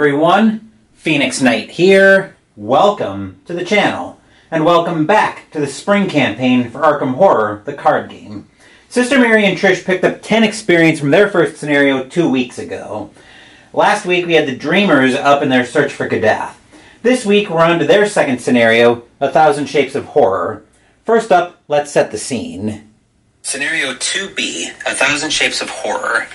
everyone, Phoenix Knight here. Welcome to the channel, and welcome back to the spring campaign for Arkham Horror, the card game. Sister Mary and Trish picked up 10 experience from their first scenario 2 weeks ago. Last week we had the Dreamers up in their search for Gaddath. This week we're on to their second scenario, 1,000 Shapes of Horror. First up, let's set the scene. Scenario 2B, 1,000 Shapes of Horror.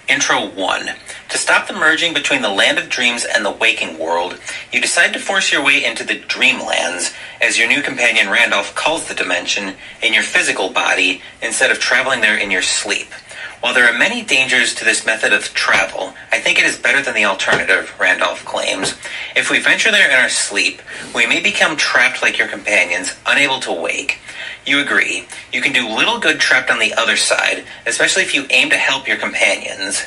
Intro 1. To stop the merging between the land of dreams and the waking world, you decide to force your way into the Dreamlands, as your new companion Randolph calls the dimension, in your physical body, instead of traveling there in your sleep. While there are many dangers to this method of travel, I think it is better than the alternative, Randolph claims. If we venture there in our sleep, we may become trapped like your companions, unable to wake. You agree. You can do little good trapped on the other side, especially if you aim to help your companions.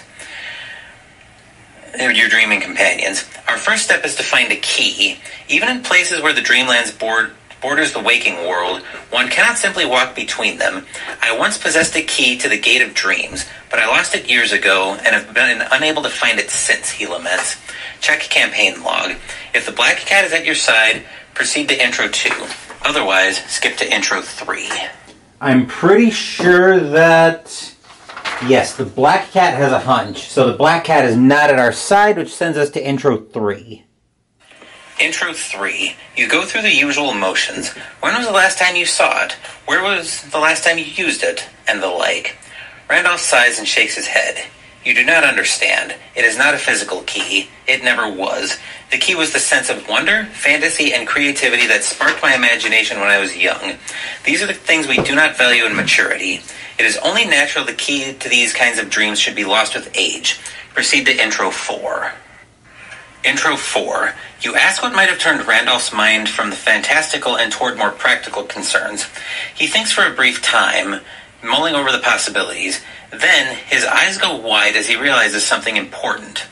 Your dreaming companions. Our first step is to find a key. Even in places where the Dreamlands borders the waking world, one cannot simply walk between them. I once possessed a key to the Gate of Dreams, but I lost it years ago and have been unable to find it since, he laments. Check campaign log. If the Black Cat is at your side, proceed to Intro 2. Otherwise, skip to Intro 3. I'm pretty sure that, yes, the Black Cat has a hunch, so the Black Cat is not at our side, which sends us to Intro 3. Intro 3. You go through the usual motions. When was the last time you saw it? Where was the last time you used it? And the like. Randolph sighs and shakes his head. You do not understand. It is not a physical key. It never was. The key was the sense of wonder, fantasy, and creativity that sparked my imagination when I was young. These are the things we do not value in maturity. It is only natural the key to these kinds of dreams should be lost with age. Proceed to Intro 4. Intro 4. You ask what might have turned Randolph's mind from the fantastical and toward more practical concerns. He thinks for a brief time, mulling over the possibilities. Then, his eyes go wide as he realizes something important.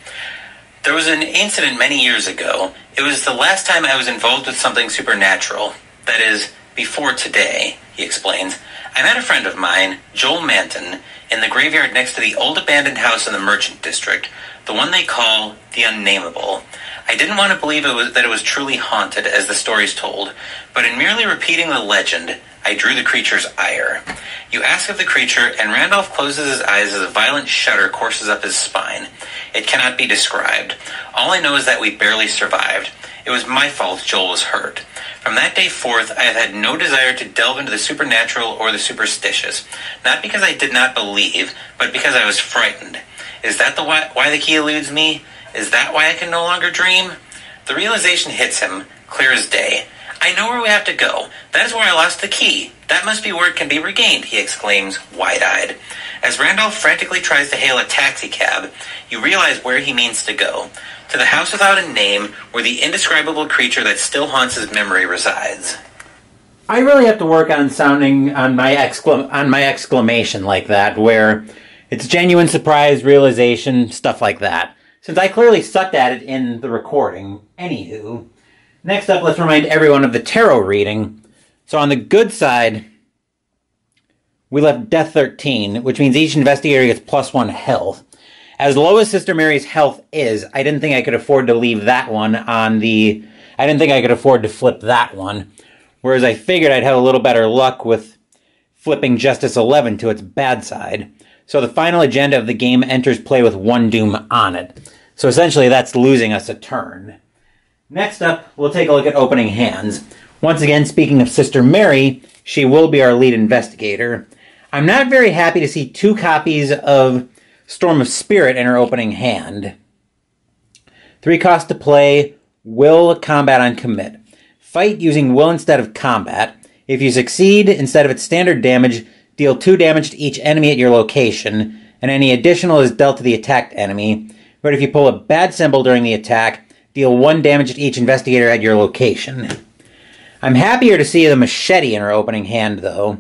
There was an incident many years ago. It was the last time I was involved with something supernatural. That is, before today, he explains. I met a friend of mine, Joel Manton, in the graveyard next to the old abandoned house in the Merchant District, the one they call the Unnameable. I didn't want to believe that it was truly haunted, as the stories told, but in merely repeating the legend, I drew the creature's ire. You ask of the creature, and Randolph closes his eyes as a violent shudder courses up his spine. It cannot be described. All I know is that we barely survived. It was my fault Joel was hurt. From that day forth, I have had no desire to delve into the supernatural or the superstitious. Not because I did not believe, but because I was frightened. Is that why the key eludes me? Is that why I can no longer dream? The realization hits him, clear as day. I know where we have to go. That is where I lost the key. That must be where it can be regained, he exclaims, wide-eyed. As Randolph frantically tries to hail a taxicab, you realize where he means to go. To the house without a name, where the indescribable creature that still haunts his memory resides. I really have to work on sounding on my exclamation like that, where it's genuine surprise, realization, stuff like that. Since I clearly sucked at it in the recording. Anywho. Next up, let's remind everyone of the tarot reading. So on the good side, we left Death 13, which means each investigator gets +1 health. As low as Sister Mary's health is, I didn't think I could afford to leave that one on the... I didn't think I could afford to flip that one. Whereas I figured I'd have a little better luck with flipping Justice 11 to its bad side. So the final agenda of the game enters play with 1 doom on it. So essentially that's losing us a turn. Next up, we'll take a look at opening hands. Once again, speaking of Sister Mary, she will be our lead investigator. I'm not very happy to see 2 copies of Storm of Spirit in her opening hand. 3 costs to play, will, combat on commit. Fight using will instead of combat. If you succeed, instead of its standard damage, deal 2 damage to each enemy at your location, and any additional is dealt to the attacked enemy. But if you pull a bad symbol during the attack, deal 1 damage to each investigator at your location. I'm happier to see the machete in her opening hand, though.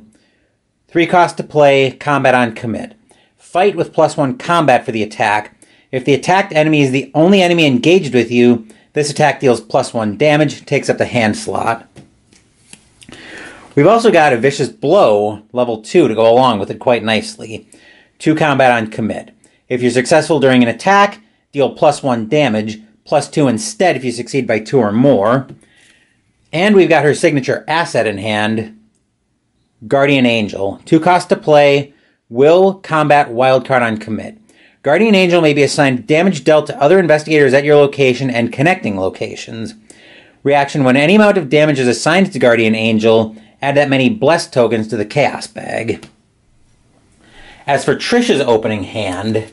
3 costs to play, combat on commit. Fight with +1 combat for the attack. If the attacked enemy is the only enemy engaged with you, this attack deals +1 damage, takes up the hand slot. We've also got a Vicious Blow, level 2, to go along with it quite nicely. 2 combat on commit. If you're successful during an attack, deal +1 damage, +2 instead if you succeed by 2 or more. And we've got her signature asset in hand, Guardian Angel. 2 cost to play, will, combat, wildcard on commit. Guardian Angel may be assigned damage dealt to other investigators at your location and connecting locations. Reaction: when any amount of damage is assigned to Guardian Angel, add that many blessed tokens to the Chaos bag. As for Trish's opening hand,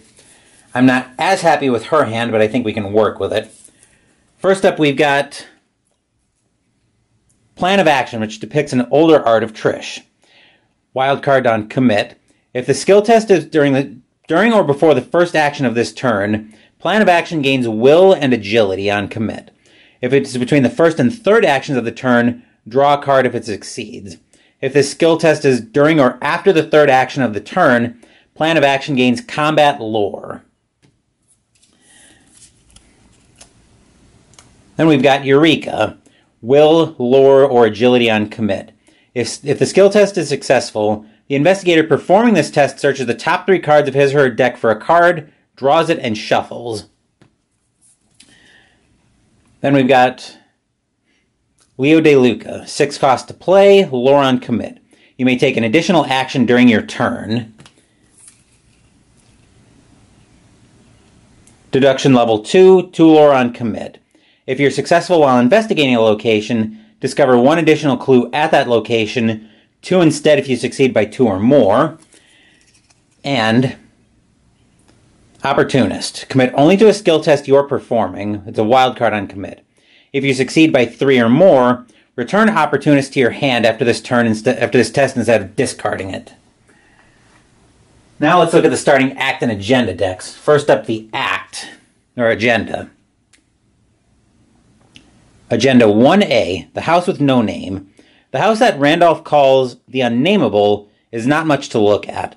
I'm not as happy with her hand, but I think we can work with it. First up, we've got Plan of Action, which depicts an older art of Trish. Wildcard on commit. If the skill test is during or before the first action of this turn, Plan of Action gains will and agility on commit. If it's between the first and third actions of the turn, draw a card if it succeeds. If this skill test is during or after the third action of the turn, Plan of Action gains combat lore. Then we've got Eureka. Will, lore, or agility on commit. If the skill test is successful, the investigator performing this test searches the top 3 cards of his or her deck for a card, draws it, and shuffles. Then we've got Leo De Luca. 6 cost to play, lore on commit. You may take an additional action during your turn. Deduction level 2, 2 lore on commit. If you're successful while investigating a location, discover 1 additional clue at that location, 2 instead if you succeed by 2 or more. And Opportunist. Commit only to a skill test you're performing. It's a wild card on commit. If you succeed by 3 or more, return Opportunist to your hand after this test instead of discarding it. Now let's look at the starting Act and Agenda decks. First up, the Act, or Agenda. Agenda 1A, the house with no name. The house that Randolph calls the Unnameable is not much to look at.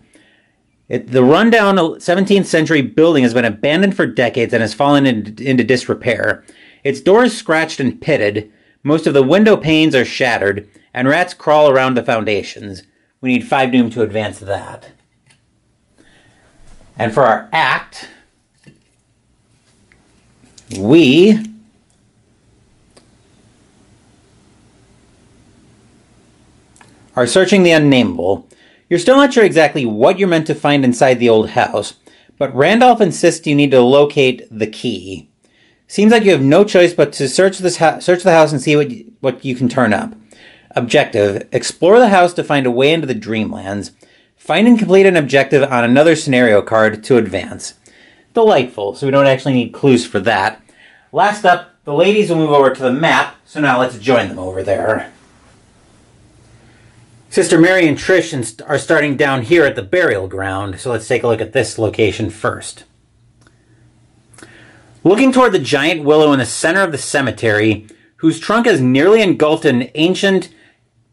The rundown 17th century building has been abandoned for decades and has fallen into disrepair. Its doors scratched and pitted, most of the window panes are shattered, and rats crawl around the foundations. We need 5 doom to advance that. And for our Act, we are searching the Unnameable. You're still not sure exactly what you're meant to find inside the old house, but Randolph insists you need to locate the key. Seems like you have no choice but to search the house and see what you can turn up. Objective: explore the house to find a way into the Dreamlands. Find and complete an objective on another scenario card to advance. Delightful, so we don't actually need clues for that. Last up, the ladies will move over to the map, so now let's join them over there. Sister Mary and Trish are starting down here at the burial ground, so let's take a look at this location first. Looking toward the giant willow in the center of the cemetery, whose trunk is nearly engulfed in an ancient,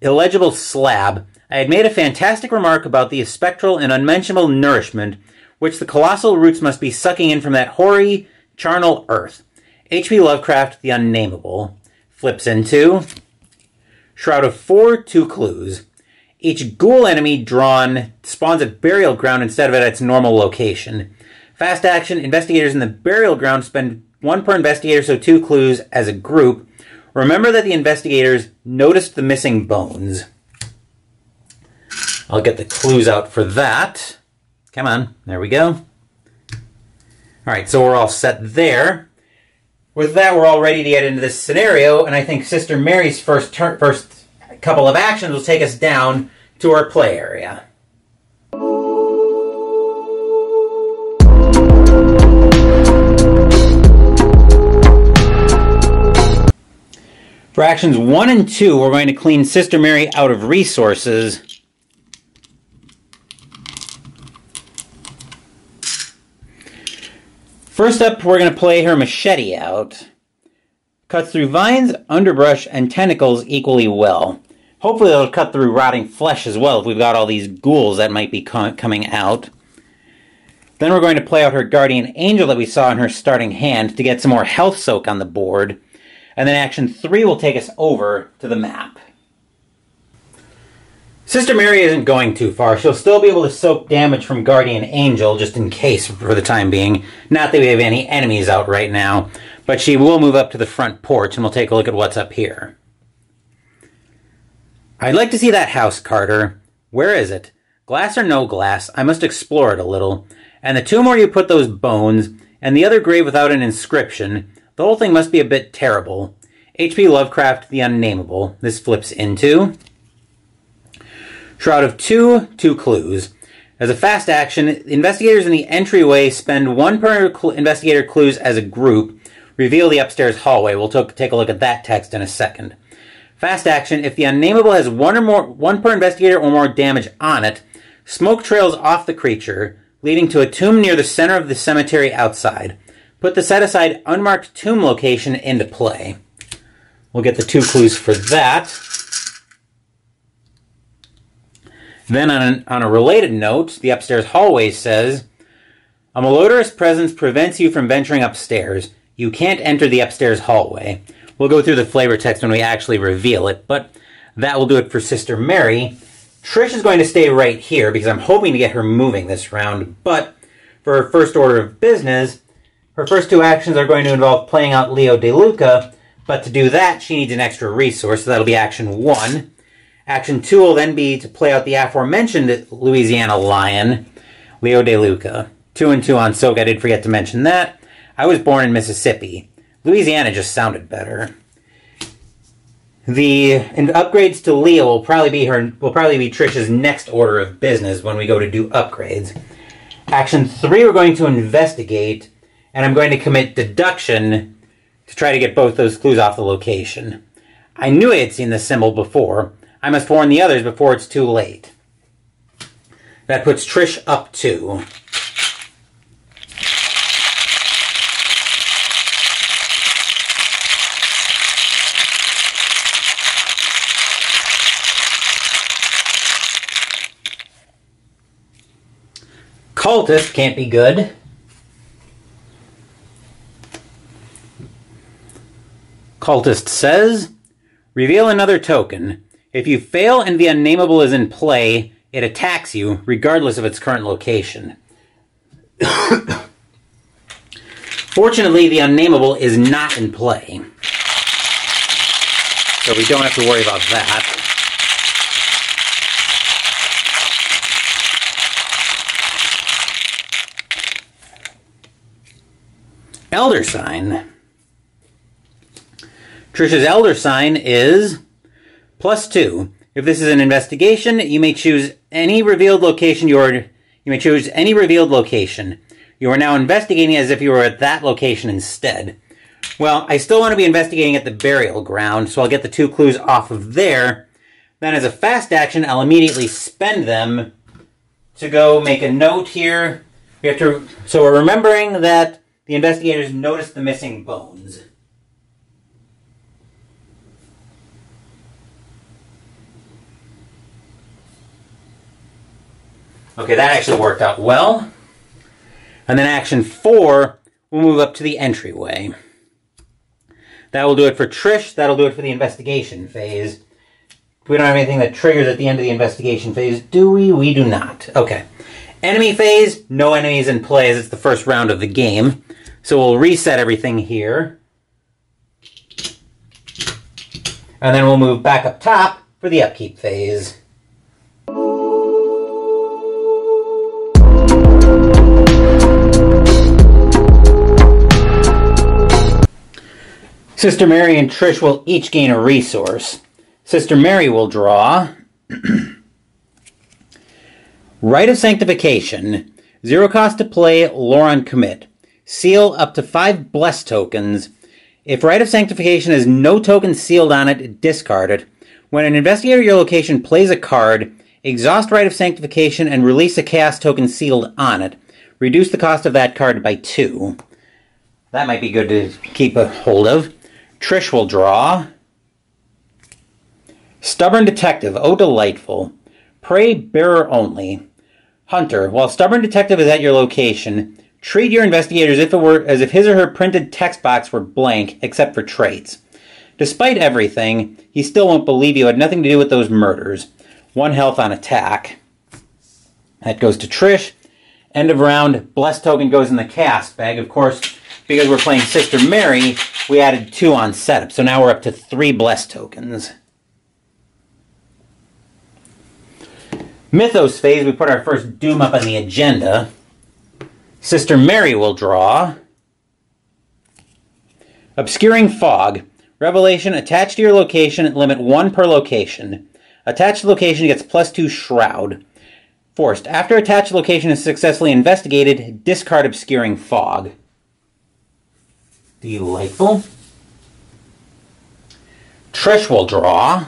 illegible slab, I had made a fantastic remark about the spectral and unmentionable nourishment which the colossal roots must be sucking in from that hoary, charnel earth. H.P. Lovecraft, The Unnameable. Flips into Shroud of 4, 2 clues. Each ghoul enemy drawn spawns at burial ground instead of at its normal location. Fast action, investigators in the burial ground spend 1 per investigator, so 2 clues as a group. Remember that the investigators noticed the missing bones. I'll get the clues out for that. Come on, there we go. Alright, so we're all set there. With that, we're all ready to get into this scenario, and I think Sister Mary's first couple of actions will take us down to our play area. For actions 1 and 2, we're going to clean Sister Mary out of resources. First up, we're going to play her machete out. Cuts through vines, underbrush, and tentacles equally well. Hopefully it'll cut through rotting flesh as well if we've got all these ghouls that might be coming out. Then we're going to play out her Guardian Angel that we saw in her starting hand to get some more health soak on the board. And then action 3 will take us over to the map. Sister Mary isn't going too far. She'll still be able to soak damage from Guardian Angel, just in case for the time being. Not that we have any enemies out right now. But she will move up to the front porch, and we'll take a look at what's up here. I'd like to see that house, Carter. Where is it? Glass or no glass, I must explore it a little. And the tomb where you put those bones, and the other grave without an inscription, the whole thing must be a bit terrible. H.P. Lovecraft, The Unnameable. This flips into Shroud of Two clues. As a fast action, investigators in the entryway spend 1 per investigator clues as a group. Reveal the upstairs hallway. We'll take a look at that text in a second. Fast action, if the Unnameable has 1 per investigator or more damage on it, smoke trails off the creature, leading to a tomb near the center of the cemetery outside. Put the set-aside unmarked tomb location into play. We'll get the 2 clues for that. Then on a related note, the upstairs hallway says, a malodorous presence prevents you from venturing upstairs. You can't enter the upstairs hallway. We'll go through the flavor text when we actually reveal it, but that will do it for Sister Mary. Trish is going to stay right here because I'm hoping to get her moving this round, but for her first order of business, her first 2 actions are going to involve playing out Leo DeLuca, but to do that, she needs an extra resource, so that'll be action 1. Action 2 will then be to play out the aforementioned Louisiana Lion, Leo DeLuca. 2 and 2 on Soak, I did forget to mention that. I was born in Mississippi. Louisiana just sounded better. The upgrades to Leo will probably be Trish's next order of business when we go to do upgrades. Action 3, we're going to investigate, and I'm going to commit deduction to try to get both those clues off the location. I knew I had seen this symbol before. I must warn the others before it's too late. That puts Trish up 2. Cultist can't be good. Cultist says, reveal another token. If you fail and the Unnameable is in play, it attacks you, regardless of its current location. Fortunately, the Unnameable is not in play, so we don't have to worry about that. Elder Sign. Trish's Elder Sign is +2. If this is an investigation, you may choose any revealed location. You are now investigating as if you were at that location instead. Well, I still want to be investigating at the burial ground, so I'll get the 2 clues off of there. Then as a fast action, I'll immediately spend them to go make a note here. So we're remembering that the investigators noticed the missing bones. Okay, that actually worked out well. And then action 4, we'll move up to the entryway. That will do it for Trish. That'll do it for the investigation phase. We don't have anything that triggers at the end of the investigation phase, do we? We do not. Okay. Enemy phase, no enemies in play as it's the first round of the game. So we'll reset everything here. And then we'll move back up top for the upkeep phase. Sister Mary and Trish will each gain a resource. Sister Mary will draw Rite of Sanctification. 0 cost to play, lore on commit. Seal up to 5 bless tokens. If Rite of Sanctification has no tokens sealed on it, discard it. When an investigator at your location plays a card, exhaust Rite of Sanctification and release a chaos token sealed on it. Reduce the cost of that card by 2. That might be good to keep a hold of. Trish will draw Stubborn Detective. Oh, delightful. Prey bearer only. Hunter. While Stubborn Detective is at your location, treat your investigator as if his or her printed text box were blank, except for traits. Despite everything, he still won't believe you had nothing to do with those murders. 1 health on attack. That goes to Trish. End of round. Bless token goes in the cast bag. Of course, because we're playing Sister Mary, we added 2 on setup. So now we're up to 3 blessed tokens. Mythos phase, we put our first Doom up on the agenda. Sister Mary will draw. Obscuring Fog. Revelation, attached to your location, limit 1 per location. Attached location gets +2 Shroud. Forced. After attached location is successfully investigated, discard Obscuring Fog. Delightful. Trish will draw.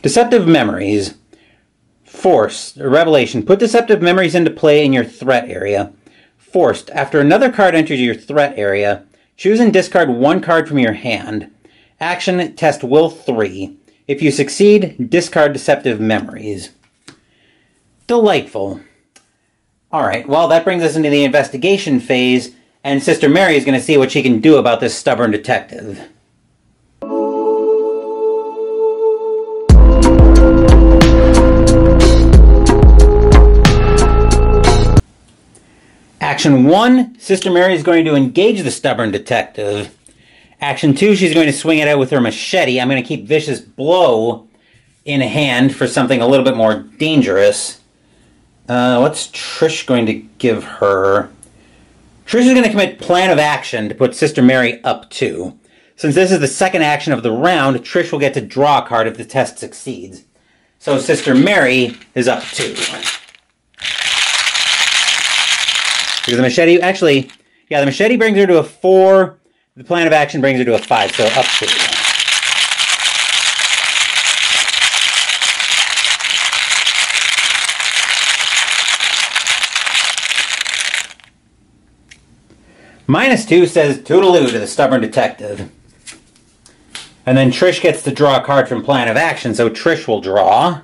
Deceptive Memories. Force. Revelation. Put Deceptive Memories into play in your threat area. Forced. After another card enters your threat area, choose and discard 1 card from your hand. Action. Test Will 3. If you succeed, discard Deceptive Memories. Delightful. Alright, well, that brings us into the investigation phase, and Sister Mary is going to see what she can do about this stubborn detective. Action 1, Sister Mary is going to engage the stubborn detective. Action 2, she's going to swing it out with her machete. I'm going to keep Vicious Blow in hand for something a little bit more dangerous. What's Trish going to give her? Trish is going to commit Plan of Action to put Sister Mary up 2. Since this is the second action of the round, Trish will get to draw a card if the test succeeds. So Sister Mary is up 2. Because the machete, actually, yeah, the machete brings her to a 4. The Plan of Action brings her to a 5, so up 2. -2 says toodaloo to the stubborn detective. And then Trish gets to draw a card from Plan of Action, so Trish will draw.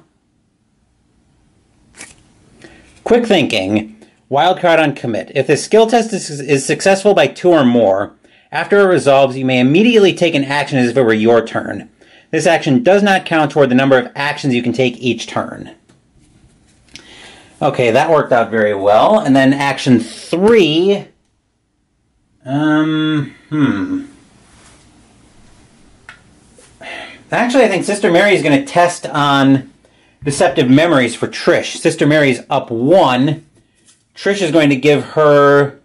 Quick Thinking. Wild card on commit. If the skill test is successful by 2 or more, after it resolves, you may immediately take an action as if it were your turn. This action does not count toward the number of actions you can take each turn. Okay, that worked out very well. And then action 3... Actually, I think Sister Mary is going to test on Deceptive Memories for Trish. Sister Mary's up 1. Trish is going to give her...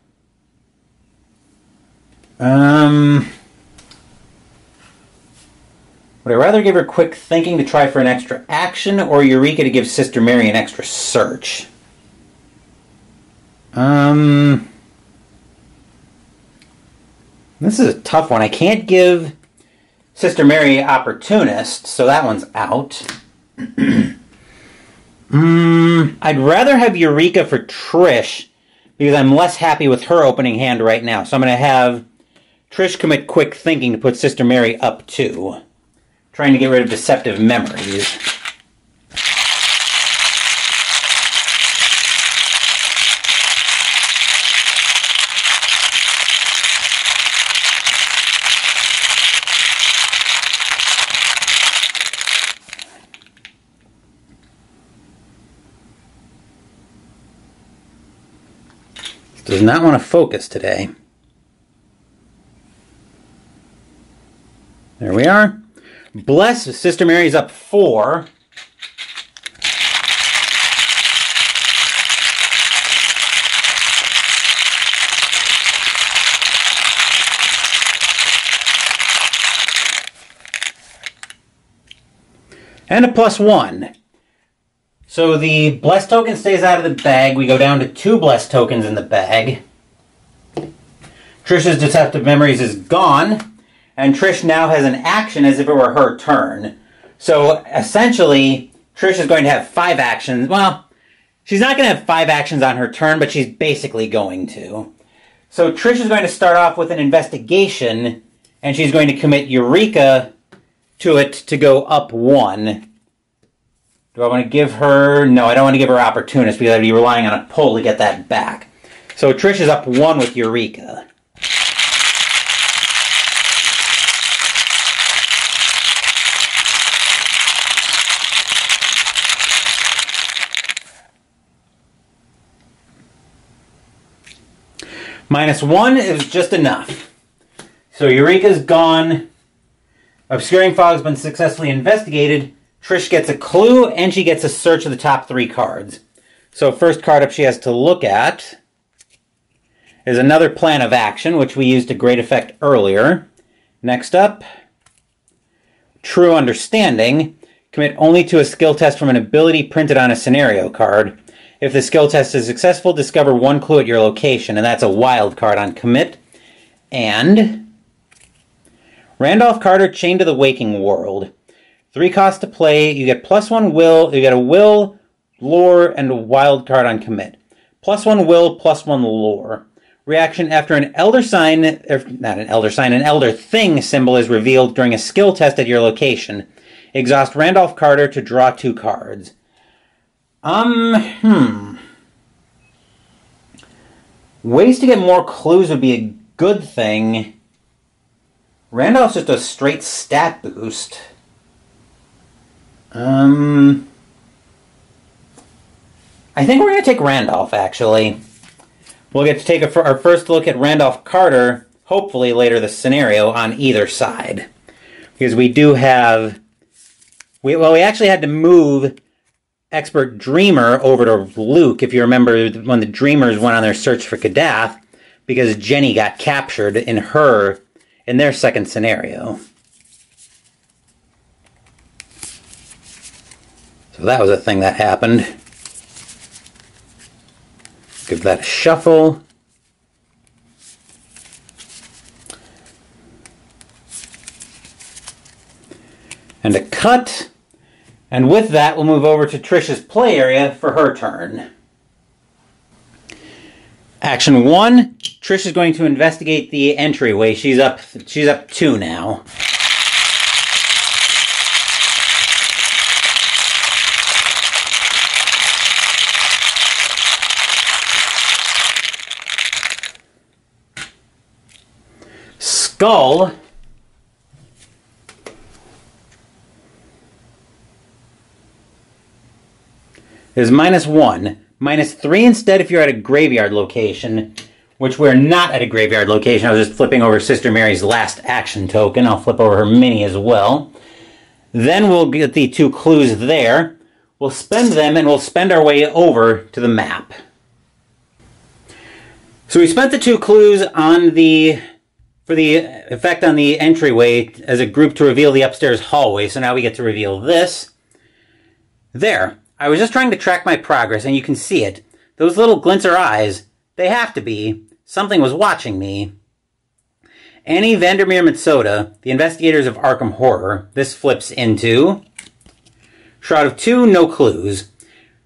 would I rather give her Quick Thinking to try for an extra action, or Eureka to give Sister Mary an extra search? This is a tough one. I can't give Sister Mary Opportunist, so that one's out. I'd rather have Eureka for Trish, because I'm less happy with her opening hand right now. So I'm going to have Trish commit Quick Thinking to put Sister Mary up 2. Trying to get rid of Deceptive Memories. Does not want to focus today. There we are. Bless, Sister Mary's up 4. And a +1. So the Blessed token stays out of the bag. We go down to 2 Blessed tokens in the bag. Trish's Deceptive Memories is gone. And Trish now has an action as if it were her turn. So essentially, Trish is going to have 5 actions. Well, she's not going to have 5 actions on her turn, but she's basically going to. So Trish is going to start off with an investigation, and she's going to commit Eureka to it to go up 1. Do I want to give her... No, I don't want to give her Opportunist because I'd be relying on a pull to get that back. So Trish is up 1 with Eureka. -1 is just enough. So Eureka's gone. Obscuring Fog's been successfully investigated. Trish gets a clue, and she gets a search of the top 3 cards. So first card up she has to look at is another plan of action, which we used to great effect earlier. Next up, True Understanding. Commit only to a skill test from an ability printed on a scenario card. If the skill test is successful, discover 1 clue at your location, and that's a wild card on commit. And Randolph Carter, Chained to the Waking World. 3 costs to play. You get +1 will. You get a will, lore, and a wild card on commit. +1 will, +1 lore. Reaction after an elder sign, not an elder sign, an elder thing symbol is revealed during a skill test at your location. Exhaust Randolph Carter to draw 2 cards. Ways to get more clues would be a good thing. Randolph's just a straight stat boost. I think we're going to take Randolph, actually. We'll get to take our first look at Randolph Carter, hopefully later this scenario, on either side. Because we do have... we actually had to move Expert Dreamer over to Luke, if you remember when the Dreamers went on their search for Kadath, because Jenny got captured in their second scenario. So that was a thing that happened. Give that a shuffle. And a cut. And with that, we'll move over to Trish's play area for her turn. Action 1, Trish is going to investigate the entryway. She's up 2 now. Skull is -1. -3 instead if you're at a graveyard location, which we're not at a graveyard location. I was just flipping over Sister Mary's last action token. I'll flip over her mini as well. Then we'll get the 2 clues there. We'll spend them, and we'll spend our way over to the map. So we spent the 2 clues for the effect on the entryway as a group to reveal the upstairs hallway. So now we get to reveal this. There. I was just trying to track my progress, and you can see it. Those little glints are eyes. They have to be. Something was watching me. Annie Vandermeer Mitsoda, the investigators of Arkham Horror. This flips into Shroud of 2, no clues.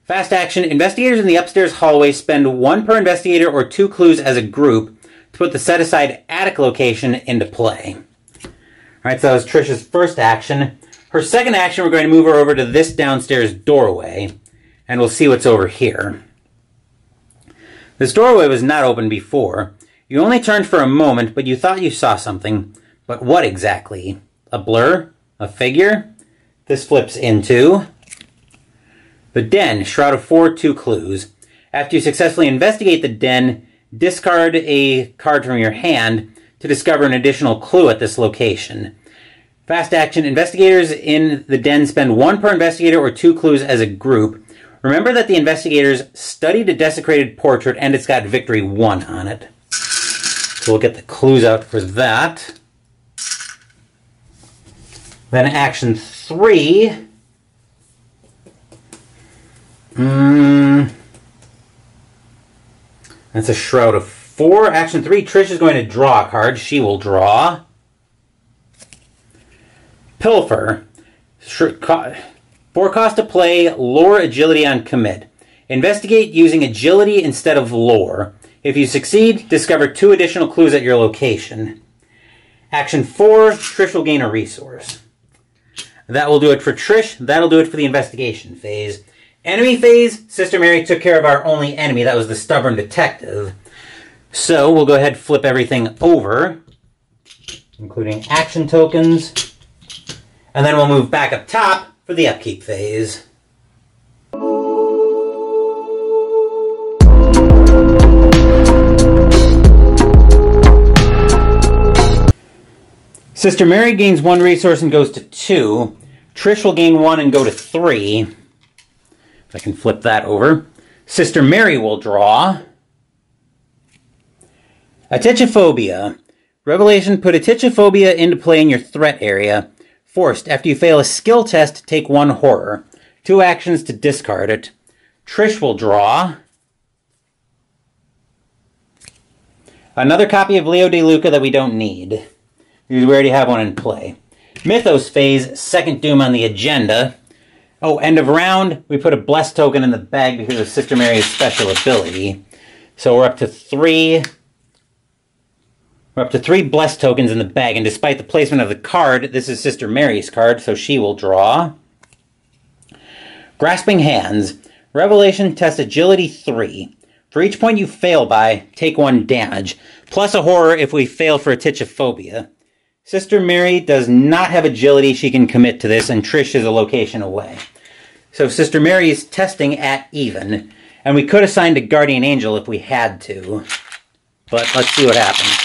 Fast action. Investigators in the upstairs hallway spend 1 per investigator or 2 clues as a group to put the set-aside attic location into play. Alright, so that was Trish's first action. Her second action, we're going to move her over to this downstairs doorway, and we'll see what's over here. This doorway was not open before. You only turned for a moment, but you thought you saw something. But what exactly? A blur? A figure? This flips into the den, Shroud of 4, 2 clues. After you successfully investigate the den, discard a card from your hand to discover an additional clue at this location. Fast action. Investigators in the den spend 1 per investigator or 2 clues as a group. Remember that the investigators studied a desecrated portrait and it's got victory 1 on it. So we'll get the clues out for that. Then action 3. That's a Shroud of 4. Action 3, Trish is going to draw a card. She will draw. Pilfer. 4 cost to play, lore, agility on commit. Investigate using agility instead of lore. If you succeed, discover 2 additional clues at your location. Action 4, Trish will gain a resource. That will do it for Trish. That'll do it for the investigation phase. Enemy phase, Sister Mary took care of our only enemy. That was the stubborn detective. So we'll go ahead and flip everything over, including action tokens. And then we'll move back up top for the upkeep phase. Sister Mary gains 1 resource and goes to 2. Trish will gain 1 and go to 3. If I can flip that over. Sister Mary will draw. Atychophobia. Revelation, put Atychophobia into play in your threat area. Forced, after you fail a skill test, take 1 horror. 2 actions to discard it. Trish will draw. Another copy of Leo De Luca that we don't need, because we already have one in play. Mythos phase, second Doom on the agenda. Oh, end of round, we put a Blessed token in the bag because of Sister Mary's special ability. So we're up to 3. We're up to 3 Blessed tokens in the bag, and despite the placement of the card, this is Sister Mary's card, so she will draw. Grasping Hands. Revelation, test Agility 3. For each point you fail by, take 1 damage, plus a horror if we fail for Atychophobia. Sister Mary does not have agility she can commit to this, and Trish is a location away. So Sister Mary is testing at even, and we could assign a Guardian Angel if we had to. But let's see what happens.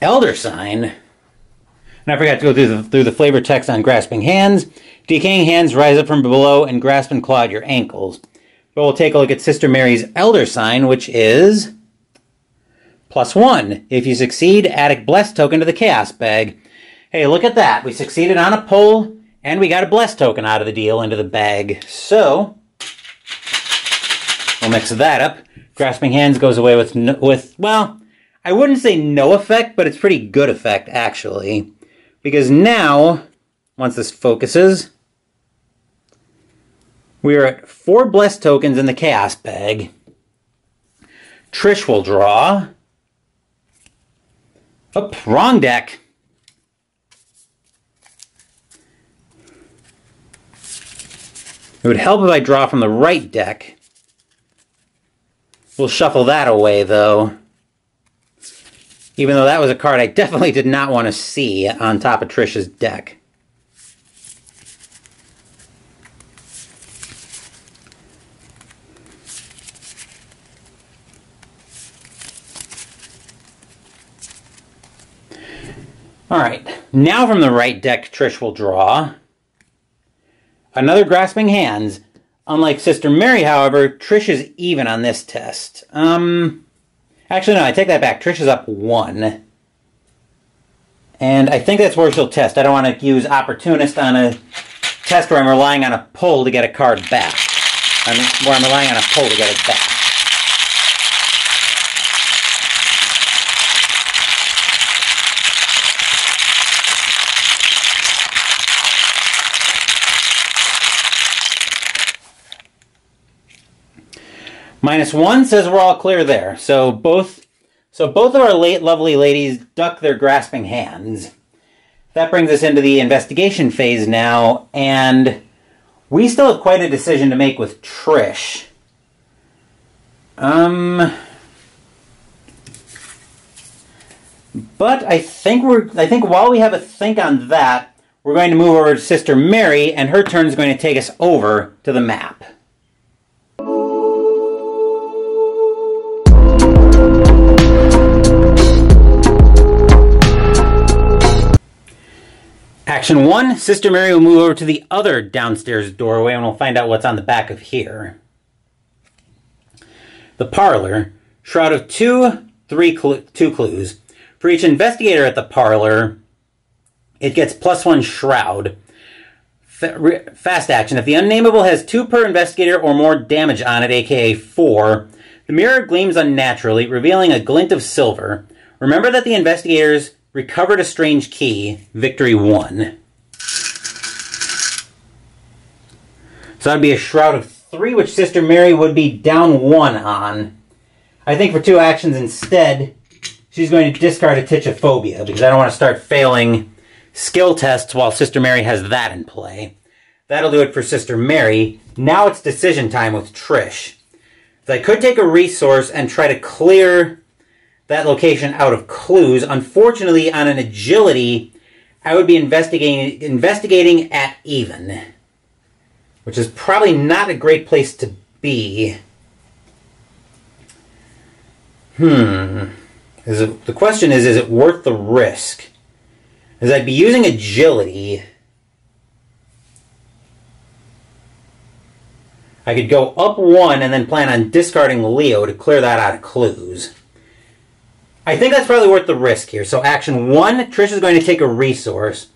Elder Sign. And I forgot to go through the flavor text on Grasping Hands. Decaying hands rise up from below and grasp and claw at your ankles. But we'll take a look at Sister Mary's Elder Sign, which is +1. If you succeed, add a Blessed token to the Chaos bag. Hey, look at that. We succeeded on a pull, and we got a Blessed token out of the deal into the bag. So, we'll mix that up. Grasping Hands goes away with well, I wouldn't say no effect, but it's pretty good effect, actually. Because now, once this focuses, we are at 4 Blessed tokens in the Chaos bag. Trish will draw. Wrong deck. It would help if I draw from the right deck. We'll shuffle that away, though. Even though that was a card I definitely did not want to see on top of Trish's deck. Alright, now from the right deck, Trish will draw. Another Grasping Hands. Unlike Sister Mary, however, Trish is even on this test. Actually, no, I take that back. Trish is up 1. And I think that's where she'll test. I don't want to use Opportunist on a test where I'm relying on a pull to get a card back. Where I'm relying on a pull to get it back. -1 says we're all clear there. So both of our lovely ladies duck their Grasping Hands. That brings us into the investigation phase now, and we still have quite a decision to make with Trish. But I think while we have a think on that, we're going to move over to Sister Mary, and her turn is going to take us over to the map. Action 1, Sister Mary will move over to the other downstairs doorway, and we'll find out what's on the back of here. The parlor. Shroud of 2 clues. For each investigator at the parlor, it gets +1 shroud. Fast action. If the unnameable has 2 per investigator or more damage on it, aka 4, the mirror gleams unnaturally, revealing a glint of silver. Remember that the investigators recovered a strange key. Victory 1. So that'd be a Shroud of 3, which Sister Mary would be down 1 on. I think for 2 actions instead, she's going to discard Atychophobia, because I don't want to start failing skill tests while Sister Mary has that in play. That'll do it for Sister Mary. Now it's decision time with Trish. So I could take a resource and try to clear that location out of clues. Unfortunately, on an agility, I would be investigating at even, which is probably not a great place to be. The question is it worth the risk? As I'd be using agility, I could go up 1 and then plan on discarding Leo to clear that out of clues. I think that's probably worth the risk here. So action 1, Trish is going to take a resource.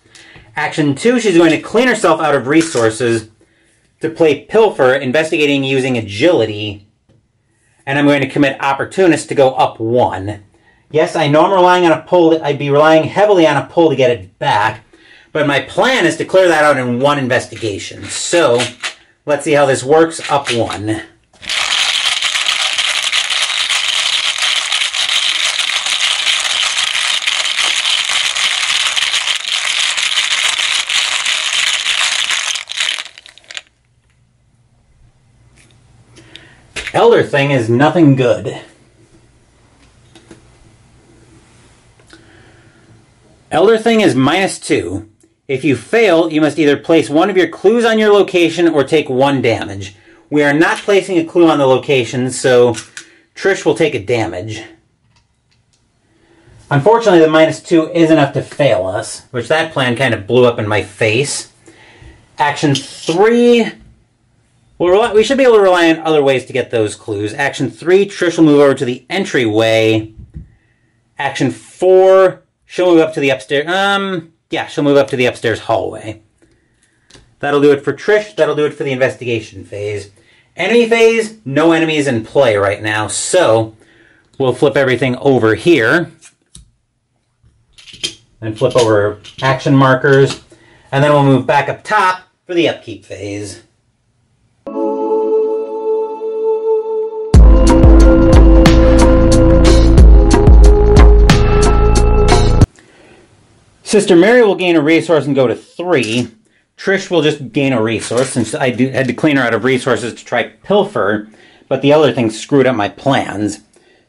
Action 2, she's going to clean herself out of resources to play Pilfer, investigating using agility. And I'm going to commit Opportunist to go up 1. Yes, I know I'm relying on a pull. I'd be relying heavily on a pull to get it back. But my plan is to clear that out in 1 investigation. So let's see how this works. Up 1. Elder Thing is nothing good. Elder Thing is -2. If you fail, you must either place one of your clues on your location or take 1 damage. We are not placing a clue on the location, so Trish will take a damage. Unfortunately, the -2 is enough to fail us, which that plan kind of blew up in my face. Action 3... we should be able to rely on other ways to get those clues. Action 3, Trish will move over to the entryway. Action 4, she'll move up to the upstairs. She'll move up to the upstairs hallway. That'll do it for Trish. That'll do it for the investigation phase. Enemy phase, no enemies in play right now. So we'll flip everything over here. And flip over action markers. And then we'll move back up top for the upkeep phase. Sister Mary will gain a resource and go to 3. Trish will just gain a resource since I had to clean her out of resources to try Pilfer, but the other thing screwed up my plans.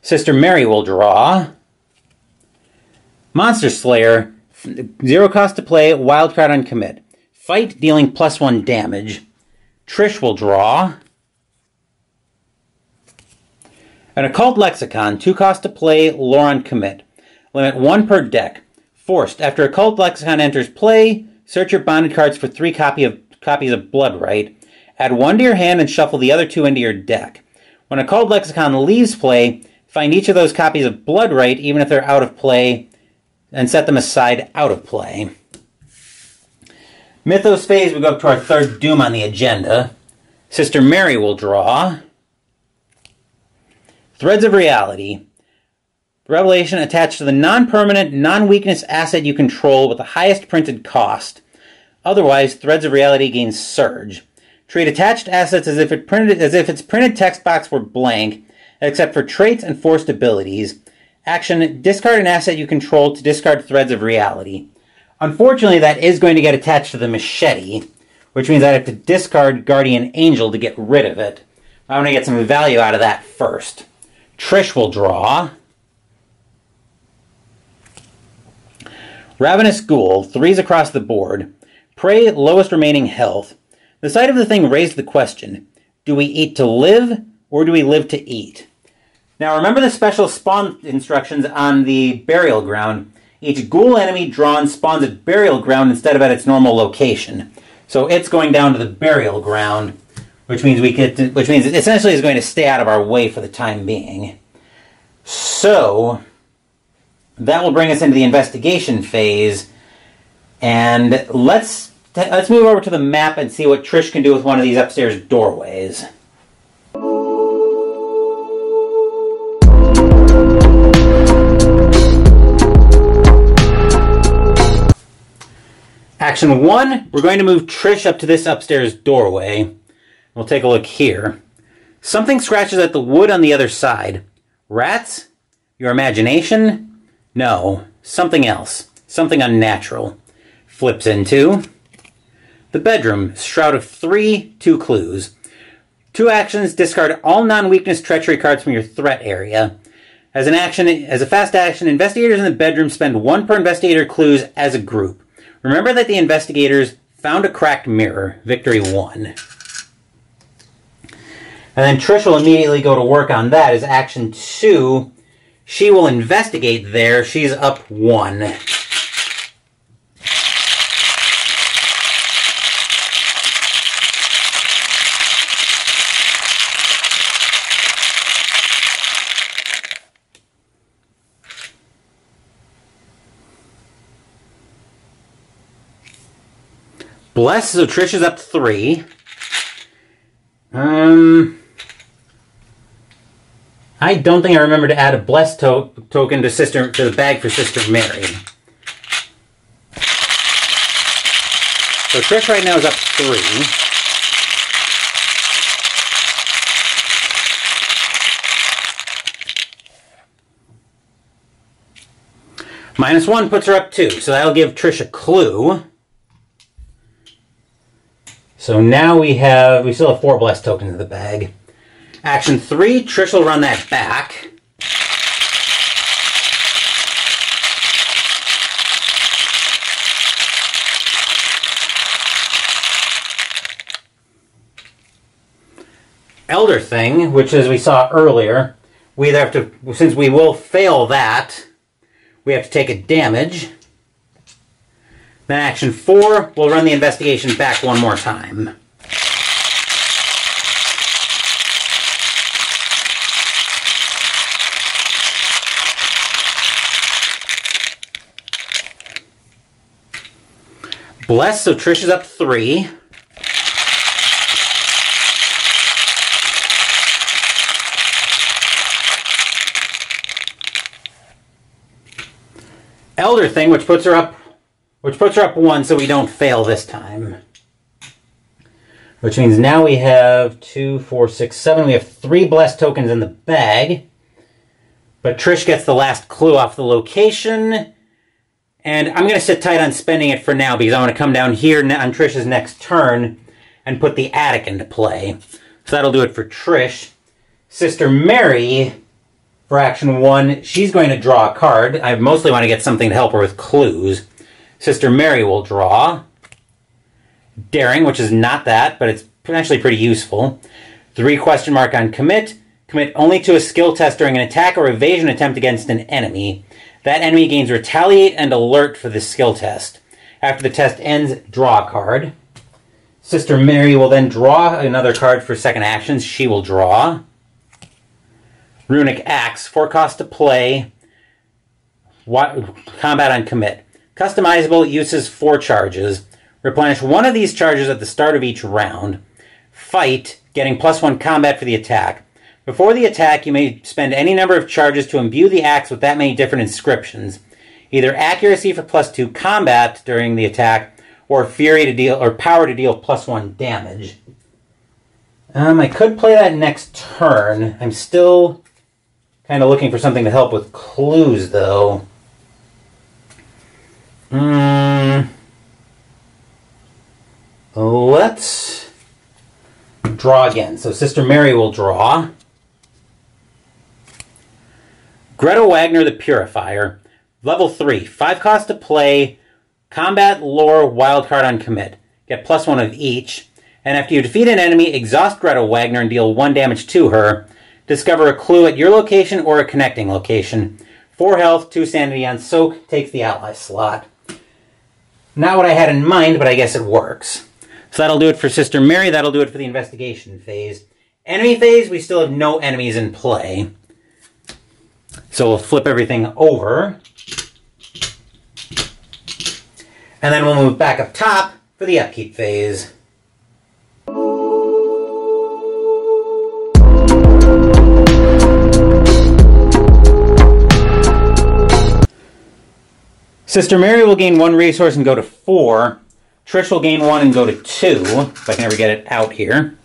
Sister Mary will draw. Monster Slayer, 0 cost to play, wildcard on commit. Fight, dealing +1 damage. Trish will draw. An Occult Lexicon, 2 cost to play, lore on commit. Limit 1 per deck. Forced. After Occult Lexicon enters play, search your bonded cards for 3 copies of Bloodright. Add 1 to your hand and shuffle the other 2 into your deck. When Occult Lexicon leaves play, find each of those copies of Bloodright, even if they're out of play, and set them aside out of play. Mythos phase, we go up to our 3rd Doom on the agenda. Sister Mary will draw. Threads of Reality. Revelation attached to the non-permanent, non-weakness asset you control with the highest printed cost. Otherwise, Threads of Reality gains Surge. Treat attached assets as if its printed text box were blank, except for traits and forced abilities. Action, discard an asset you control to discard Threads of Reality. Unfortunately, that is going to get attached to the machete, which means I have to discard Guardian Angel to get rid of it. I want to get some value out of that first. Trish will draw. Ravenous Ghoul, 3s across the board. Prey, lowest remaining health. The sight of the thing raised the question, do we eat to live, or do we live to eat? Now remember the special spawn instructions on the Burial Ground. Each ghoul enemy drawn spawns at Burial Ground instead of at its normal location. So it's going down to the Burial Ground, which means it essentially is going to stay out of our way for the time being. So that will bring us into the investigation phase, and let's move over to the map and see what Trish can do with one of these upstairs doorways. Action 1, we're going to move Trish up to this upstairs doorway. We'll take a look here. Something scratches at the wood on the other side. Rats? Your imagination? No, something else. Something unnatural. Flips into the bedroom. Shroud of 3, 2 clues. 2 actions, discard all non-weakness treachery cards from your threat area. As a fast action, investigators in the bedroom spend 1 per investigator clues as a group. Remember that the investigators found a cracked mirror. Victory 1. And then Trish will immediately go to work on that as action 2. She will investigate there. She's up 1. Bless, so Trish is up 3. I don't think I remember to add a bless token to the bag for Sister Mary. So Trish right now is up 3. -1 puts her up 2, so that'll give Trish a clue. So now we still have 4 blessed tokens in the bag. Action 3, Trish will run that back. Elder Thing, which as we saw earlier, we either have to, since we will fail that, we have to take a damage. Then action 4, we'll run the investigation back one more time. Bless, so Trish is up 3. Elder Thing, which puts her up 1, so we don't fail this time. Which means now we have 2, 4, 6, 7. We have 3 blessed tokens in the bag. But Trish gets the last clue off the location. And I'm going to sit tight on spending it for now because I want to come down here on Trish's next turn and put the attic into play. So that'll do it for Trish. Sister Mary, for action 1, she's going to draw a card. I mostly want to get something to help her with clues. Sister Mary will draw. Daring, which is not that, but it's actually pretty useful. 3 question mark on commit. Commit only to a skill test during an attack or evasion attempt against an enemy. That enemy gains retaliate and alert for the skill test. After the test ends, draw a card. Sister Mary will then draw another card for second actions. She will draw. Runic Axe, 4 cost to play. Combat on commit. Customizable, uses 4 charges. Replenish one of these charges at the start of each round. Fight, getting +1 combat for the attack. Before the attack, you may spend any number of charges to imbue the axe with that many different inscriptions. Either accuracy for +2 combat during the attack, or fury to deal, or power to deal +1 damage. I could play that next turn. I'm still kind of looking for something to help with clues, though. Let's draw again. So Sister Mary will draw. Greta Wagner the Purifier. Level 3. 5 cost to play. Combat, lore, wildcard on commit. Get +1 of each. And after you defeat an enemy, exhaust Greta Wagner and deal 1 damage to her. Discover a clue at your location or a connecting location. 4 health, 2 sanity on soak. Takes the ally slot. Not what I had in mind, but I guess it works. So that'll do it for Sister Mary. That'll do it for the investigation phase. Enemy phase, we still have no enemies in play. So we'll flip everything over. And then we'll move back up top for the upkeep phase. Sister Mary will gain 1 resource and go to 4. Trish will gain 1 and go to 2, if I can ever get it out here.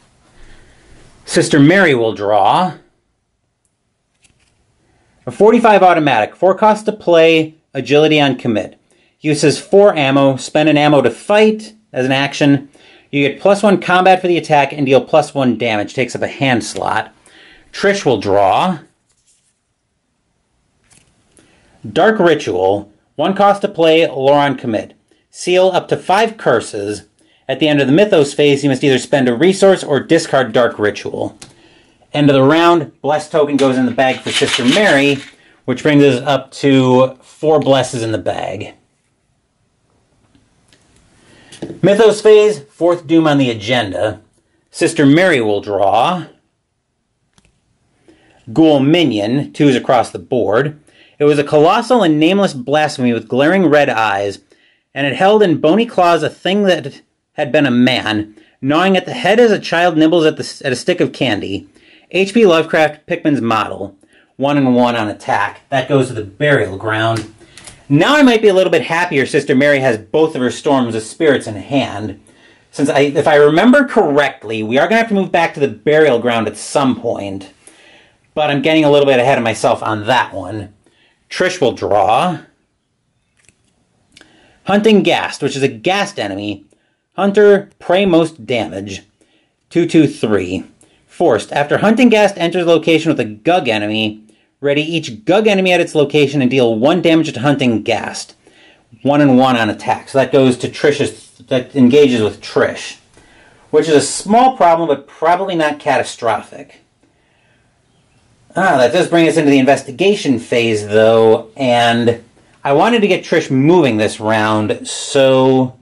Sister Mary will draw. A 45 automatic, 4 cost to play, agility on commit. Uses 4 ammo, spend an ammo to fight as an action. You get +1 combat for the attack and deal +1 damage, takes up a hand slot. Trish will draw. Dark Ritual, 1 cost to play, lore on commit. seal up to 5 curses. At the end of the Mythos phase, you must either spend a resource or discard Dark Ritual. End of the round, Bless token goes in the bag for Sister Mary, which brings us up to 4 blesses in the bag. Mythos phase, 4th Doom on the agenda. Sister Mary will draw. Ghoul Minion, 2s across the board. It was a colossal and nameless blasphemy with glaring red eyes, and it held in bony claws a thing that had been a man, gnawing at the head as a child nibbles at a stick of candy. H.P. Lovecraft, Pickman's model. 1 and 1 on attack. That goes to the burial ground. Now I might be a little bit happier Sister Mary has both of her Storms of Spirits in hand. Since if I remember correctly, we are going to have to move back to the burial ground at some point. But I'm getting a little bit ahead of myself on that one. Trish will draw. Hunting Ghast, which is a Ghast enemy. Hunter, pray most damage. 2/2/3. Forced. After Hunting Ghast enters the location with a Gug enemy, ready each Gug enemy at its location and deal 1 damage to Hunting Ghast. 1 and 1 on attack. So that goes to that engages with Trish. Which is a small problem, but probably not catastrophic. That does bring us into the investigation phase, though, and I wanted to get Trish moving this round, so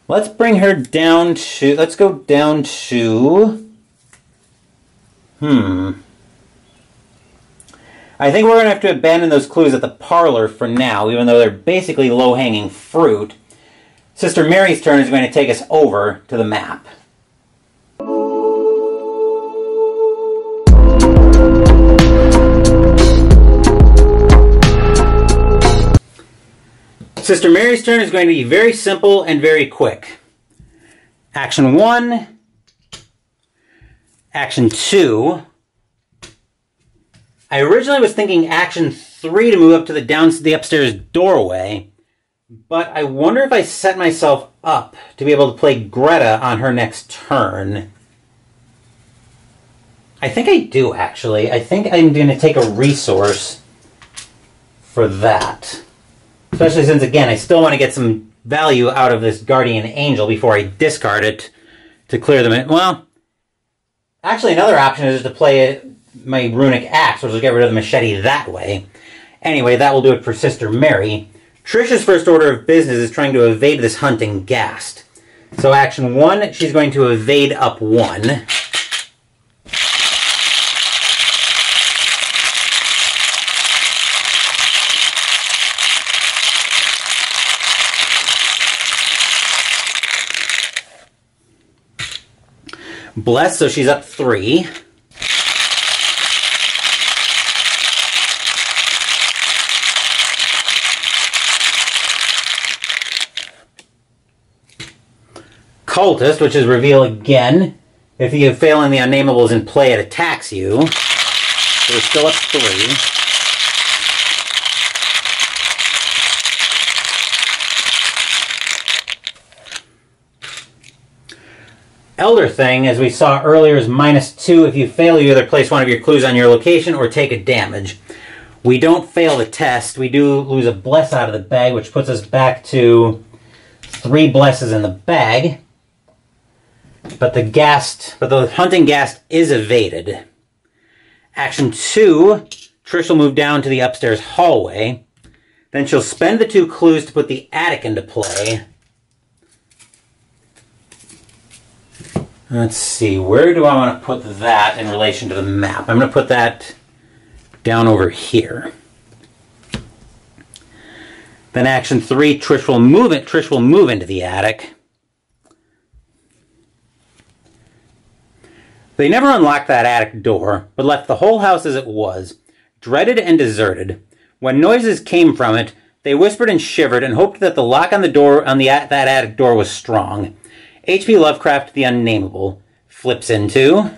let's bring her down to, let's go down to, I think we're going to have to abandon those clues at the parlor for now, even though they're basically low-hanging fruit. Sister Mary's turn is going to take us over to the map. Sister Mary's turn is going to be very simple and very quick. Action 1, Action 2. I originally was thinking Action 3 to move up to the upstairs doorway, but I wonder if I set myself up to be able to play Greta on her next turn. I think I do, actually. I think I'm going to take a resource for that. Especially since, again, I still want to get some value out of this Guardian Angel before I discard it to clear them in. Well, actually another option is to play my Runic Axe, which will get rid of the machete that way. Anyway, that will do it for Sister Mary. Trish's first order of business is trying to evade this Hunting Ghast. So action 1, she's going to evade up 1. Bless, so she's up 3. Cultist, which is reveal again. If you fail in the unnamables in play, it attacks you. So we're still up 3. Elder Thing, as we saw earlier, is -2. If you fail, you either place one of your clues on your location or take a damage. We don't fail the test. We do lose a bless out of the bag, which puts us back to 3 blesses in the bag. But the Hunting Ghast is evaded. Action 2, Trish will move down to the upstairs hallway. Then she'll spend the 2 clues to put the attic into play. Let's see, where do I want to put that in relation to the map? I'm going to put that down over here. Then action 3, Trish will move into the attic. They never unlocked that attic door, but left the whole house as it was, dreaded and deserted. When noises came from it, they whispered and shivered and hoped that the lock on the door that attic door was strong. H.P. Lovecraft, The Unnamable, flips into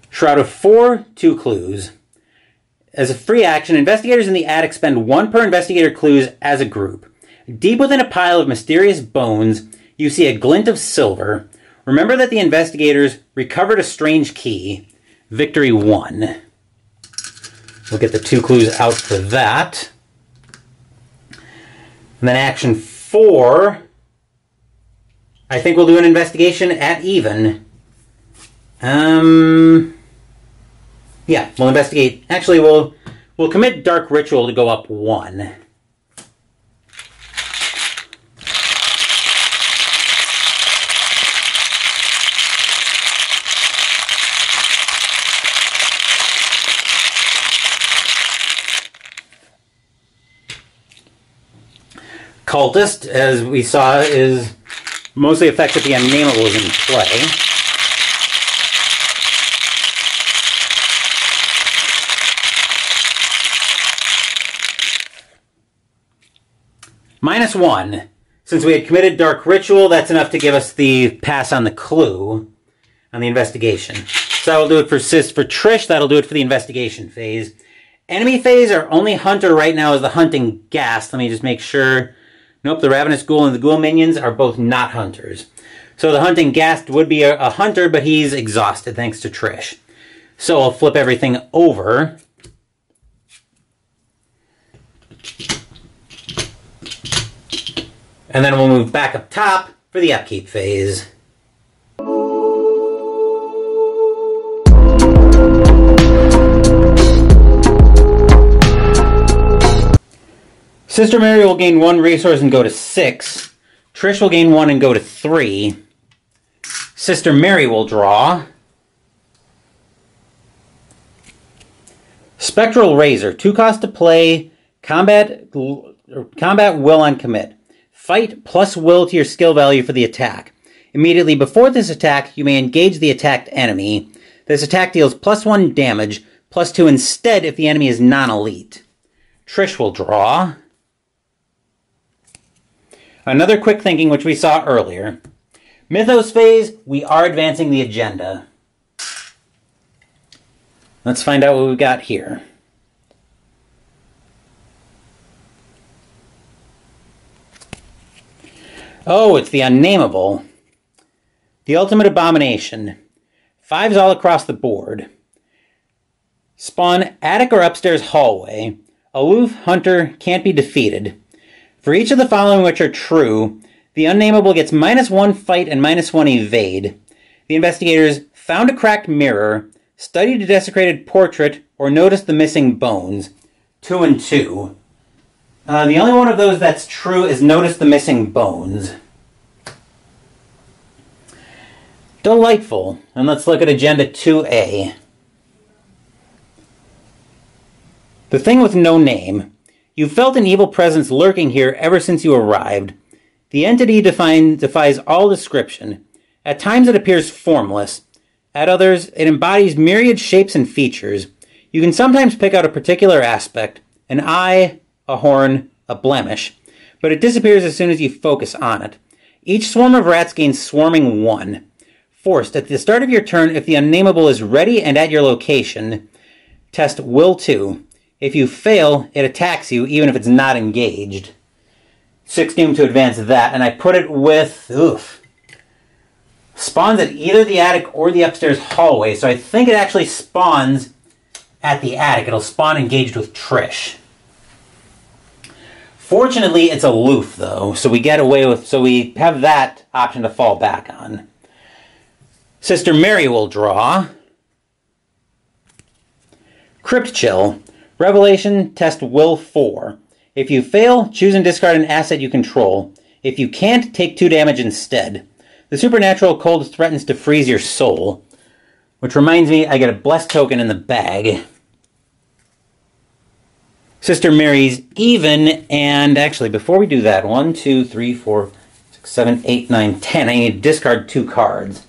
Shroud of 4, 2 clues. As a free action, investigators in the attic spend 1 per investigator clues as a group. Deep within a pile of mysterious bones, you see a glint of silver. Remember that the investigators recovered a strange key. Victory 1. We'll get the 2 clues out for that. And then action 4, I think we'll do an investigation at even. Yeah, we'll investigate. Actually, we'll commit Dark Ritual to go up 1. Cultist, as we saw, is mostly effective if the Unnameable is in play. -1. Since we had committed Dark Ritual, that's enough to give us the pass on the clue on the investigation. So that'll do it for Trish. That'll do it for the investigation phase. Enemy phase, our only hunter right now is the Hunting Ghast. Let me just make sure. Nope, the Ravenous Ghoul and the Ghoul Minions are both not hunters. So the Hunting Ghast would be a hunter, but he's exhausted thanks to Trish. So I'll flip everything over. And then we'll move back up top for the upkeep phase. Sister Mary will gain 1 resource and go to 6. Trish will gain 1 and go to 3. Sister Mary will draw. Spectral Razor, 2 cost to play, combat will on commit. Fight plus will to your skill value for the attack. Immediately before this attack, you may engage the attacked enemy. This attack deals +1 damage, +2 instead if the enemy is non-elite. Trish will draw. Another quick thinking, which we saw earlier. Mythos phase, we are advancing the agenda. Let's find out what we've got here. Oh, it's the Unnameable. The Ultimate Abomination. 5s all across the board. Spawn attic or upstairs hallway. Aloof hunter can't be defeated. For each of the following which are true, the Unnameable gets -1 fight and -1 evade. The investigators found a cracked mirror, studied a desecrated portrait, or noticed the missing bones. 2 and 2. The only one of those that's true is notice the missing bones. Delightful. And let's look at Agenda 2A. The thing with no name. You felt an evil presence lurking here ever since you arrived. The entity defies all description. At times it appears formless. At others, it embodies myriad shapes and features. You can sometimes pick out a particular aspect, an eye, a horn, a blemish, but it disappears as soon as you focus on it. Each swarm of rats gains swarming 1. Forced, at the start of your turn, if the Unnameable is ready and at your location, test Will 2. If you fail, it attacks you, even if it's not engaged. 6 doom to advance that, and I put it with... Spawns at either the attic or the upstairs hallway, so I think it actually spawns at the attic. It'll spawn engaged with Trish. Fortunately, it's aloof, though, so we get away with... So we have that option to fall back on. Sister Mary will draw. Crypt Chill. Revelation, test Will 4. If you fail, choose and discard an asset you control. If you can't, take 2 damage instead. The supernatural cold threatens to freeze your soul. Which reminds me, I get a blessed token in the bag. Sister Mary's even, and actually, before we do that, 1, 2, 3, 4, 6, 7, 8, 9, 10. I need to discard 2 cards.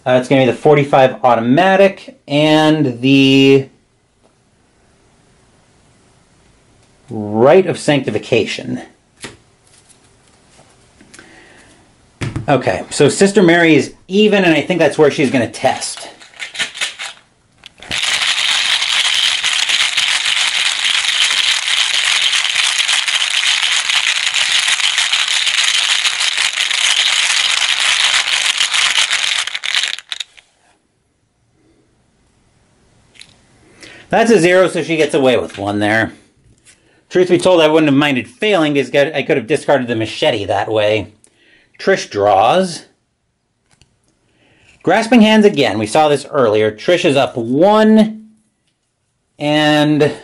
It's going to be the 45 automatic and the Rite of Sanctification. Okay, so Sister Mary is even, and I think that's where she's going to test. That's a 0, so she gets away with 1 there. Truth be told, I wouldn't have minded failing because I could have discarded the machete that way. Trish draws. Grasping hands again. We saw this earlier. Trish is up 1. And...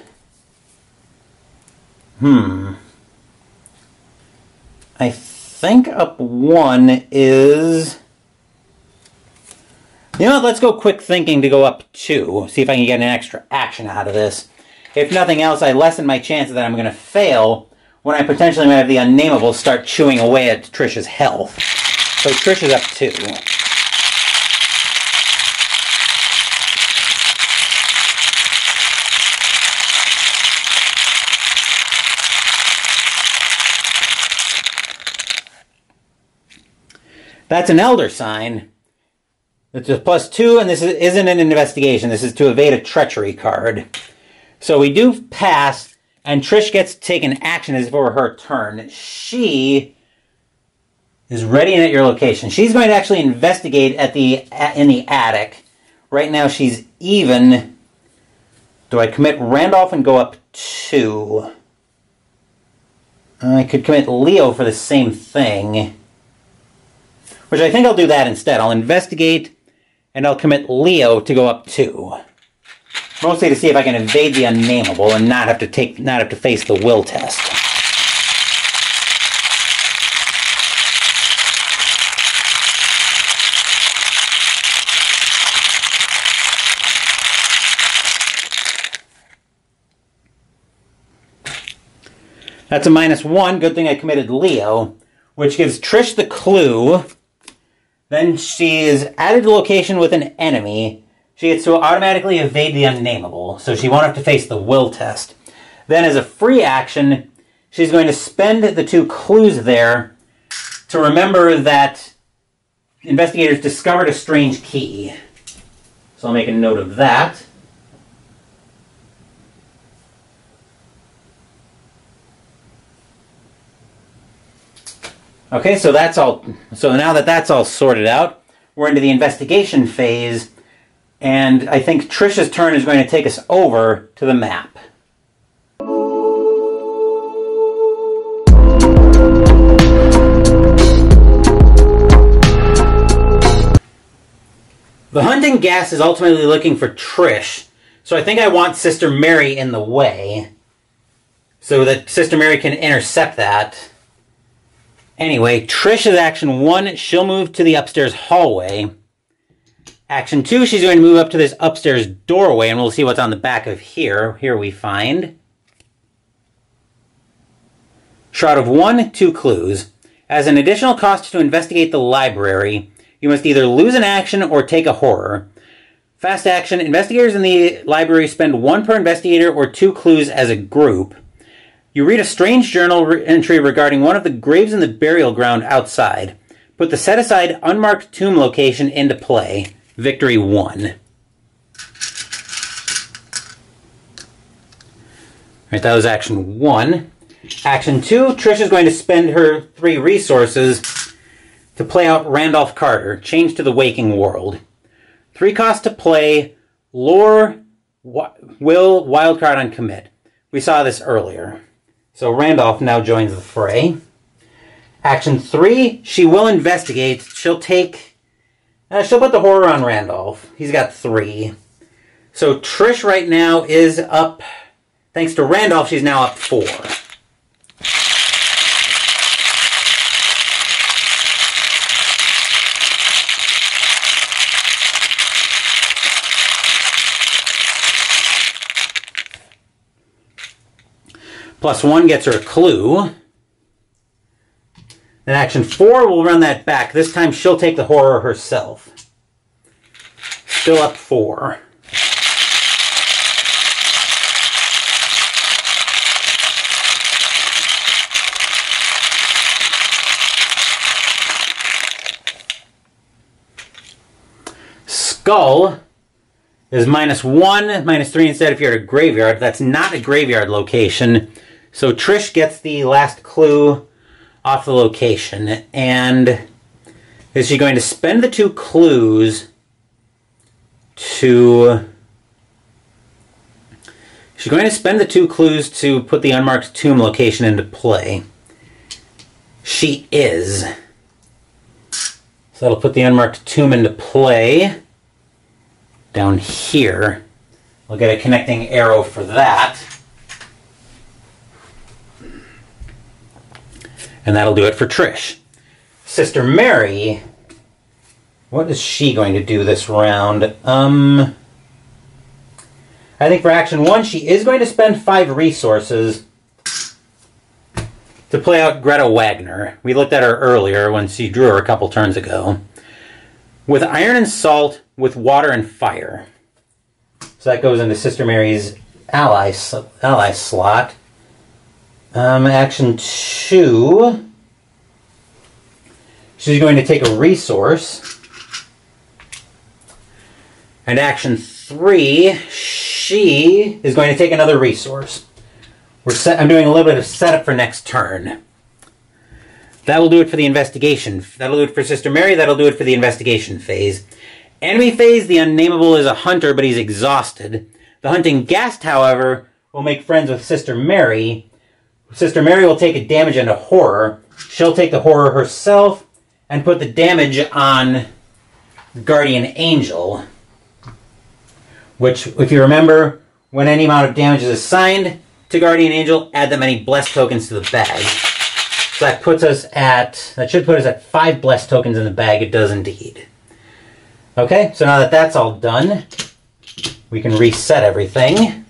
I think up 1 is... You know what? Let's go quick thinking to go up 2. See if I can get an extra action out of this. If nothing else, I lessen my chances that I'm going to fail when I potentially might have the unnameable start chewing away at Trish's health. So Trish is up 2. That's an Elder Sign. It's a +2, and this isn't an investigation. This is to evade a treachery card. So we do pass, and Trish gets to take an action as if it were her turn. She is ready and at your location. She's going to actually investigate in the attic. Right now she's even. Do I commit Randolph and go up 2? I could commit Leo for the same thing. Which I think I'll do that instead. I'll investigate, and I'll commit Leo to go up 2. Mostly to see if I can evade the unnameable and not have to face the will test. That's a -1. Good thing I committed Leo, which gives Trish the clue. Then she is added to location with an enemy. She gets to automatically evade the unnameable, so she won't have to face the will test. Then as a free action, she's going to spend the 2 clues there to remember that investigators discovered a strange key. So I'll make a note of that. Okay, so that's all. So now that that's all sorted out, we're into the investigation phase, and I think Trish's turn is going to take us over to the map. The hunting gas is ultimately looking for Trish, so I think I want Sister Mary in the way, so that Sister Mary can intercept that. Anyway, Trish is action 1. She'll move to the upstairs hallway. Action 2, she's going to move up to this upstairs doorway, and we'll see what's on the back of here. Here we find Shroud of 1, 2 clues. As an additional cost to investigate the library, you must either lose an action or take a horror. Fast action, investigators in the library spend 1 per investigator or 2 clues as a group. You read a strange journal entry regarding one of the graves in the burial ground outside. Put the set-aside unmarked tomb location into play. Victory 1. Alright, that was action 1. Action 2, Trish is going to spend her 3 resources to play out Randolph Carter, Change to the Waking World. 3 costs to play, Lore, Will, Wildcard on Commit. We saw this earlier. So Randolph now joins the fray. Action 3, she will investigate. She'll put the horror on Randolph. He's got 3. So Trish right now is up, thanks to Randolph, she's now up 4. +1 gets her a clue. Then action 4, we'll run that back. This time she'll take the horror herself. Still up 4. Skull is -1, -3 instead if you're at a graveyard. That's not a graveyard location. So Trish gets the last clue off the location. And is she going to spend the 2 clues to She's going to spend the 2 clues to put the unmarked tomb location into play. She is. So that'll put the unmarked tomb into play down here. We'll get a connecting arrow for that. And that'll do it for Trish. Sister Mary, what is she going to do this round? I think for action 1, she is going to spend 5 resources to play out Greta Wagner. We looked at her earlier when she drew her a couple turns ago. With Iron and Salt, with Water and Fire. So that goes into Sister Mary's ally slot. Action 2, she's going to take a resource. And action 3, she is going to take another resource. I'm doing a little bit of setup for next turn. That will do it for the investigation. That'll do it for Sister Mary. That'll do it for the investigation phase. Enemy phase, the Unnameable is a hunter, but he's exhausted. The Hunting Ghast, however, will make friends with Sister Mary. Sister Mary will take a damage into horror. She'll take the horror herself and put the damage on Guardian Angel. Which, if you remember, when any amount of damage is assigned to Guardian Angel, add that many blessed tokens to the bag. So that should put us at 5 blessed tokens in the bag. It does indeed. Okay, so now that that's all done, we can reset everything.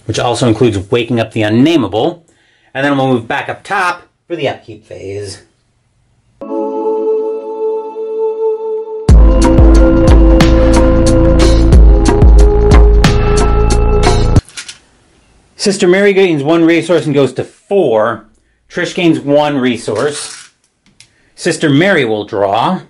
Which also includes waking up the Unnameable. And then we'll move back up top for the upkeep phase. Sister Mary gains 1 resource and goes to 4. Trish gains 1 resource. Sister Mary will draw.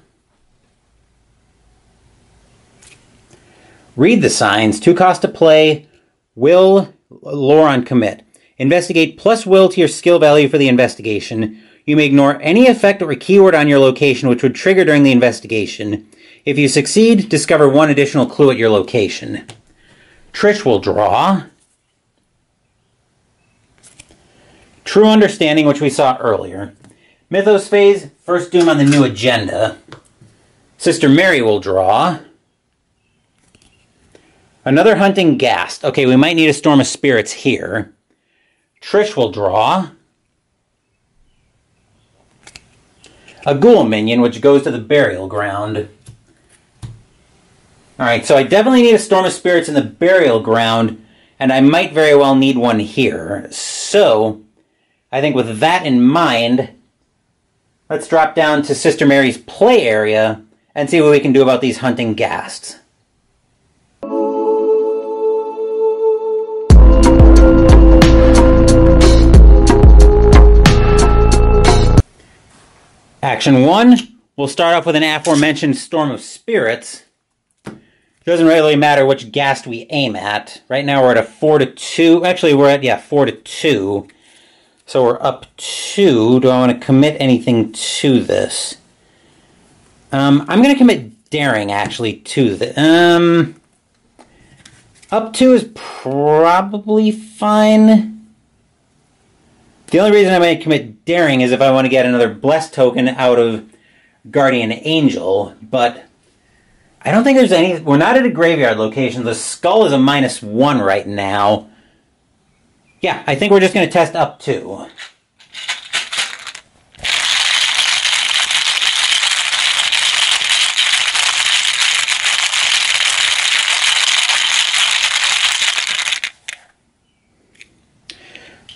Read the signs. 2 cost to play. Will, lore on commit. Investigate plus will to your skill value for the investigation. You may ignore any effect or keyword on your location which would trigger during the investigation. If you succeed, discover 1 additional clue at your location. Trish will draw. True Understanding, which we saw earlier. Mythos phase, first doom on the new agenda. Sister Mary will draw. Another Hunting Ghast. Okay, we might need a Storm of Spirits here. Trish will draw. A Ghoul Minion, which goes to the Burial Ground. Alright, so I definitely need a Storm of Spirits in the Burial Ground, and I might very well need one here. So, I think with that in mind, let's drop down to Sister Mary's play area and see what we can do about these Hunting Ghasts. Action 1, we'll start off with an aforementioned Storm of Spirits. It doesn't really matter which Ghast we aim at. Right now we're at a 4-2. Actually, we're at, 4-2. So we're up 2. Do I want to commit anything to this? I'm going to commit Daring, actually, to this. Up 2 is probably fine. The only reason I might commit Daring is if I want to get another Blessed token out of Guardian Angel, but I don't think there's any... We're not at a graveyard location. The Skull is a -1 right now. Yeah, I think we're just going to test up 2.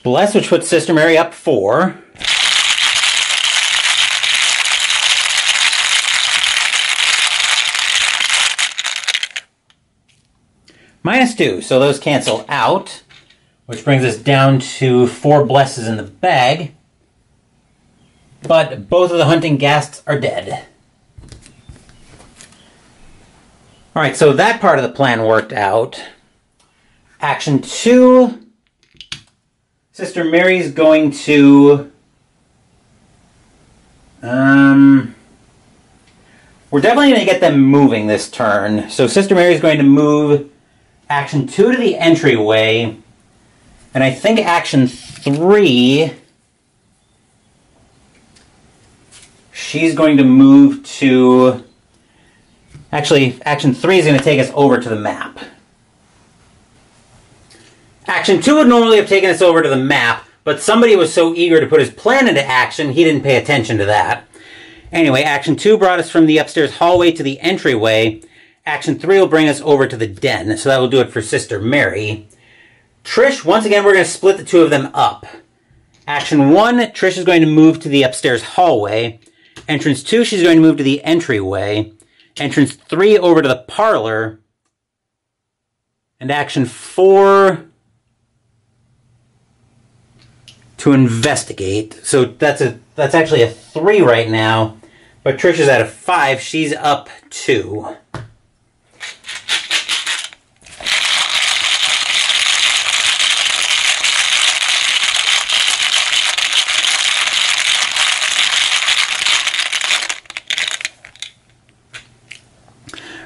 Bless, which puts Sister Mary up 4. -2, so those cancel out, which brings us down to 4 blesses in the bag. But both of the Hunting Ghasts are dead. Alright, so that part of the plan worked out. Action 2... Sister Mary's going to... We're definitely going to get them moving this turn. So Sister Mary's going to move Action 2 to the entryway. And I think Action 3, she's going to move to... Actually, Action 3 is going to take us over to the map. Action 2 would normally have taken us over to the map, but somebody was so eager to put his plan into action, he didn't pay attention to that. Anyway, Action 2 brought us from the upstairs hallway to the entryway. Action 3 will bring us over to the den, so that will do it for Sister Mary. Trish, once again, we're going to split the two of them up. Action 1, Trish is going to move to the upstairs hallway. Entrance 2, she's going to move to the entryway. Entrance 3, over to the parlor. And Action 4, to investigate. So that's actually a 3 right now. But Trish is at a 5. She's up 2.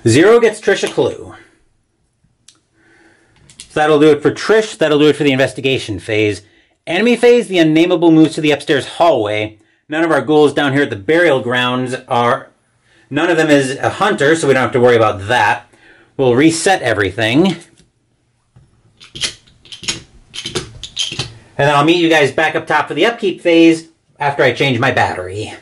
Zero gets Trish a clue. So that'll do it for Trish. That'll do it for the investigation phase. Enemy phase, the Unnameable moves to the upstairs hallway. None of our ghouls down here at the burial grounds are... None of them is a hunter, so we don't have to worry about that. We'll reset everything. And then I'll meet you guys back up top for the upkeep phase after I change my battery.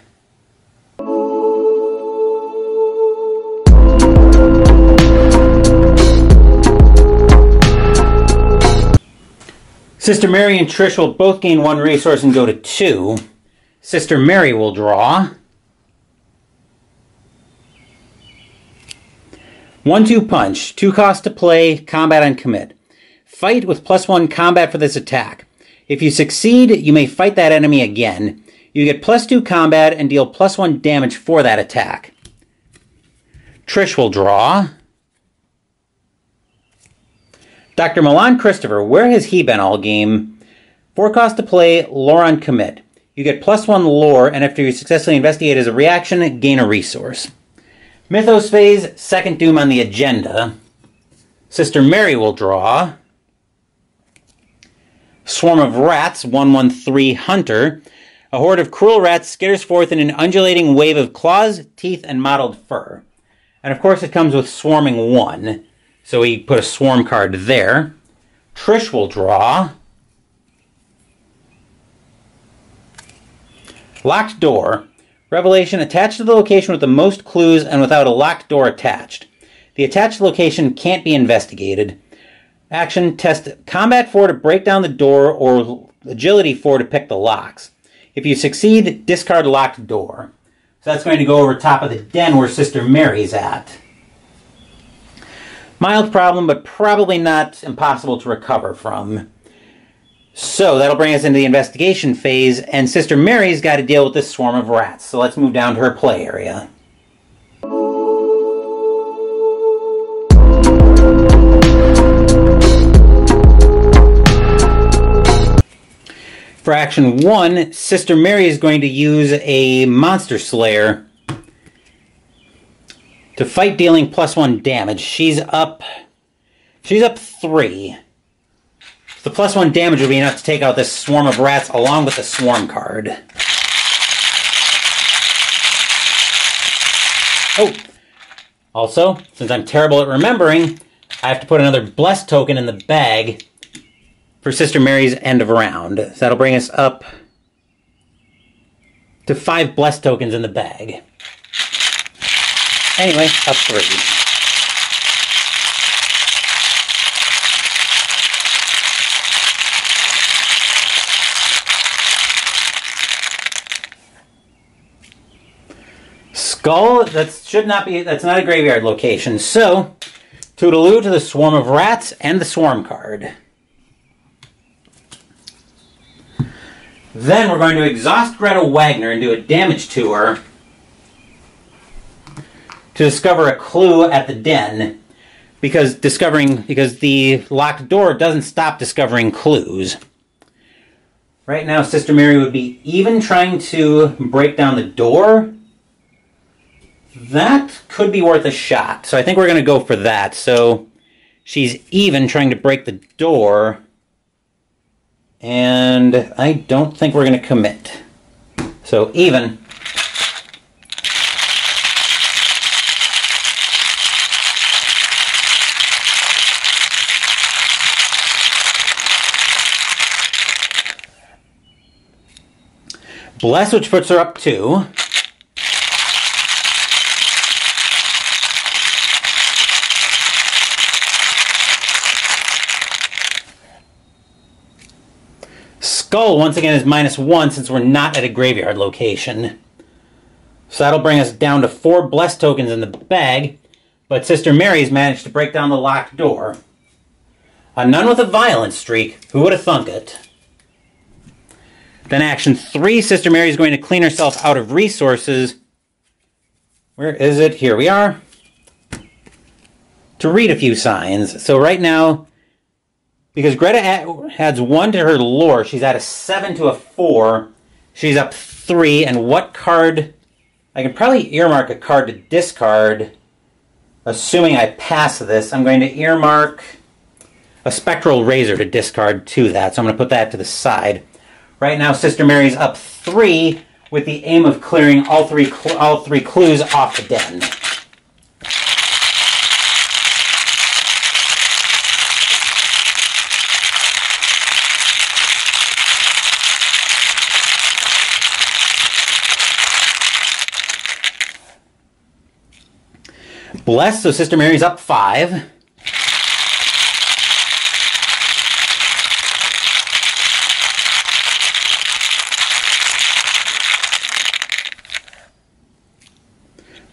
Sister Mary and Trish will both gain 1 resource and go to 2. Sister Mary will draw. 1-2 punch. 2 cost to play, combat and commit. Fight with +1 combat for this attack. If you succeed, you may fight that enemy again. You get +2 combat and deal +1 damage for that attack. Trish will draw. Dr. Milan Christopher, where has he been all game? 4 cost to play, lore on commit. You get +1 lore, and after you successfully investigate as a reaction, gain a resource. Mythos phase, second doom on the agenda. Sister Mary will draw. Swarm of rats, 1/1/3 hunter. A horde of cruel rats skitters forth in an undulating wave of claws, teeth, and mottled fur. And of course it comes with swarming 1. So we put a swarm card there. Trish will draw. Locked door. Revelation attached to the location with the most clues and without a locked door attached. The attached location can't be investigated. Action, test combat 4 to break down the door or agility 4 to pick the locks. If you succeed, discard locked door. So that's going to go over top of the den where Sister Mary's at. Mild problem, but probably not impossible to recover from. So that'll bring us into the investigation phase, and Sister Mary's got to deal with this swarm of rats. So let's move down to her play area. For Action 1, Sister Mary is going to use a Monster Slayer to fight, dealing +1 damage. She's up 3. The +1 damage will be enough to take out this swarm of rats along with the swarm card. Oh! Also, since I'm terrible at remembering, I have to put another Bless token in the bag for Sister Mary's end of round. So that'll bring us up to 5 Bless tokens in the bag. Anyway, up 3. Skull, that's not a graveyard location. So, toodaloo to the swarm of rats and the swarm card. Then we're going to exhaust Greta Wagner and do a damage to her to discover a clue at the den, because the locked door doesn't stop discovering clues. Right now, Sister Mary would be even trying to break down the door. That could be worth a shot, so I think we're going to go for that. So She's even trying to break the door. And I don't think we're going to commit. So even. Bless, which puts her up 2. Skull, once again, is -1 since we're not at a graveyard location. So that'll bring us down to 4 Bless tokens in the bag, but Sister Mary's managed to break down the locked door. A nun with a violent streak. Who would have thunk it? Then action 3, Sister Mary's going to clean herself out of resources. Where is it? Here we are. To read a few signs. So right now, because Greta adds 1 to her lore, she's at a 7 to a 4. She's up 3, and what card? I can probably earmark a card to discard. Assuming I pass this, I'm going to earmark a Spectral Razor to discard to that, so I'm going to put that to the side. Right now, Sister Mary's up 3 with the aim of clearing all three clues off the den. Bless, so Sister Mary's up 5.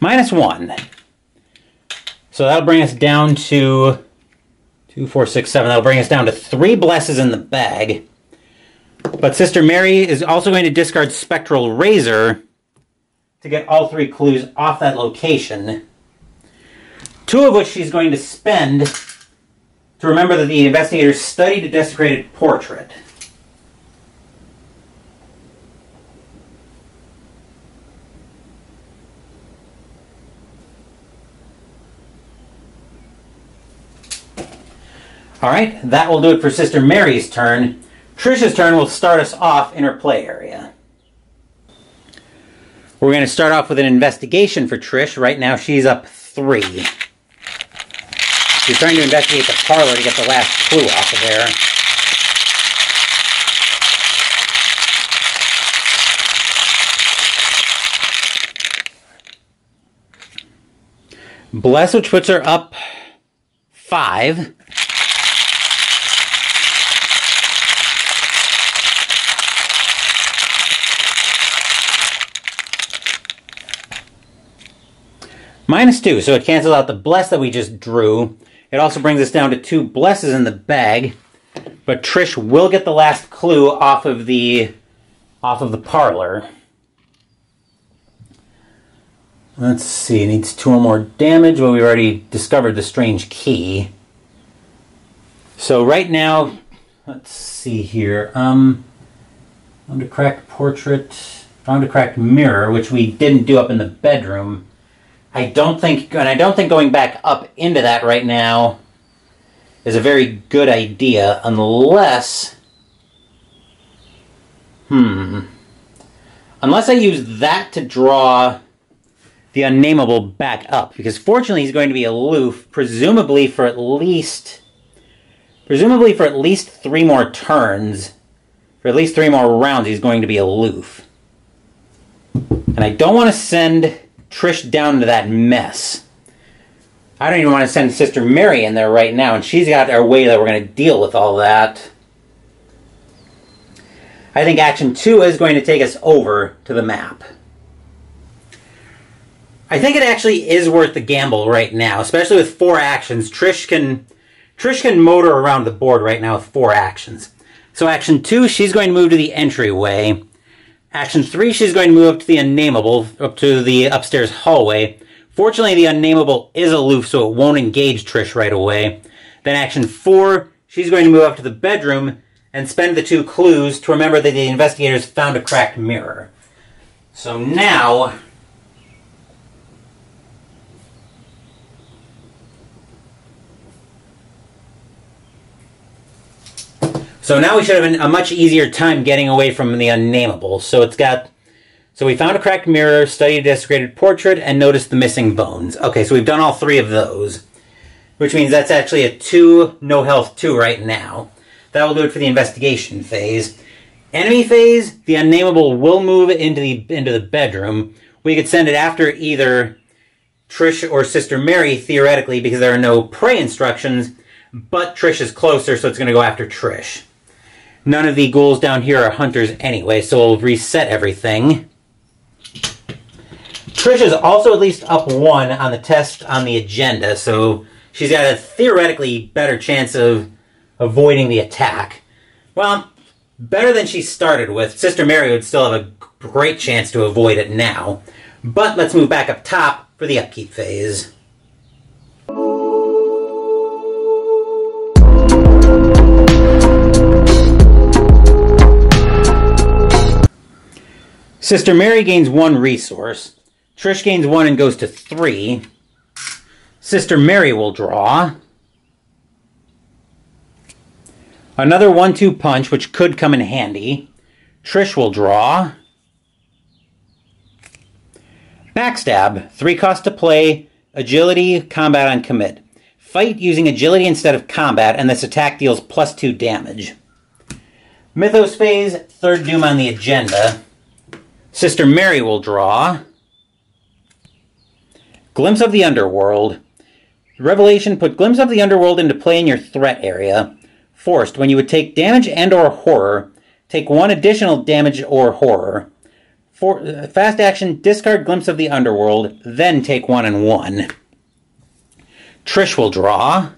-1. So that'll bring us down to 2, 4, 6, 7. That'll bring us down to 3 Blesses in the bag. But Sister Mary is also going to discard Spectral Razor to get all 3 clues off that location. 2 of which she's going to spend to remember that the investigators studied a desecrated portrait. Alright, that will do it for Sister Mary's turn. Trish's turn will start us off in her play area. We're going to start off with an investigation for Trish. Right now she's up 3. She's trying to investigate the parlor to get the last clue off of there. Bless, which puts her up 5. -2, so it cancels out the Bless that we just drew. It also brings us down to 2 Blesses in the bag, but Trish will get the last clue off of the parlor. Let's see, it needs 2 or more damage. Well, we've already discovered the strange key. So right now, let's see here. Found a cracked portrait, found a cracked mirror, which we didn't do up in the bedroom. I don't think going back up into that right now is a very good idea, unless I use that to draw the Unnameable back up, because fortunately he's going to be aloof, presumably for at least 3 more turns, for at least 3 more rounds he's going to be aloof. And I don't want to send Trish down to that mess. I don't even want to send Sister Mary in there right now, and she's got our way that we're going to deal with all that. I think action 2 is going to take us over to the map. I think it actually is worth the gamble right now, especially with 4 actions. Trish can motor around the board right now with 4 actions. So action 2, she's going to move to the entryway. Action 3, she's going to move up to the Unnameable, up to the upstairs hallway. Fortunately, the Unnameable is aloof, so it won't engage Trish right away. Then action 4, she's going to move up to the bedroom and spend the 2 clues to remember that the investigators found a cracked mirror. So now So now we should have a much easier time getting away from the unnameable. So we found a cracked mirror, studied a desecrated portrait, and noticed the missing bones. Okay, so we've done all 3 of those, which means that's actually a 2, no health 2 right now. That will do it for the investigation phase. Enemy phase, the unnameable will move into the bedroom. We could send it after either Trish or Sister Mary, theoretically, because there are no prey instructions, but Trish is closer, so it's going to go after Trish. None of the ghouls down here are hunters anyway, so we'll reset everything. Trish is also at least up 1 on the test on the agenda, so she's got a theoretically better chance of avoiding the attack. Well, better than she started with. Sister Mary would still have a great chance to avoid it now. But let's move back up top for the upkeep phase. Sister Mary gains 1 resource. Trish gains 1 and goes to 3. Sister Mary will draw another 1-2 punch, which could come in handy. Trish will draw backstab, 3 cost to play, agility, combat on commit. Fight using agility instead of combat, and this attack deals +2 damage. Mythos phase, 3rd doom on the agenda. Sister Mary will draw Glimpse of the Underworld. Revelation, put Glimpse of the Underworld into play in your threat area. Forced, when you would take damage and or horror, take 1 additional damage or horror. Fast action, discard Glimpse of the Underworld, then take 1 and 1. Trish will draw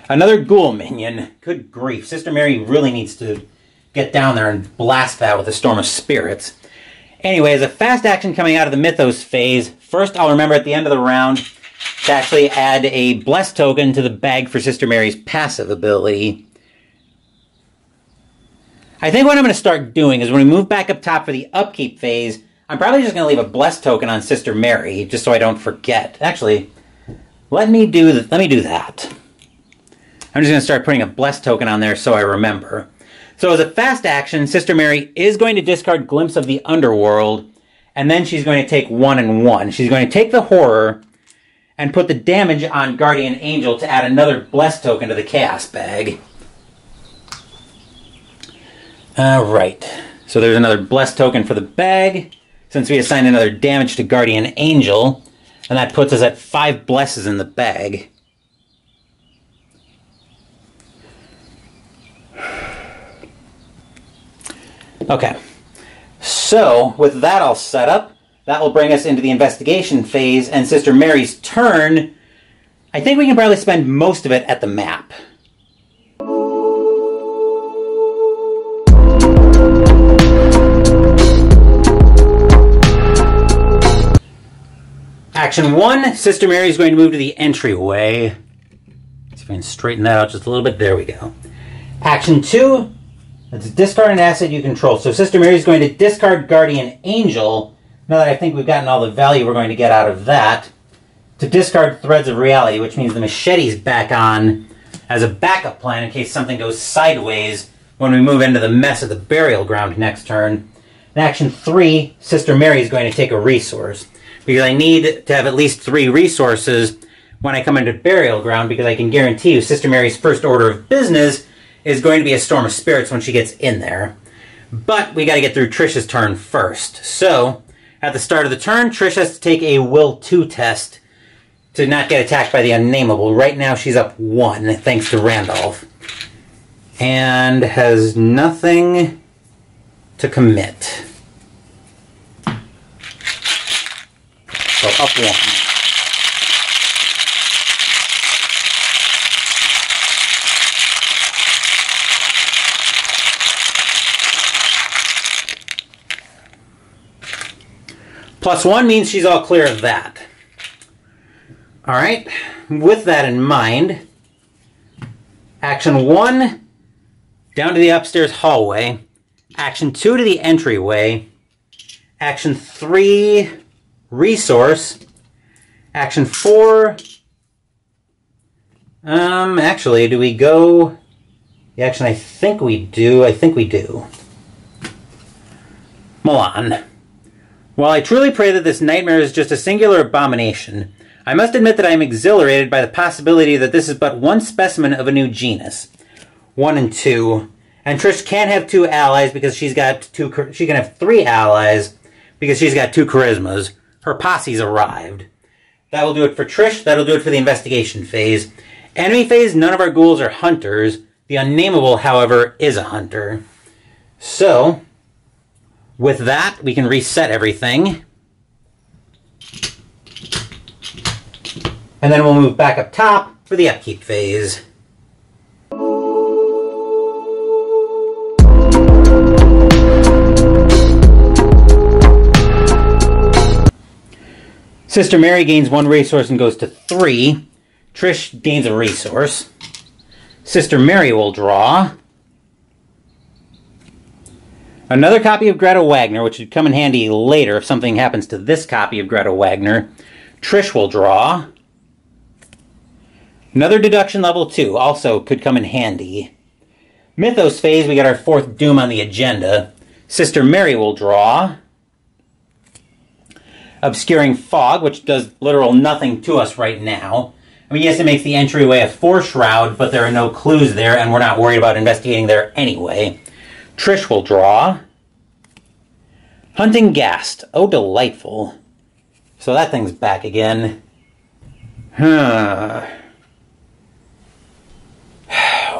another ghoul minion. Good grief, Sister Mary really needs to get down there and blast that with a storm of spirits. Anyway, as a fast action coming out of the Mythos phase, first I'll remember at the end of the round to actually add a Bless token to the bag for Sister Mary's passive ability. I think what I'm going to start doing is when we move back up top for the upkeep phase, I'm probably just going to leave a Bless token on Sister Mary, just so I don't forget. Actually, let me do that. I'm just going to start putting a Bless token on there so I remember. So as a fast action, Sister Mary is going to discard Glimpse of the Underworld, and then she's going to take 1 and 1. She's going to take the horror and put the damage on Guardian Angel to add another Bless token to the Chaos bag. Alright, so there's another Bless token for the bag, since we assigned another damage to Guardian Angel, and that puts us at 5 Blesses in the bag. Okay, so with that all set up, that will bring us into the investigation phase, and Sister Mary's turn, I think we can probably spend most of it at the map. Action 1, Sister Mary is going to move to the entryway. See if I can straighten that out just a little bit. There we go. Action 2, let's discard an asset you control. So Sister Mary is going to discard Guardian Angel, now that I think we've gotten all the value we're going to get out of that, to discard Threads of Reality, which means the machete's back on as a backup plan in case something goes sideways when we move into the mess of the burial ground next turn. In Action 3, Sister Mary is going to take a resource, because I need to have at least 3 resources when I come into burial ground, because I can guarantee you Sister Mary's first order of business is going to be a Storm of Spirits when she gets in there. But we got to get through Trish's turn first. So, at the start of the turn, Trish has to take a Will 2 test to not get attacked by the Unnameable. Right now she's up 1, thanks to Randolph. And has nothing to commit. So up 1. +1 means she's all clear of that. Alright, with that in mind, Action 1, down to the upstairs hallway. Action 2 to the entryway. Action 3, resource. Action 4, actually, do we go the action I think we do. Milan. While I truly pray that this nightmare is just a singular abomination, I must admit that I am exhilarated by the possibility that this is but one specimen of a new genus. 1 and 2. And Trish can't have 2 allies because she can have 3 allies because she's got 2 charismas. Her posse's arrived. That will do it for Trish. That'll do it for the investigation phase. Enemy phase, none of our ghouls are hunters. The unnameable, however, is a hunter. So, with that, we can reset everything. And then we'll move back up top for the upkeep phase. Sister Mary gains 1 resource and goes to 3. Trish gains a resource. Sister Mary will draw another copy of Greta Wagner, which would come in handy later if something happens to this copy of Greta Wagner. Trish will draw another deduction level 2, also could come in handy. Mythos phase, we got our 4th Doom on the agenda. Sister Mary will draw Obscuring Fog, which does literal nothing to us right now. I mean, yes, it makes the entryway a 4 shroud, but there are no clues there, and we're not worried about investigating there anyway. Trish will draw Hunting Ghast. Oh, delightful. So that thing's back again.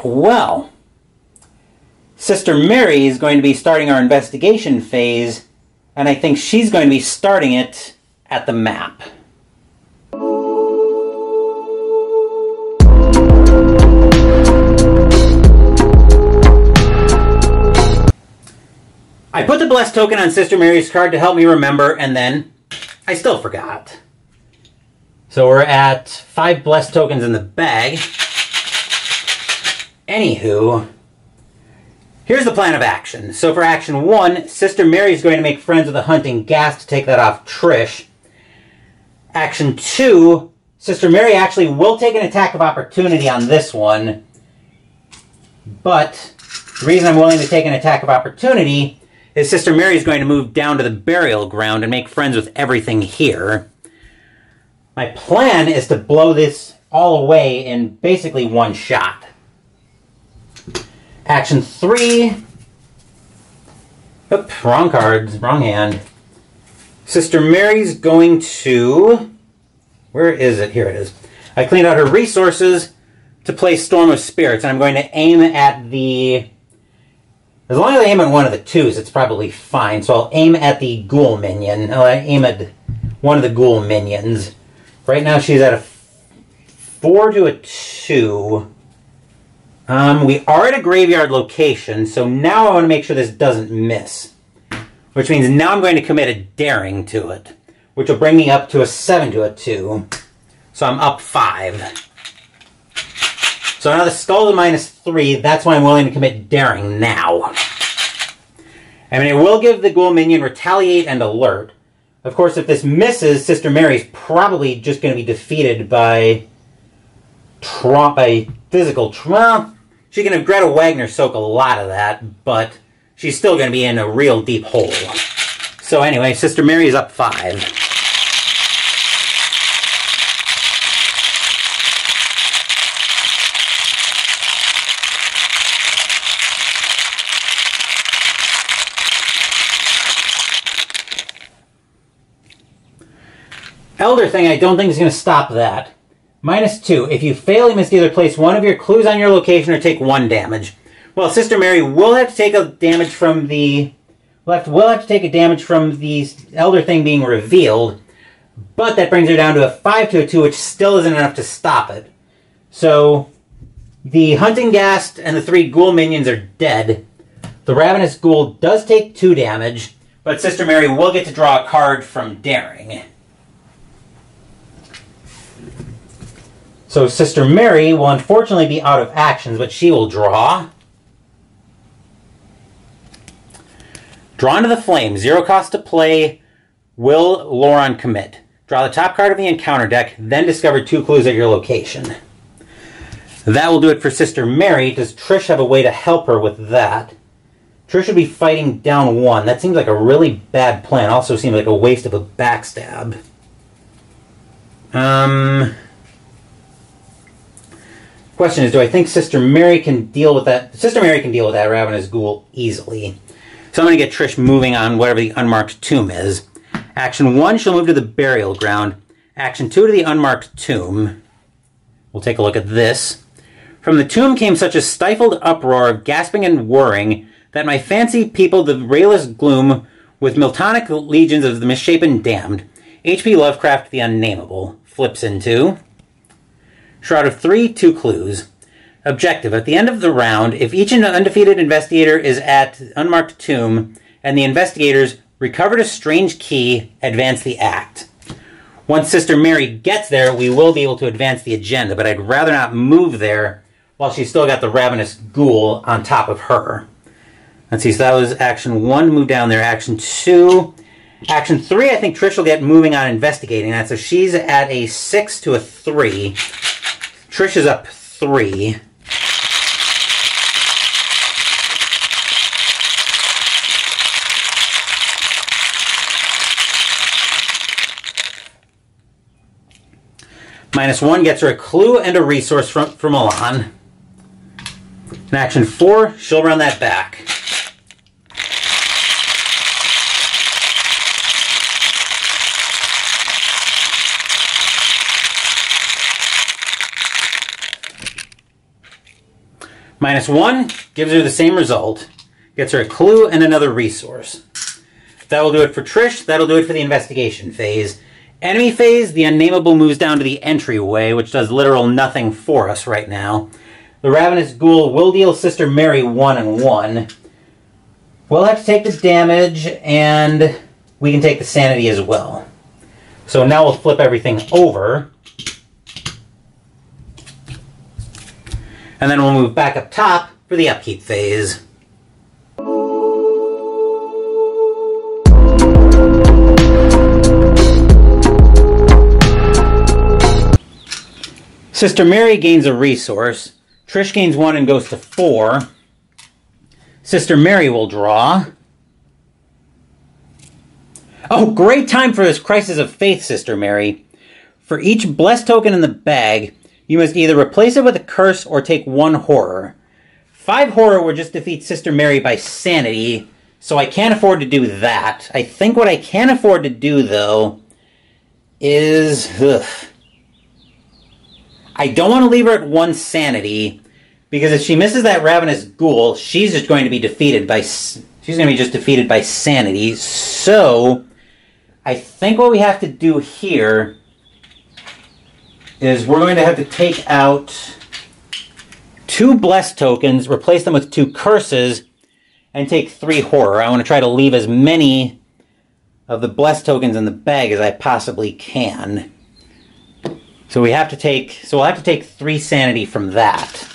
Well, Sister Mary is going to be starting our investigation phase, and I think she's going to be starting it at the map. I put the Blessed token on Sister Mary's card to help me remember, and then I still forgot. So we're at 5 Blessed tokens in the bag. Anywho, here's the plan of action. So for action 1, Sister Mary is going to make friends with the Hunting Ghast to take that off Trish. Action 2, Sister Mary actually will take an attack of opportunity on this one. But the reason I'm willing to take an attack of opportunity is Sister Mary is going to move down to the burial ground and make friends with everything here. My plan is to blow this all away in basically one shot. Action 3. Oop, wrong cards, wrong hand. Sister Mary's going to... Where is it? Here it is. I cleaned out her resources to play Storm of Spirits, and I'm going to aim at the... As long as I aim at one of the 2s, it's probably fine. So I'll aim at the ghoul minion. I'll aim at one of the ghoul minions. Right now she's at a 4 to a 2. We are at a graveyard location, so now I want to make sure this doesn't miss. Which means now I'm going to commit a daring to it, which will bring me up to a 7 to a 2. So I'm up 5. So now the skull is -3, that's why I'm willing to commit daring now. I mean, it will give the ghoul minion retaliate and alert. Of course, if this misses, Sister Mary's probably just going to be defeated by physical trauma. She can have Greta Wagner soak a lot of that, but she's still going to be in a real deep hole. So anyway, Sister Mary is up 5. Elder thing, I don't think is going to stop that. -2. If you fail, you must either place one of your clues on your location or take 1 damage. Well, Sister Mary will have to take a damage from the... will have to take a damage from the Elder thing being revealed, but that brings her down to a 5 to a 2, which still isn't enough to stop it. So, the Hunting Ghast and the 3 ghoul minions are dead. The Ravenous Ghoul does take 2 damage, but Sister Mary will get to draw a card from Daring. So Sister Mary will unfortunately be out of actions, but she will draw. Drawn to the Flame. 0 cost to play. Will Loron commit? Draw the top card of the encounter deck, then discover 2 clues at your location. That will do it for Sister Mary. Does Trish have a way to help her with that? Trish should be fighting down one. That seems like a really bad plan. Also seems like a waste of a backstab. Question is, do I think Sister Mary can deal with that? Sister Mary can deal with that ravenous ghoul easily. So I'm going to get Trish moving on whatever the unmarked tomb is. Action 1, she'll move to the burial ground. Action 2 to the unmarked tomb. We'll take a look at this. From the tomb came such a stifled uproar of gasping and whirring that my fancy peopled the rayless gloom with Miltonic legions of the misshapen damned. H.P. Lovecraft, the Unnameable. Flips into Shroud of 3, 2 clues. Objective. At the end of the round, if each undefeated investigator is at unmarked tomb and the investigators recovered a strange key, advance the act. Once Sister Mary gets there, we will be able to advance the agenda, but I'd rather not move there while she's still got the ravenous ghoul on top of her. Let's see, so that was action 1, move down there. Action 2. Action 3, I think Trish will get moving on investigating that, so she's at a 6 to a 3. Trish is up 3. -1 gets her a clue and a resource from Milan. In action 4, she'll run that back. -1 gives her the same result. Gets her a clue and another resource. That will do it for Trish. That'll do it for the investigation phase. Enemy phase, the Unnameable moves down to the entryway, which does literal nothing for us right now. The Ravenous Ghoul will deal Sister Mary 1 and 1. We'll have to take the damage, and we can take the sanity as well. So now we'll flip everything over. And then we'll move back up top for the upkeep phase. Sister Mary gains a resource. Trish gains 1 and goes to 4. Sister Mary will draw. Oh, great time for this Crisis of Faith, Sister Mary. For each blessed token in the bag, you must either replace it with a curse or take 1 horror. 5 horror would just defeat Sister Mary by sanity, so I can't afford to do that. I think what I can afford to do, though, is... I don't want to leave her at 1 sanity, because if she misses that Ravenous Ghoul, she's just going to be defeated by... She's going to be just defeated by sanity. So, I think what we have to do here is we're going to have to take out 2 blessed tokens, replace them with 2 curses, and take 3 horror. I want to try to leave as many of the blessed tokens in the bag as I possibly can. So we'll have to take 3 sanity from that.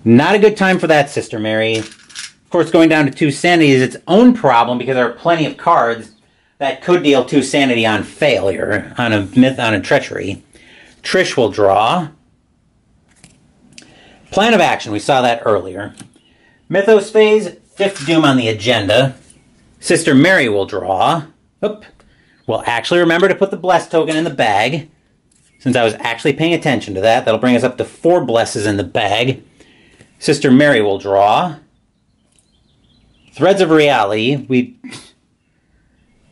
Not a good time for that, Sister Mary. Of course, going down to 2 sanity is its own problem because there are plenty of cards that could deal 2 sanity on failure, on a treachery. Trish will draw. Plan of action, we saw that earlier. Mythos phase, 5th doom on the agenda. Sister Mary will draw. Oop. We'll actually remember to put the blessed token in the bag. Since I was actually paying attention to that, that'll bring us up to 4 blesses in the bag. Sister Mary will draw. Threads of Reality.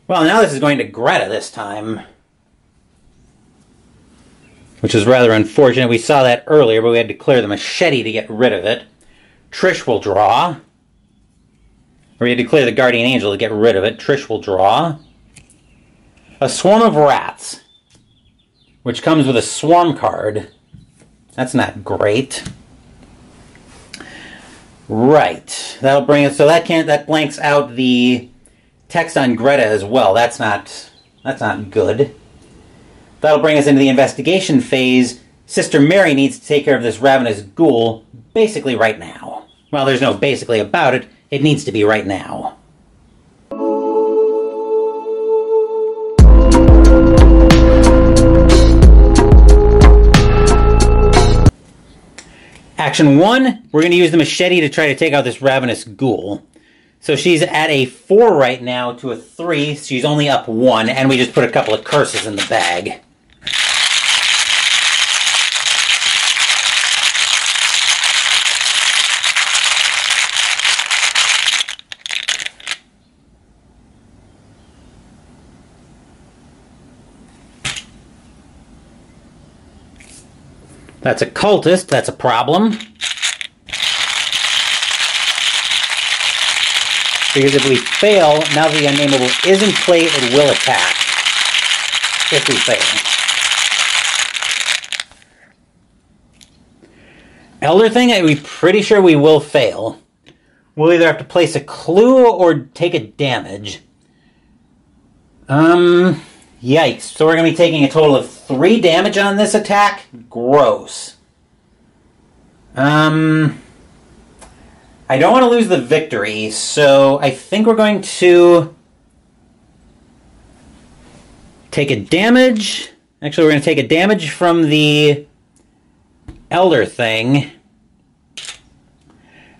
Well, now this is going to Greta this time. Which is rather unfortunate. We saw that earlier, but we had to clear the machete to get rid of it. Trish will draw. Or we had to clear the Guardian Angel to get rid of it. Trish will draw. A Swarm of Rats, which comes with a Swarm card. That's not great. Right. That'll bring us... So that blanks out the text on Greta as well. That's not good. That'll bring us into the investigation phase. Sister Mary needs to take care of this Ravenous Ghoul basically right now. Well, there's no basically about it. It needs to be right now. Action 1, we're going to use the machete to try to take out this ravenous ghoul. So she's at a 4 right now to a 3. She's only up 1, and we just put a couple of curses in the bag. That's a cultist. That's a problem. Because if we fail, now the unnameable is in play, it will attack. If we fail. Elder thing, we're pretty sure we will fail. We'll either have to place a clue or take a damage. Yikes. So we're going to be taking a total of 3 damage on this attack? Gross. I don't want to lose the victory, so I think we're going to take a damage. Actually, we're going to take a damage from the Elder thing.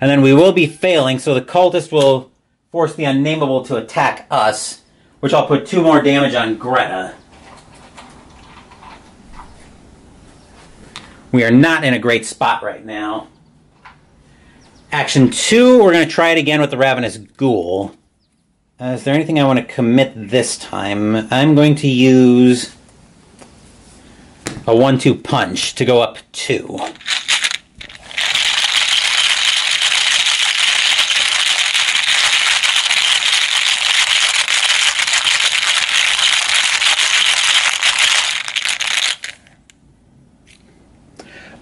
And then we will be failing, so the cultist will force the unnameable to attack us, which I'll put 2 more damage on Greta. We are not in a great spot right now. Action 2, we're going to try it again with the Ravenous Ghoul. Is there anything I want to commit this time? I'm going to use a 1-2 punch to go up 2.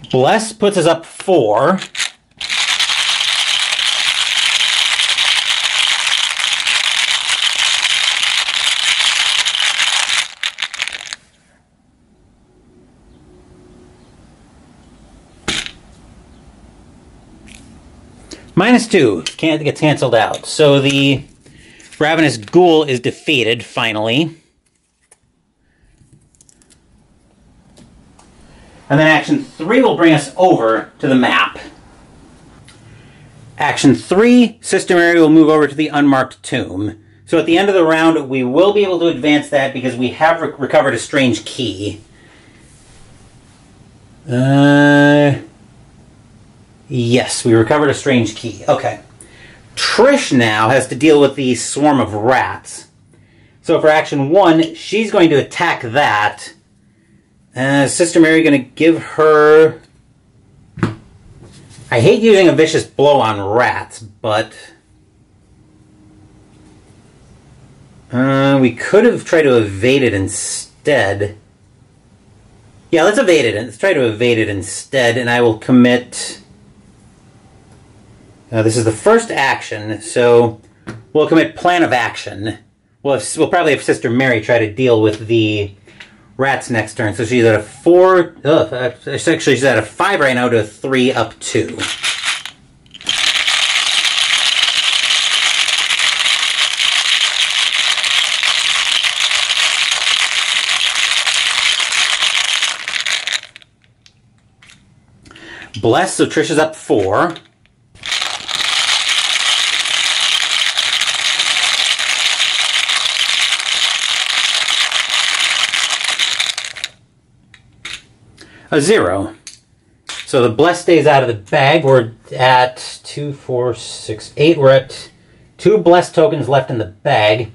Bless puts us up 4. -2 can't get canceled out. So the Ravenous Ghoul is defeated, finally. And then Action 3 will bring us over to the map. Action 3, Sister Mary will move over to the unmarked tomb. So at the end of the round, we will be able to advance that because we have recovered a strange key. Yes, we recovered a strange key. Okay. Trish now has to deal with the swarm of rats. So for Action 1, she's going to attack that. Sister Mary going to give her... I hate using a vicious blow on rats, but... we could have tried to evade it instead. Yeah, let's evade it. Let's try to evade it instead, and I will commit... this is the first action, so we'll commit Plan of Action. We'll probably have Sister Mary try to deal with the rats next turn. So she's at a 4... actually, she's at a 5 right now to a 3 up 2. Bless, so Trish is up 4. A 0. So the Bless stays out of the bag. We're at 2, 4, 6, 8. We're at 2 Bless tokens left in the bag.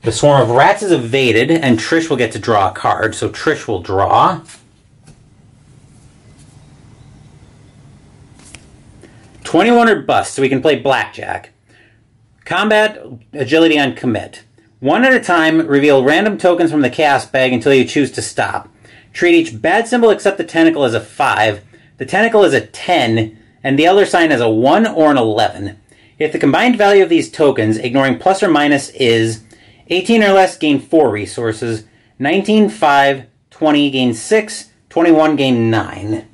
The Swarm of Rats is evaded, and Trish will get to draw a card. So Trish will draw. 21 or bust, so we can play Blackjack. Combat, agility on commit. 1 at a time, reveal random tokens from the chaos bag until you choose to stop. Treat each bad symbol except the tentacle as a 5, the tentacle as a 10, and the other sign as a 1 or an 11. If the combined value of these tokens, ignoring plus or minus, is 18 or less, gain 4 resources, 19, 5, 20, gain 6, 21, gain 9.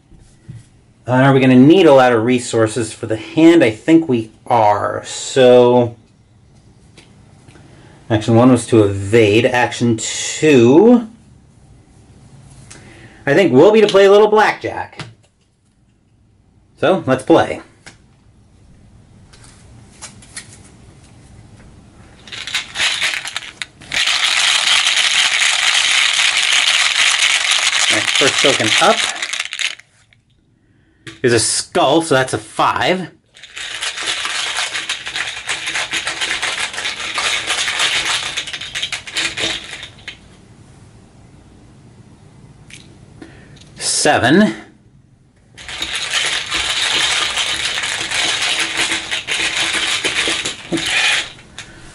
Are we going to need a lot of resources for the hand? I think we are. So, Action 1 was to evade. Action 2... I think will be to play a little Blackjack. So, let's play. Alright, first token up is a skull, so that's a 5. Seven.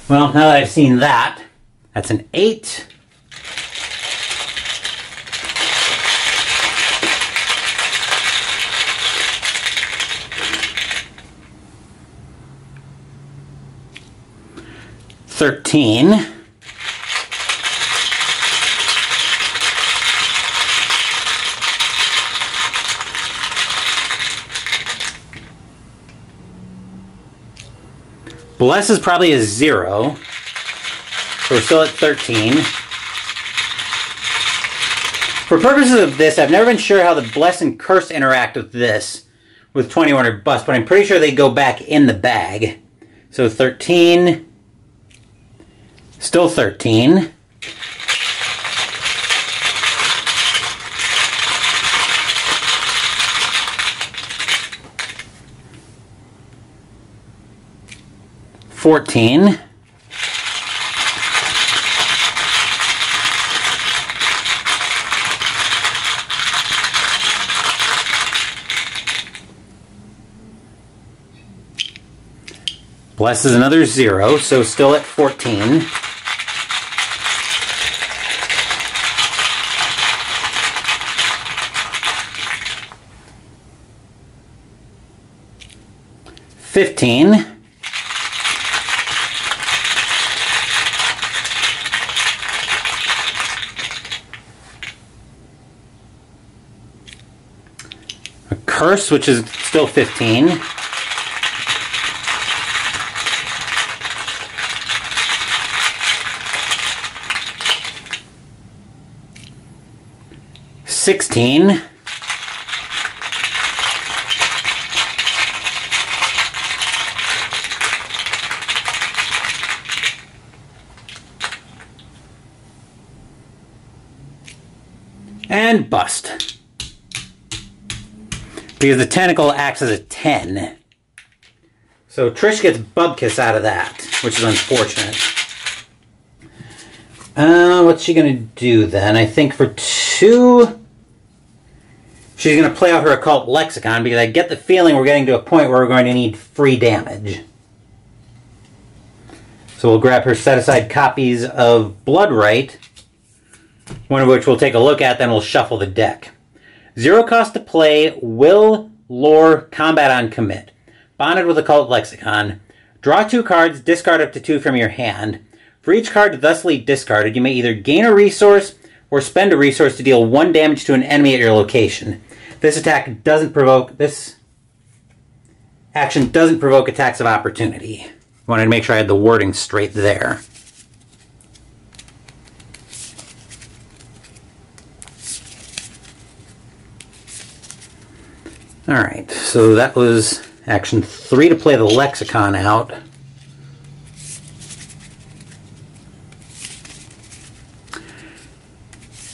Well, now that I've seen that, that's an 8. $13. Bless is probably a 0. So we're still at 13. For purposes of this, I've never been sure how the Bless and Curse interact with this, with 21 or Bust, but I'm pretty sure they go back in the bag. So 13. Still 13. $14. Bless is another 0, so still at 14. $15. A curse, which is still 15. $16. And Bust. Because the tentacle acts as a 10. So Trish gets Bubkiss out of that, which is unfortunate. What's she going to do then? I think for 2... she's going to play out her Occult Lexicon, because I get the feeling we're getting to a point where we're going to need free damage. So we'll grab her set-aside copies of Bloodright, one of which we'll take a look at, then we'll shuffle the deck. 0 cost to play, Will, Lore, Combat on Commit. Bonded with Occult Lexicon. Draw 2 cards, discard up to 2 from your hand. For each card thusly discarded, you may either gain a resource or spend a resource to deal 1 damage to an enemy at your location. This action doesn't provoke attacks of opportunity. Wanted to make sure I had the wording straight there. Alright, so that was action 3 to play the Lexicon out.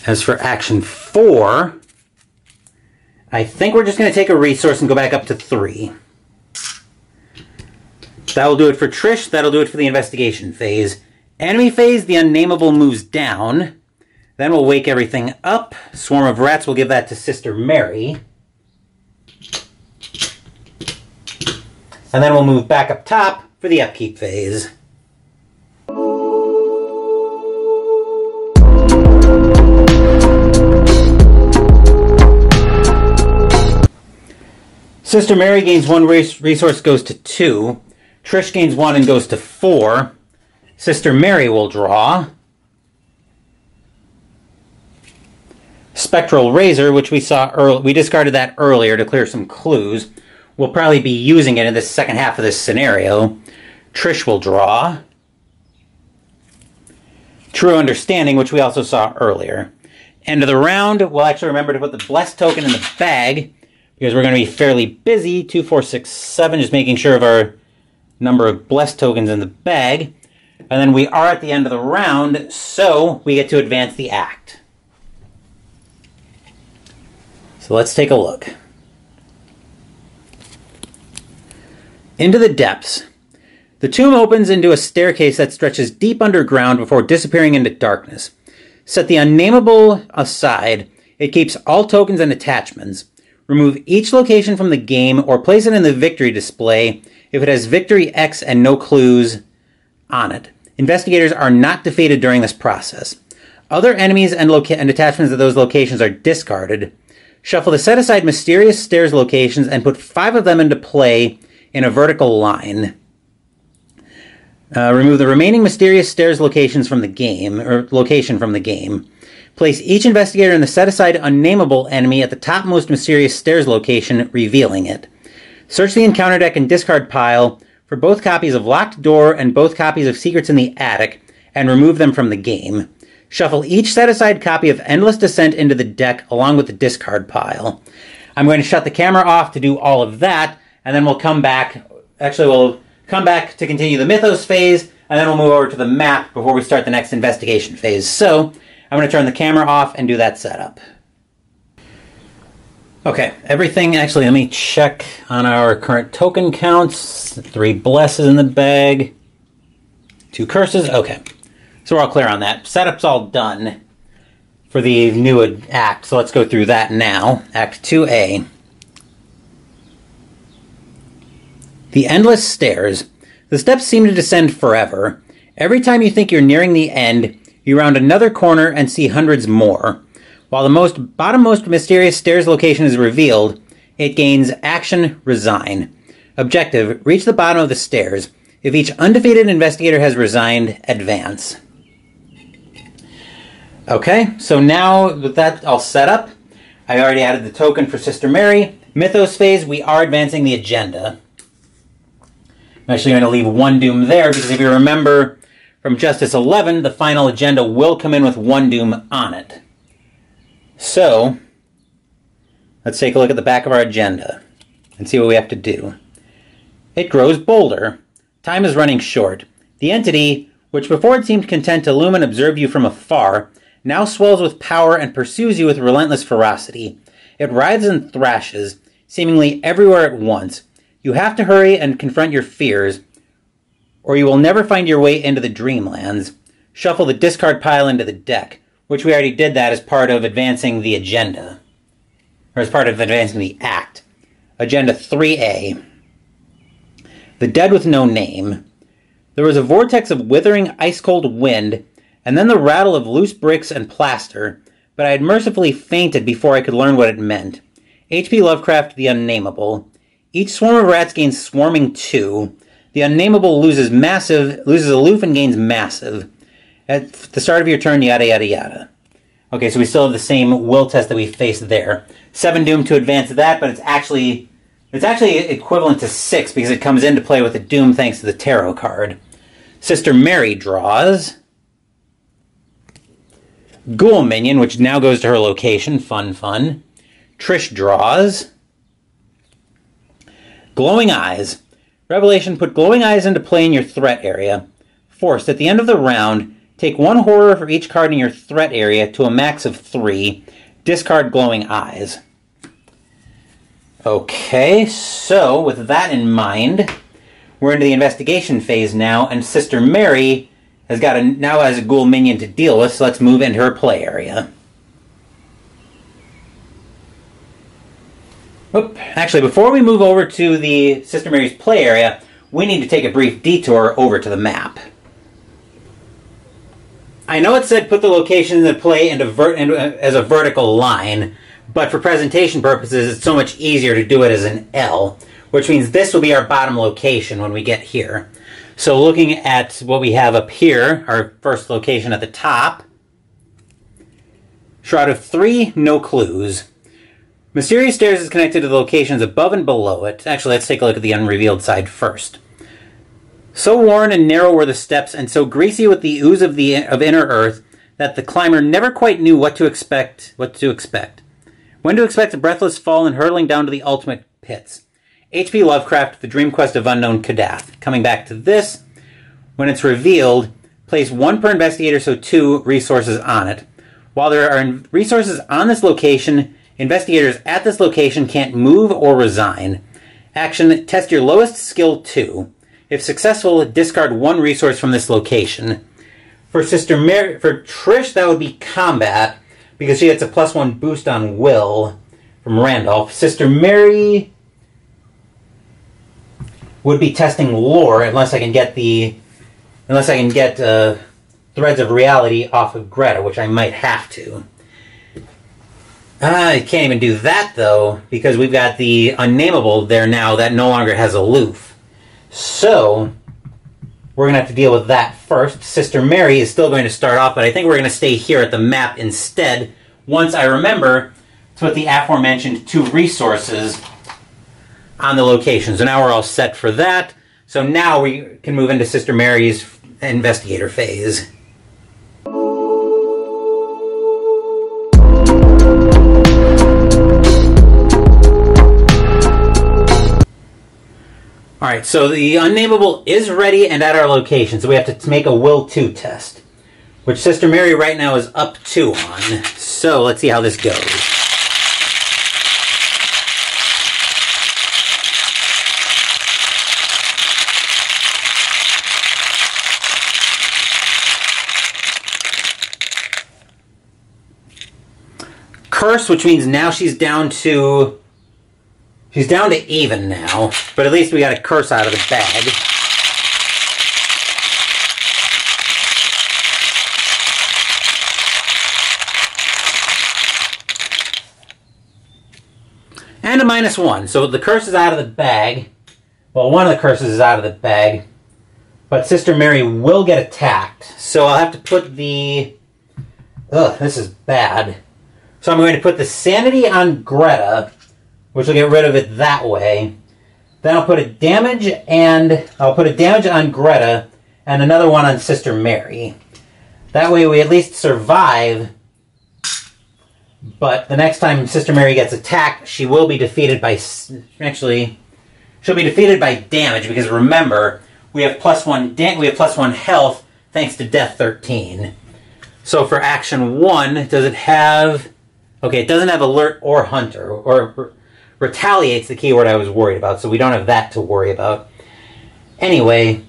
As for action 4, I think we're just going to take a resource and go back up to 3. That'll do it for Trish, that'll do it for the investigation phase. Enemy phase, the Unnameable moves down. Then we'll wake everything up. Swarm of Rats, we'll give that to Sister Mary. And then we'll move back up top for the upkeep phase. Sister Mary gains 1 resource, goes to 2. Trish gains 1 and goes to 4. Sister Mary will draw. Spectral Razor, which we saw we discarded that earlier to clear some clues. We'll probably be using it in the second half of this scenario. Trish will draw. True Understanding, which we also saw earlier. End of the round, we'll actually remember to put the Blessed token in the bag. because we're going to be fairly busy. 2, 4, 6, 7, just making sure of our number of blessed tokens in the bag. And then we are at the end of the round, so we get to advance the act. So let's take a look. Into the depths. The tomb opens into a staircase that stretches deep underground before disappearing into darkness. Set the unnameable aside. It keeps all tokens and attachments. Remove each location from the game or place it in the victory display if it has victory X and no clues on it. Investigators are not defeated during this process. Other enemies and attachments of those locations are discarded. Shuffle the set-aside mysterious stairs locations and put 5 of them into play in a vertical line. Remove the remaining mysterious stairs locations from the game, or location from the game. Place each investigator in the set-aside unnameable enemy at the topmost mysterious stairs location, revealing it. Search the encounter deck and discard pile for both copies of Locked Door and both copies of Secrets in the Attic, and remove them from the game. Shuffle each set-aside copy of Endless Descent into the deck along with the discard pile. I'm going to shut the camera off to do all of that, and then we'll come back. Actually, we'll come back to continue the Mythos phase, and then we'll move over to the map before we start the next investigation phase. So, I'm going to turn the camera off and do that setup. Okay, everything, actually, let me check on our current token counts. 3 blesses in the bag. 2 curses, okay. So we're all clear on that. Setup's all done for the new act, so let's go through that now. Act 2A. The endless stairs. The steps seem to descend forever. Every time you think you're nearing the end, you round another corner and see hundreds more. While the bottommost mysterious stairs location is revealed, it gains Action Resign. Objective, reach the bottom of the stairs. If each undefeated investigator has resigned, advance. Okay, so now with that all set up, I already added the token for Sister Mary. Mythos phase, we are advancing the agenda. I'm actually going to leave 1 doom there, because if you remember from Justice 11, the final agenda will come in with 1 doom on it. So, let's take a look at the back of our agenda and see what we have to do. It grows bolder. Time is running short. The entity, which before it seemed content to loom and observe you from afar, now swells with power and pursues you with relentless ferocity. It writhes and thrashes, seemingly everywhere at once. You have to hurry and confront your fears, or you will never find your way into the Dreamlands. Shuffle the discard pile into the deck, which we already did that as part of advancing the agenda, or as part of advancing the act. Agenda 3A. The Dead with No Name. There was a vortex of withering, ice-cold wind, and then the rattle of loose bricks and plaster, but I had mercifully fainted before I could learn what it meant. H.P. Lovecraft, The Unnameable. Each swarm of rats gains Swarming 2. The Unnameable loses aloof and gains Massive. At the start of your turn, yada yada yada. Okay, so we still have the same will test that we faced there. 7 doom to advance that, but it's actually equivalent to 6 because it comes into play with a doom thanks to the tarot card. Sister Mary draws Ghoul Minion, which now goes to her location. Fun, fun. Trish draws Glowing Eyes. Revelation, put Glowing Eyes into play in your threat area. Forced, at the end of the round, take 1 horror for each card in your threat area to a max of 3. Discard Glowing Eyes. Okay, so with that in mind, we're into the investigation phase now, and Sister Mary now has a ghoul minion to deal with, so let's move into her play area. Actually, before we move over to the Sister Mary's play area, we need to take a brief detour over to the map. I know it said put the location in the play as a vertical line, but for presentation purposes, it's so much easier to do it as an L, which means this will be our bottom location when we get here. So looking at what we have up here, our first location at the top, Shroud of 3, no clues. Mysterious Stairs is connected to the locations above and below it. Actually, let's take a look at the unrevealed side first. So worn and narrow were the steps, and so greasy with the ooze of inner earth, that the climber never quite knew what to expect. When When to expect a breathless fall and hurtling down to the ultimate pits. H.P. Lovecraft, The Dream Quest of Unknown Kadath. Coming back to this, when it's revealed, place 1 per investigator, so 2 resources on it. While there are resources on this location, investigators at this location can't move or resign. Action, test your lowest skill 2. If successful, discard 1 resource from this location. For Sister Mary, for Trish, that would be combat, because she gets a +1 boost on will from Randolph. Sister Mary would be testing lore, unless I can get Threads of Reality off of Greta, which I might have to. I can't even do that, though, because we've got the Unnameable there now that no longer has Aloof. So, we're going to have to deal with that first. Sister Mary is still going to start off, but I think we're going to stay here at the map instead, once I remember to put the aforementioned 2 resources on the location. So now we're all set for that. So now we can move into Sister Mary's investigator phase. Alright, so the Unnameable is ready and at our location, so we have to make a Will 2 test, which Sister Mary right now is up 2 on. So let's see how this goes. Curse, which means now she's down to even now, but at least we got a curse out of the bag. And a -1, so the curse is out of the bag. Well, one of the curses is out of the bag, but Sister Mary will get attacked. So I'll have to put the... Ugh, this is bad. So I'm going to put the Sanity on Greta, which will get rid of it that way. Then I'll put a damage on Greta and another one on Sister Mary. That way we at least survive. But the next time Sister Mary gets attacked, she will be defeated by... Actually, she'll be defeated by damage, because remember, we have +1 health thanks to Death 13. So for action 1, does it have... Okay, it doesn't have Alert or Hunter, or Retaliate's the keyword I was worried about, so we don't have that to worry about. Anyway,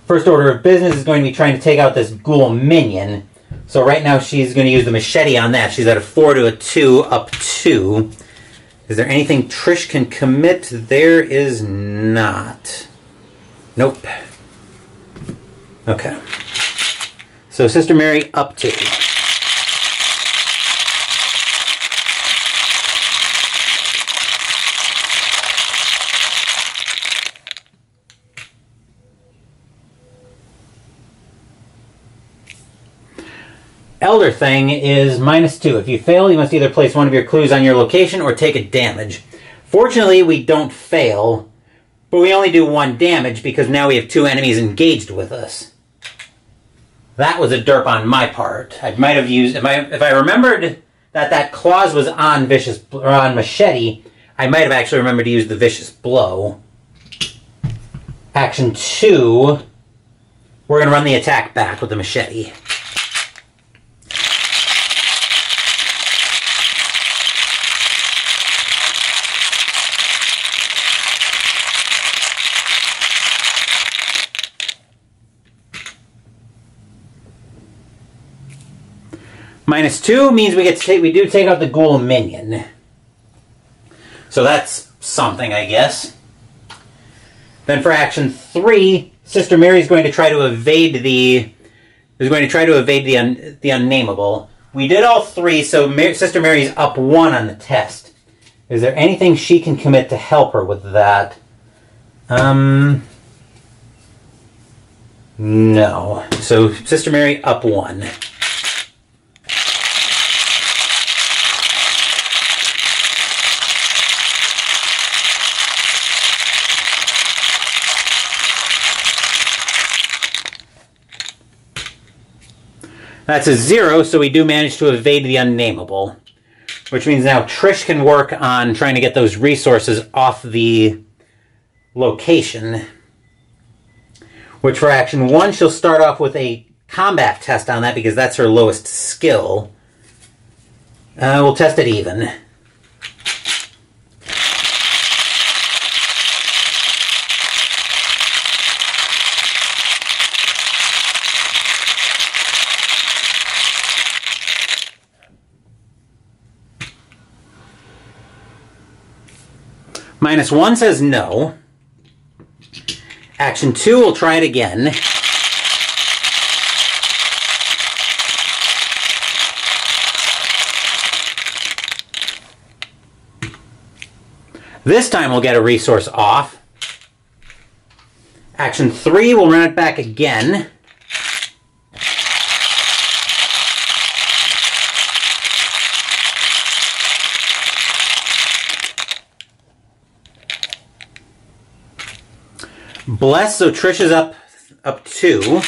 first order of business is going to be trying to take out this ghoul minion. So right now she's going to use the machete on that. She's at a 4 to a 2, up 2. Is there anything Trish can commit? There is not. Nope. Okay. So Sister Mary, up 2. Elder Thing is -2. If you fail, you must either place one of your clues on your location or take a damage. Fortunately, we don't fail, but we only do 1 damage because now we have 2 enemies engaged with us. That was a derp on my part. I might have used... If I remembered that clause was on Machete, I might have actually remembered to use the Vicious Blow. Action 2, we're going to run the attack back with the Machete. -2 means we do take out the ghoul minion. So that's something, I guess. Then for action 3, Sister Mary's going to try to evade the Unnameable. We did all 3, so Sister Mary's up 1 on the test. Is there anything she can commit to help her with that? No. So Sister Mary up 1. That's a 0, so we do manage to evade the Unnameable. which means now Trish can work on trying to get those resources off the location. Which for action 1, she'll start off with a combat test on that because that's her lowest skill. We'll test it even. -1 says no. Action 2, we'll try it again. This time we'll get a resource off. Action 3, we'll run it back again. Bless, so Trish is up 2.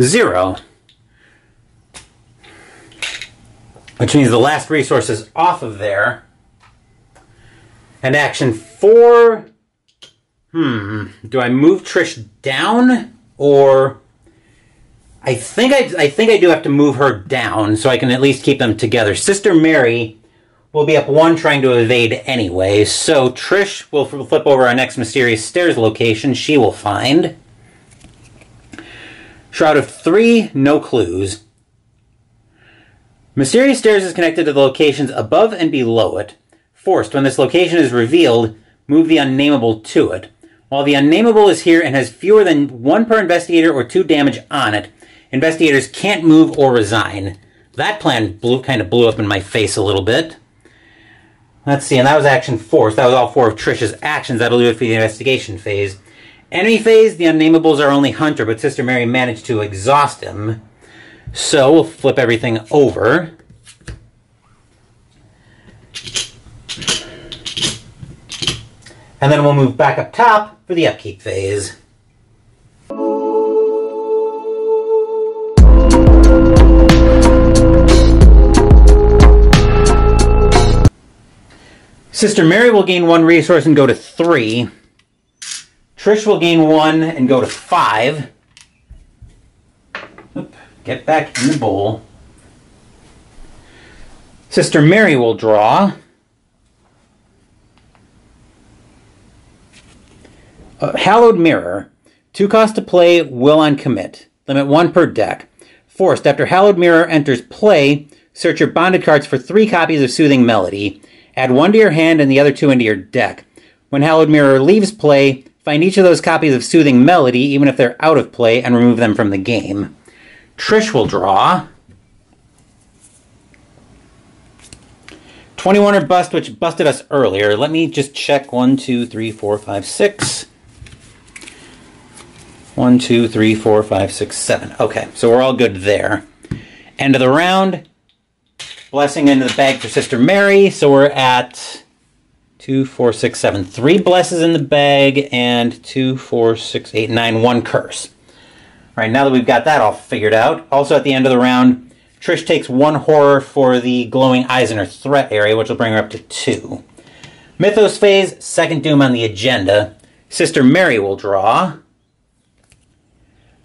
Zero. Which means the last resource is off of there. And action 4. Do I move Trish down? Or I think I do have to move her down so I can at least keep them together. Sister Mary will be up 1 trying to evade anyway. So Trish will flip over our next mysterious stairs location she will find. Shroud of 3, no clues. Mysterious stairs is connected to the locations above and below it. Forced, when this location is revealed, move the unnameable to it. While the unnameable is here and has fewer than 1 per investigator or 2 damage on it, investigators can't move or resign. That plan kind of blew up in my face a little bit. Let's see, and that was action 4. So that was all 4 of Trish's actions. That'll do it for the investigation phase. Enemy phase, the unnamables are only Hunter, but Sister Mary managed to exhaust him. So we'll flip everything over. And then we'll move back up top for the upkeep phase. Sister Mary will gain 1 resource and go to 3. Trish will gain 1 and go to 5. Oop, get back in the bowl. Sister Mary will draw. Hallowed Mirror. 2 cost to play, will on commit. Limit 1 per deck. Forced, after Hallowed Mirror enters play, search your bonded cards for 3 copies of Soothing Melody. Add 1 to your hand and the other 2 into your deck. When Hallowed Mirror leaves play, find each of those copies of Soothing Melody, even if they're out of play, and remove them from the game. Trish will draw. 21 or bust, which busted us earlier. Let me just check. 1, 2, 3, 4, 5, 6. 1, 2, 3, 4, 5, 6, 7. Okay, so we're all good there. End of the round. Blessing into the bag for Sister Mary. So we're at 2, 4, 6, 7. 3 blesses in the bag and 2, 4, 6, 8, 9. 1 curse. All right, now that we've got that all figured out. Also at the end of the round, Trish takes 1 horror for the glowing eyes in her threat area, which will bring her up to 2. Mythos phase, 2nd Doom on the agenda. Sister Mary will draw.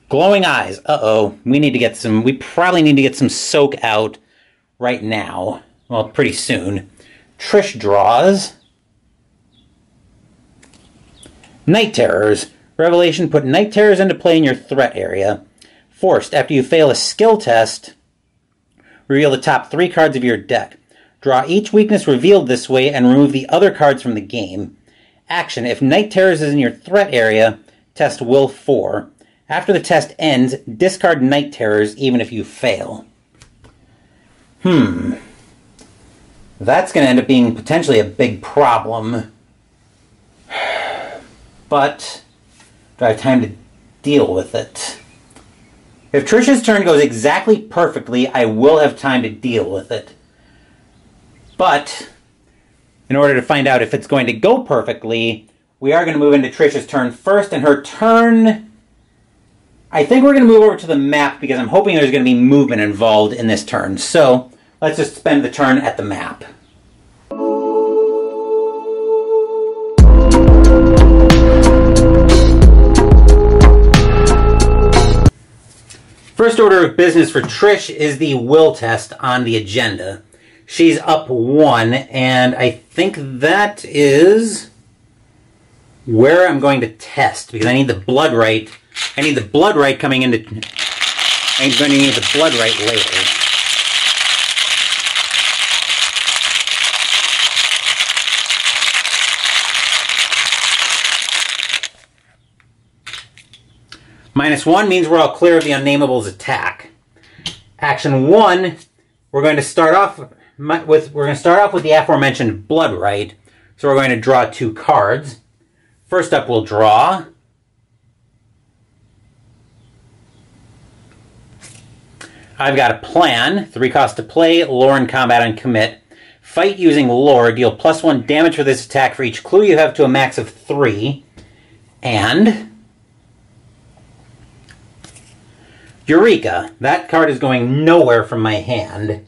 Glowing eyes. Uh-oh. We probably need to get some soak out right now. Well, pretty soon. Trish draws. Night Terrors. Revelation, put Night Terrors into play in your threat area. Forced, after you fail a skill test, reveal the top 3 cards of your deck. Draw each weakness revealed this way and remove the other cards from the game. Action, if Night Terrors is in your threat area, test Will 4. After the test ends, discard Night Terrors even if you fail. That's going to end up being potentially a big problem. But do I have time to deal with it? If Trish's turn goes exactly perfectly, I will have time to deal with it. But in order to find out if it's going to go perfectly, we are going to move into Trish's turn first, and her turn, I think we're going to move over to the map because I'm hoping there's going to be movement involved in this turn. So let's just spend the turn at the map. First order of business for Trish is the will test on the agenda. She's up 1, and I think that is where I'm going to test, because I need the blood right. I need the blood right coming into... I'm going to need the blood right later. -1 means we're all clear of the Unnamable's attack. Action 1, we're going to start off with the aforementioned blood right. So we're going to draw 2 cards. First up, we'll draw. I've got a plan. 3 cost to play, lore and combat on commit. Fight using lore. Deal +1 damage for this attack for each clue you have to a max of 3. And Eureka. That card is going nowhere from my hand.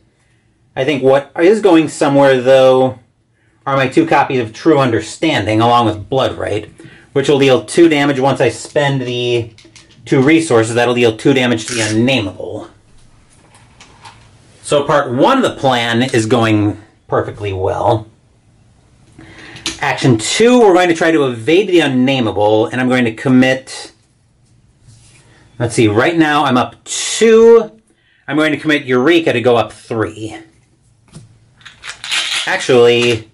I think what is going somewhere, though, are my 2 copies of True Understanding, along with Blood Right, which will deal 2 damage once I spend the 2 resources. That'll deal 2 damage to the Unnamable. So part 1 of the plan is going perfectly well. Action 2, we're going to try to evade the Unnamable, and I'm going to commit... Let's see, right now I'm up 2. I'm going to commit Eureka to go up 3. Actually,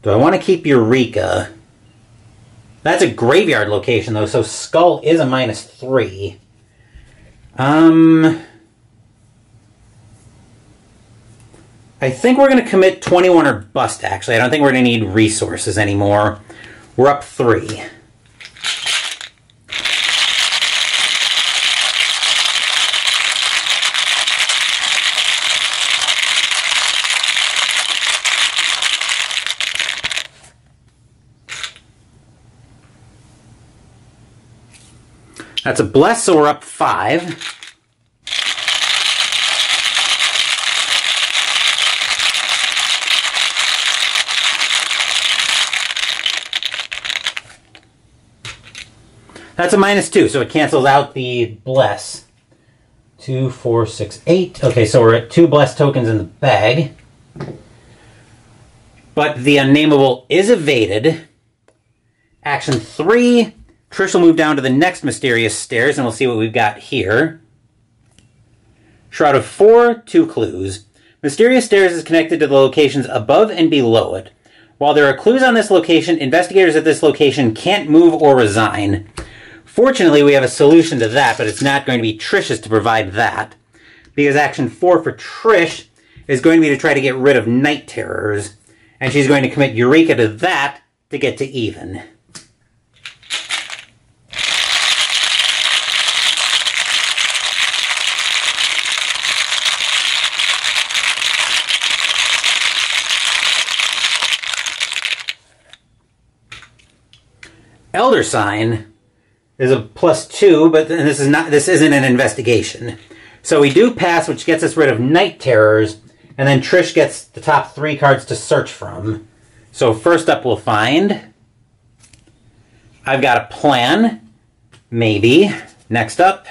do I want to keep Eureka? That's a graveyard location, though, so Skull is a -3. I think we're going to commit 21 or bust, actually. I don't think we're going to need resources anymore. We're up 3. That's a bless, so we're up 5. That's a -2, so it cancels out the bless. 2, 4, 6, 8. Okay, so we're at 2 bless tokens in the bag. But the Unnamable is evaded. Action 3. Trish will move down to the next mysterious stairs, and we'll see what we've got here. Shroud of 4, 2 clues. Mysterious stairs is connected to the locations above and below it. While there are clues on this location, investigators at this location can't move or resign. Fortunately, we have a solution to that, but it's not going to be Trish's to provide that. Because action 4 for Trish is going to be to try to get rid of night terrors. And she's going to commit Eureka to that to get to even. Elder Sign is a +2, but this isn't an investigation. So we do pass, which gets us rid of night terrors, and then Trish gets the top 3 cards to search from. So first up we'll find... I've got a plan. Maybe. Next up,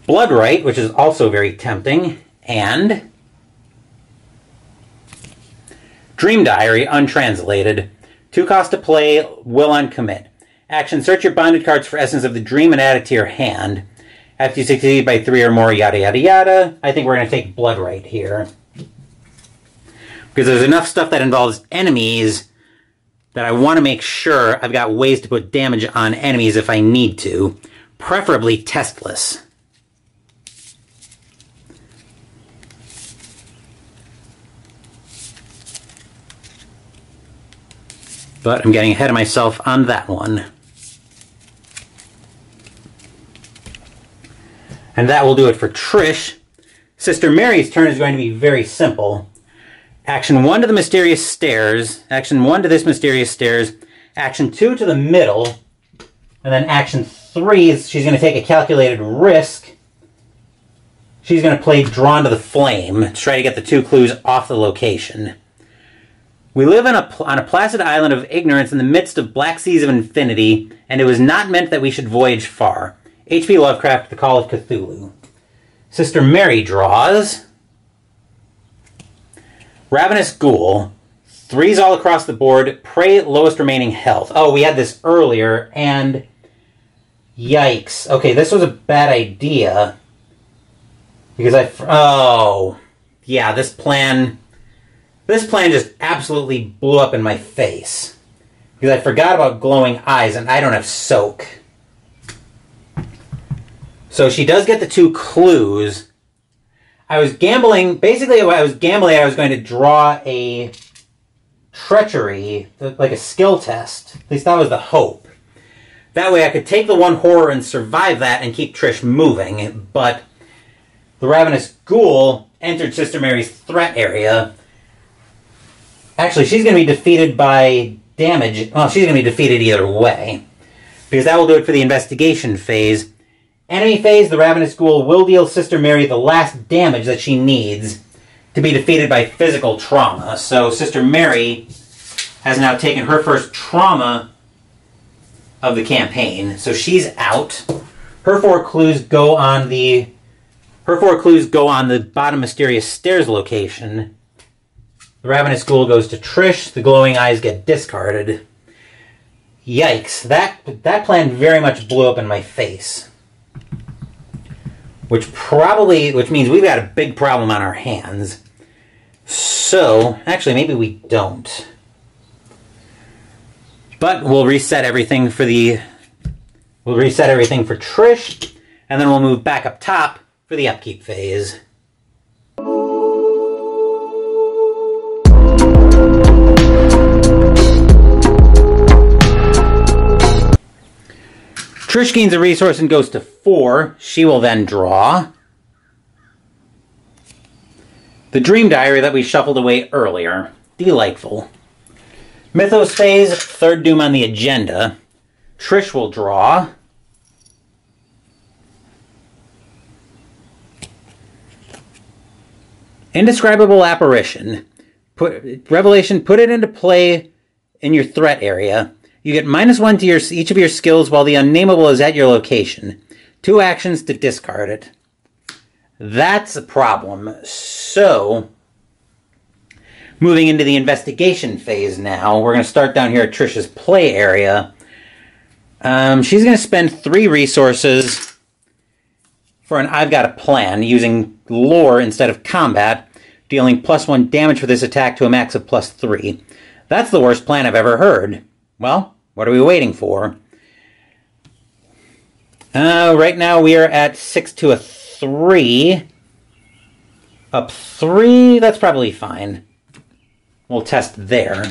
Blood Right, which is also very tempting, and Dream Diary, untranslated. 2 cost to play, will on commit. Action, search your bonded cards for Essence of the Dream and add it to your hand. After you succeed by 3 or more, yada yada yada. I think we're going to take Blood Right here. Because there's enough stuff that involves enemies that I want to make sure I've got ways to put damage on enemies if I need to. Preferably testless. But I'm getting ahead of myself on that one. And that will do it for Trish. Sister Mary's turn is going to be very simple. Action 1 to the mysterious stairs. Action 1 to this mysterious stairs. Action 2 to the middle. And then action 3 is she's going to take a calculated risk. She's going to play Drawn to the Flame to try to get the 2 clues off the location. We live on a placid island of ignorance in the midst of black seas of infinity, and it was not meant that we should voyage far. H.P. Lovecraft, The Call of Cthulhu. Sister Mary draws Ravenous Ghoul. 3s all across the board. Prey, lowest remaining health. Oh, we had this earlier, and yikes. Okay, this was a bad idea. Because yeah, this plan just absolutely blew up in my face. Because I forgot about glowing eyes, and I don't have soak. So she does get the 2 clues. I was gambling, basically I was going to draw a treachery, like a skill test. At least that was the hope. That way I could take the 1 horror and survive that and keep Trish moving, but the Ravenous Ghoul entered Sister Mary's threat area. Actually, she's going to be defeated by damage. Well, she's going to be defeated either way, because that will do it for the investigation phase. Enemy phase, the Ravenous Ghoul will deal Sister Mary the last damage that she needs to be defeated by physical trauma. So Sister Mary has now taken her first trauma of the campaign. So she's out. Her 4 clues go on the bottom mysterious stairs location. The Ravenous Ghoul goes to Trish. The glowing eyes get discarded. Yikes. That plan very much blew up in my face. Which means we've got a big problem on our hands. So, actually, maybe we don't. But we'll reset everything for Trish, and then we'll move back up top for the upkeep phase. Trish gains a resource and goes to 4. She will then draw the Dream Diary that we shuffled away earlier. Delightful. Mythos phase, 3rd Doom on the agenda. Trish will draw Indescribable Apparition. Revelation, put it into play in your threat area. You get -1 to each of your skills while the unnameable is at your location. 2 actions to discard it. That's a problem. So, moving into the investigation phase now, we're going to start down here at Trish's play area. She's going to spend 3 resources for an I've Got a Plan, using lore instead of combat, dealing +1 damage for this attack to a max of +3. That's the worst plan I've ever heard. Well, what are we waiting for? Right now we are at 6 to a 3. Up 3, that's probably fine. We'll test there.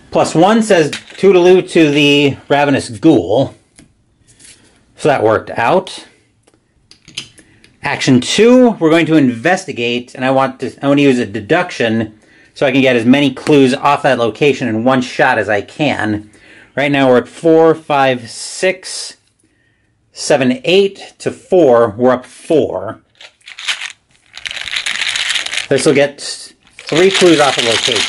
+1 says toodaloo to the Ravenous Ghoul. So that worked out. Action 2, we're going to investigate, and I want to use a deduction so I can get as many clues off that location in one shot as I can. Right now we're at 4, 5, 6, 7, 8 to 4. We're up 4. This will get 3 clues off the location.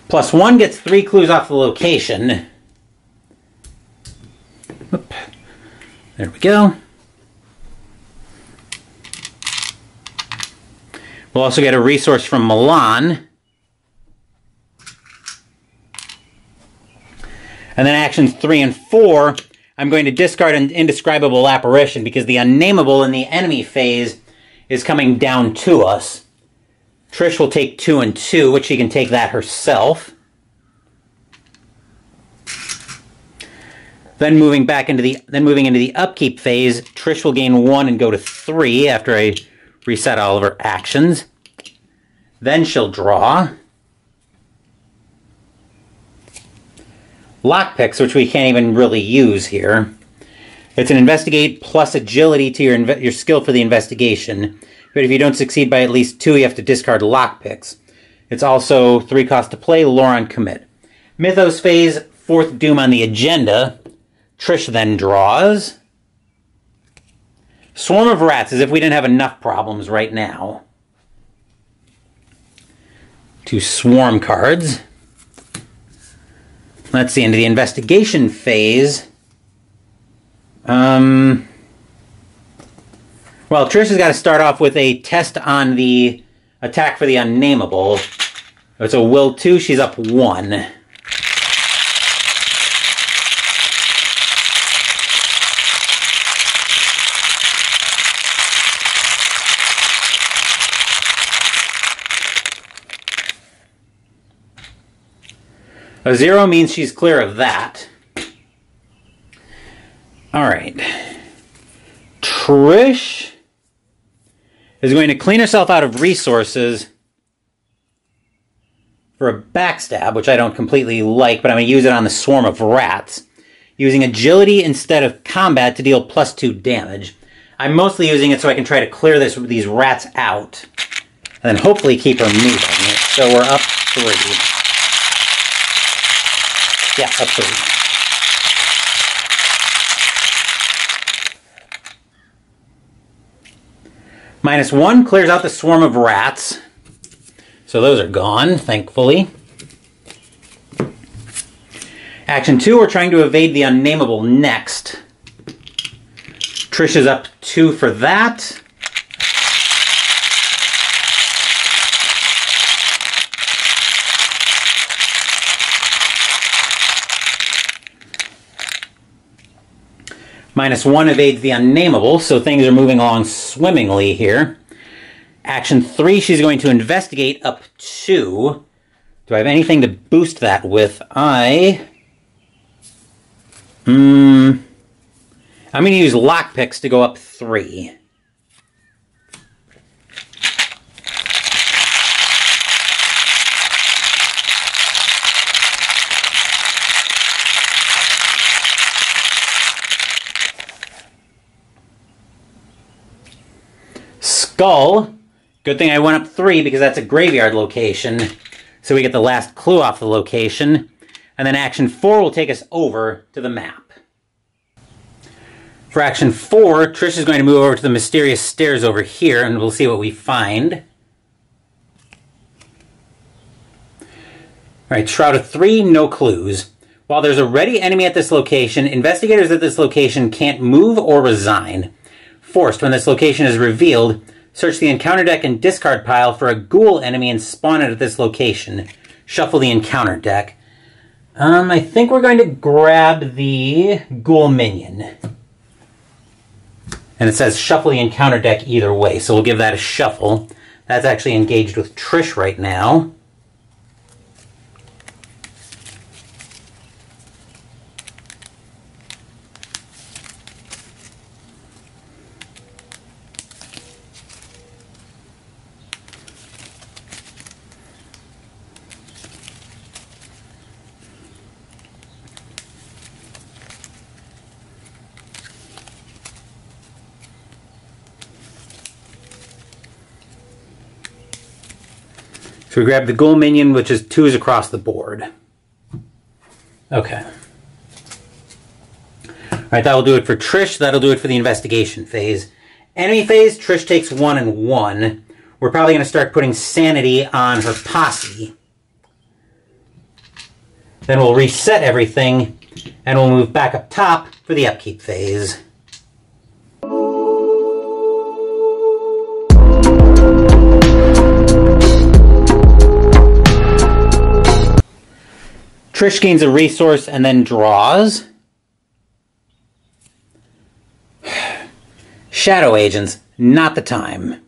+1 gets 3 clues off the location. Oop. There we go. We'll also get a resource from Milan. And then actions 3 and 4, I'm going to discard an Indescribable Apparition because the unnameable in the enemy phase is coming down to us. Trish will take 2 and 2, which she can take that herself. Then moving into the upkeep phase, Trish will gain 1 and go to 3 after I reset all of her actions. Then she'll draw lockpicks, which we can't even really use here. It's an investigate plus agility to your skill for the investigation. But if you don't succeed by at least 2, you have to discard lockpicks. It's also 3 cost to play, lore on commit. Mythos phase, 4th doom on the agenda. Trish then draws. Swarm of rats, as if we didn't have enough problems right now. 2 swarm cards. Let's see, into the investigation phase. Well, Trish has got to start off with a test on the attack for the unnameable. It's a will 2, she's up 1. A 0 means she's clear of that. Alright. Trish is going to clean herself out of resources for a backstab, which I don't completely like, but I'm going to use it on the swarm of rats, using agility instead of combat to deal +2 damage. I'm mostly using it so I can try to clear these rats out, and then hopefully keep her moving. So we're up 3. Yeah, up 3. -1 clears out the swarm of rats. So those are gone, thankfully. Action 2, we're trying to evade the unnameable next. Trish is up 2 for that. -1 evades the unnameable, so things are moving along swimmingly here. Action 3, she's going to investigate up 2. Do I have anything to boost that with? I'm going to use lockpicks to go up 3. Skull. Good thing I went up 3 because that's a graveyard location. So we get the last clue off the location. And then action 4 will take us over to the map. For action 4, Trish is going to move over to the mysterious stairs over here, and we'll see what we find. Alright, Shroud of 3, no clues. While there's a ready enemy at this location, investigators at this location can't move or resign. Forced, when this location is revealed, search the encounter deck and discard pile for a ghoul enemy and spawn it at this location. Shuffle the encounter deck. I think we're going to grab the ghoul minion. And it says shuffle the encounter deck either way, so we'll give that a shuffle. That's actually engaged with Trish right now. So we grab the ghoul minion, which is 2s across the board. Okay. Alright, that'll do it for Trish. That'll do it for the investigation phase. Enemy phase, Trish takes 1 and 1. We're probably going to start putting sanity on her posse. Then we'll reset everything, and we'll move back up top for the upkeep phase. Trish gains a resource and then draws. Shadow agents, not the time.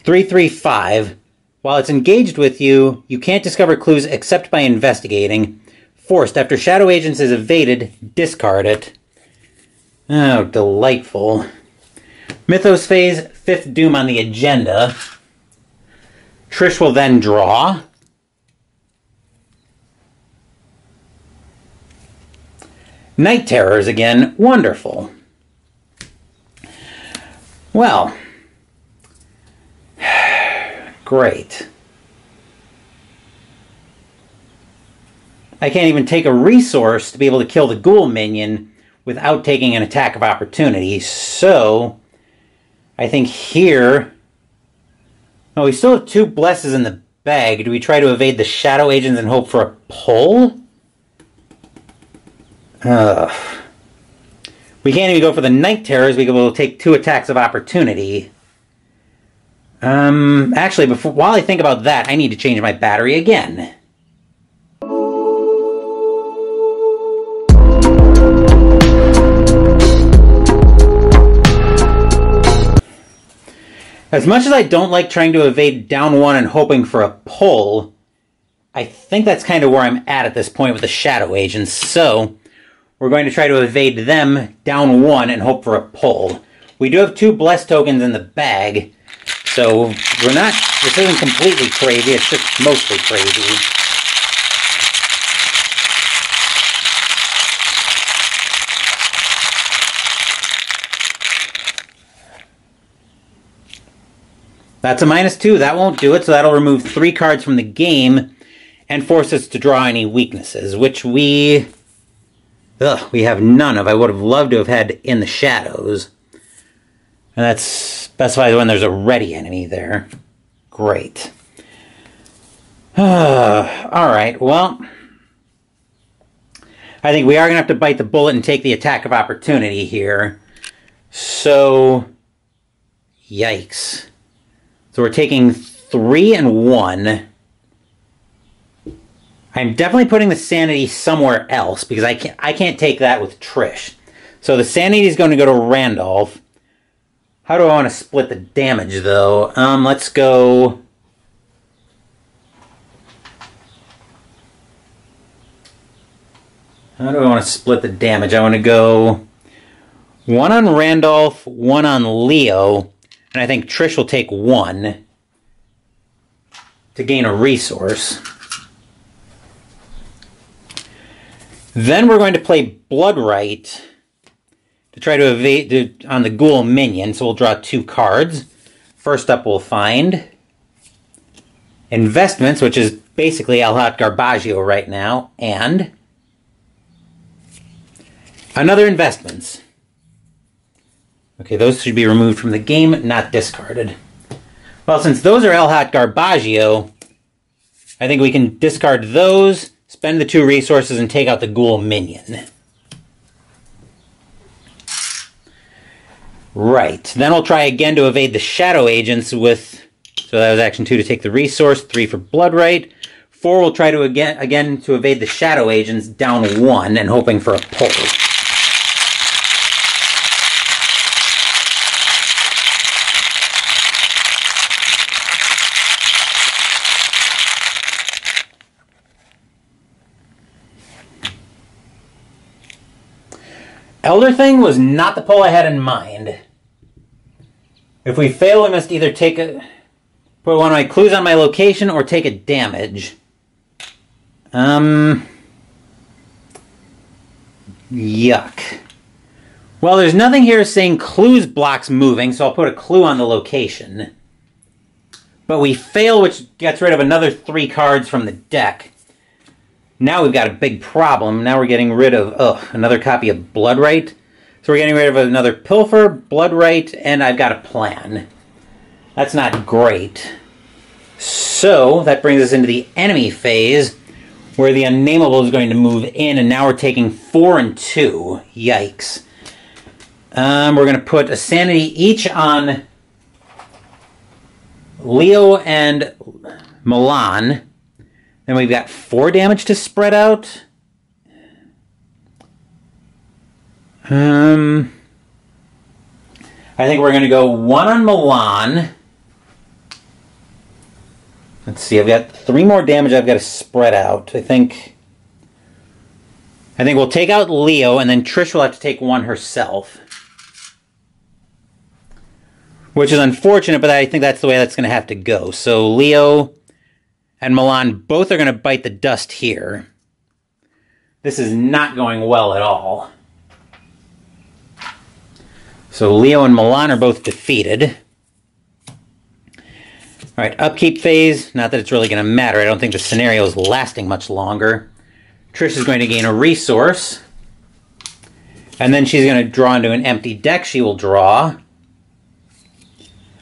335. While it's engaged with you, you can't discover clues except by investigating. Forced. After Shadow Agents is evaded, discard it. Oh, delightful. Mythos phase, 5th Doom on the agenda. Trish will then draw. Night Terrors again. Wonderful. Well. Great. I can't even take a resource to be able to kill the ghoul minion without taking an attack of opportunity. So, I think here... Oh, we still have 2 blesses in the bag. Do we try to evade the Shadow Agents and hope for a pull? We can't even go for the Night Terrors. We will take 2 attacks of opportunity. Actually, while I think about that, I need to change my battery again. As much as I don't like trying to evade down 1 and hoping for a pull, I think that's kind of where I'm at this point with the Shadow Agents. So, we're going to try to evade them down 1 and hope for a pull. We do have 2 Bless tokens in the bag, so we're not... This isn't completely crazy, it's just mostly crazy. That's a -2. That won't do it, so that'll remove 3 cards from the game and force us to draw any weaknesses, which we have none of. I would have loved to have had in the shadows. And that specifies when there's a ready enemy there. Great. Alright, well... I think we are going to have to bite the bullet and take the attack of opportunity here. So... Yikes. So we're taking 3 and 1. I'm definitely putting the sanity somewhere else because I can't take that with Trish. So the sanity is going to go to Randolph. How do I want to split the damage though? Let's go... How do I want to split the damage? I want to go 1 on Randolph, 1 on Leo, and I think Trish will take 1 to gain a resource. Then we're going to play Bloodright to try to evade on the ghoul minion, so we'll draw 2 cards. First up we'll find Investments, which is basically Alhat Garbaggio right now, and another Investments. Okay, those should be removed from the game, not discarded. Well, since those are Alhat Garbaggio, I think we can discard those, spend the 2 resources, and take out the ghoul minion. Right, then we'll try again to evade the Shadow Agents with... So that was action 2 to take the resource, 3 for Bloodright. 4 we'll try to again to evade the Shadow Agents down 1 and hoping for a pull. Elder Thing was not the pull I had in mind. If we fail, we must either put one of my clues on my location or take a damage. Yuck. Well, there's nothing here saying clues blocks moving, so I'll put a clue on the location. But we fail, which gets rid of another 3 cards from the deck. Now we've got a big problem. Now we're getting rid of, another copy of Bloodright. So we're getting rid of another Pilfer, Bloodright, and I've got a plan. That's not great. So that brings us into the enemy phase, where the Unnameable is going to move in, and now we're taking 4 and 2. Yikes. We're going to put a sanity each on Leo and Milan. Then we've got 4 damage to spread out. I think we're going to go 1 on Milan. Let's see, I've got 3 more damage I've got to spread out. I think we'll take out Leo, and then Trish will have to take 1 herself. Which is unfortunate, but I think that's the way that's going to have to go. So Leo and Milan both are going to bite the dust here. This is not going well at all. So Leo and Milan are both defeated. Alright, upkeep phase. Not that it's really going to matter. I don't think the scenario is lasting much longer. Trish is going to gain a resource. And then she's going to draw into an empty deck. She will draw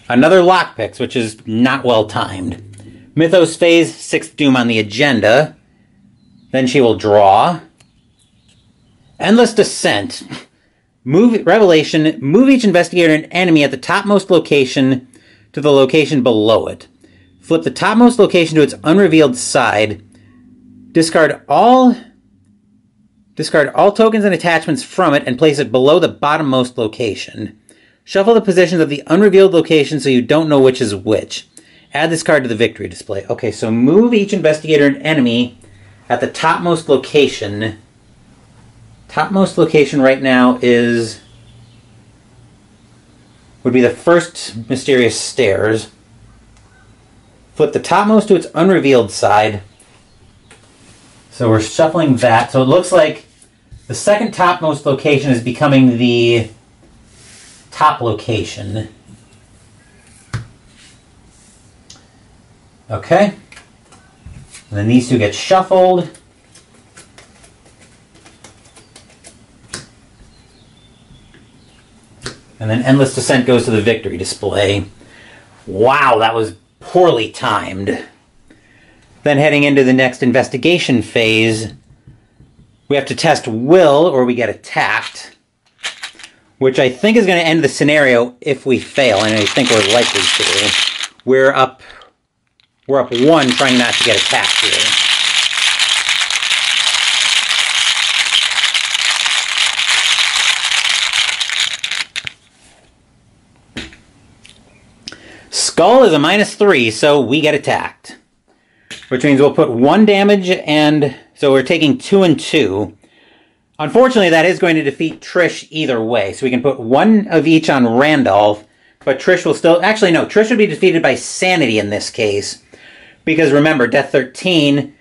another lockpicks, which is not well timed. Mythos phase, 6th Doom on the agenda. Then she will draw. Endless Descent. Revelation. Move each investigator and enemy at the topmost location to the location below it. Flip the topmost location to its unrevealed side. Discard all tokens and attachments from it and place it below the bottommost location. Shuffle the positions of the unrevealed location so you don't know which is which. Add this card to the victory display. Okay, so move each investigator and enemy at the topmost location. Topmost location right now would be the first mysterious stairs. Flip the topmost to its unrevealed side. So we're shuffling that. So it looks like the second topmost location is becoming the top location. Okay. And then these 2 get shuffled. And then Endless Descent goes to the victory display. Wow, that was poorly timed. Then heading into the next investigation phase, we have to test will or we get attacked, which I think is going to end the scenario if we fail, and I think we're likely to. We're up 1 trying not to get attacked here. Skull is a -3, so we get attacked. Which means we'll put 1 damage, and so we're taking 2 and 2. Unfortunately, that is going to defeat Trish either way. So we can put 1 of each on Randolph, but Trish will still... Actually, no, Trish would be defeated by Sanity in this case. Because remember, Death 13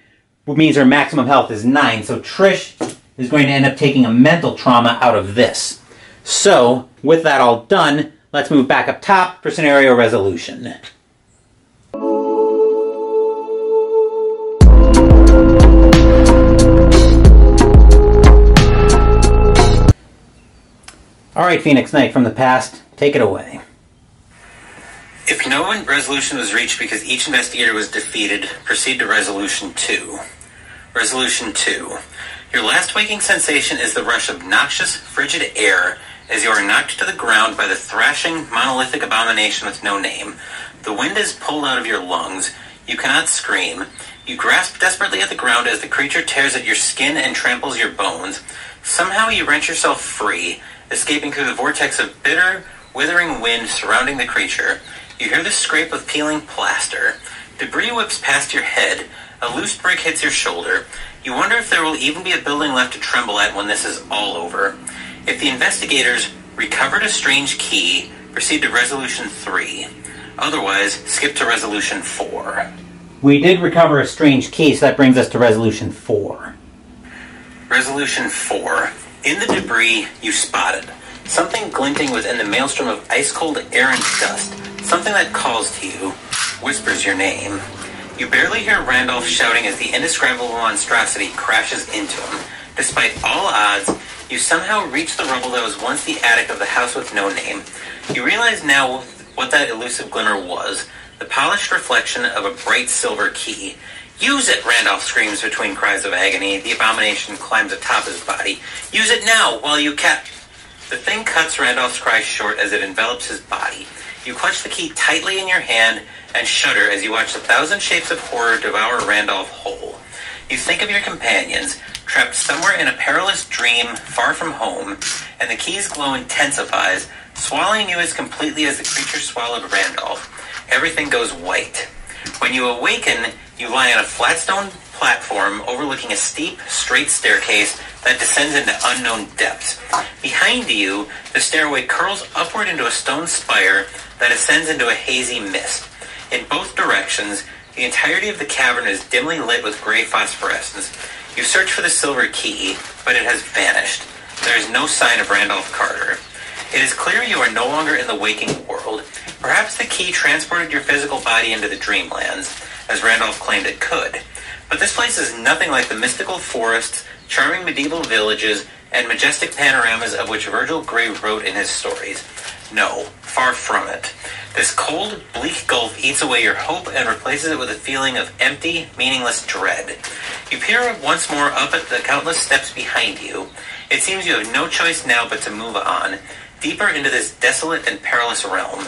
means her maximum health is 9, so Trish is going to end up taking a mental trauma out of this. So, with that all done, let's move back up top for scenario resolution. Alright, Phoenix Knight from the past, take it away. If no resolution was reached because each investigator was defeated, proceed to Resolution 2. Resolution 2. Your last waking sensation is the rush of noxious, frigid air as you are knocked to the ground by the thrashing, monolithic abomination with no name. The wind is pulled out of your lungs. You cannot scream. You grasp desperately at the ground as the creature tears at your skin and tramples your bones. Somehow you wrench yourself free, escaping through the vortex of bitter, withering wind surrounding the creature. You hear the scrape of peeling plaster. Debris whips past your head. A loose brick hits your shoulder. You wonder if there will even be a building left to tremble at when this is all over. If the investigators recovered a strange key, proceed to Resolution 3. Otherwise, skip to Resolution 4. We did recover a strange key, so that brings us to Resolution 4. Resolution 4. In the debris, you spotted something glinting within the maelstrom of ice-cold air and dust. Something that calls to you, whispers your name. You barely hear Randolph shouting as the indescribable monstrosity crashes into him. Despite all odds, you somehow reach the rubble that was once the attic of the house with no name. You realize now what that elusive glimmer was, the polished reflection of a bright silver key. Use it, Randolph screams between cries of agony. The abomination climbs atop his body. Use it now while you can. The thing cuts Randolph's cry short as it envelops his body. You clutch the key tightly in your hand and shudder as you watch the thousand shapes of horror devour Randolph whole. You think of your companions, trapped somewhere in a perilous dream far from home, and the key's glow intensifies, swallowing you as completely as the creature swallowed Randolph. Everything goes white. When you awaken, you lie on a flat stone platform overlooking a steep, straight staircase that descends into unknown depths. Behind you, the stairway curls upward into a stone spire that ascends into a hazy mist. In both directions, the entirety of the cavern is dimly lit with gray phosphorescence. You search for the silver key, but it has vanished. There is no sign of Randolph Carter. It is clear you are no longer in the waking world. Perhaps the key transported your physical body into the dreamlands, as Randolph claimed it could. But this place is nothing like the mystical forests, charming medieval villages, and majestic panoramas of which Virgil Gray wrote in his stories. No, far from it. This cold, bleak gulf eats away your hope and replaces it with a feeling of empty, meaningless dread. You peer once more up at the countless steps behind you. It seems you have no choice now but to move on, deeper into this desolate and perilous realm.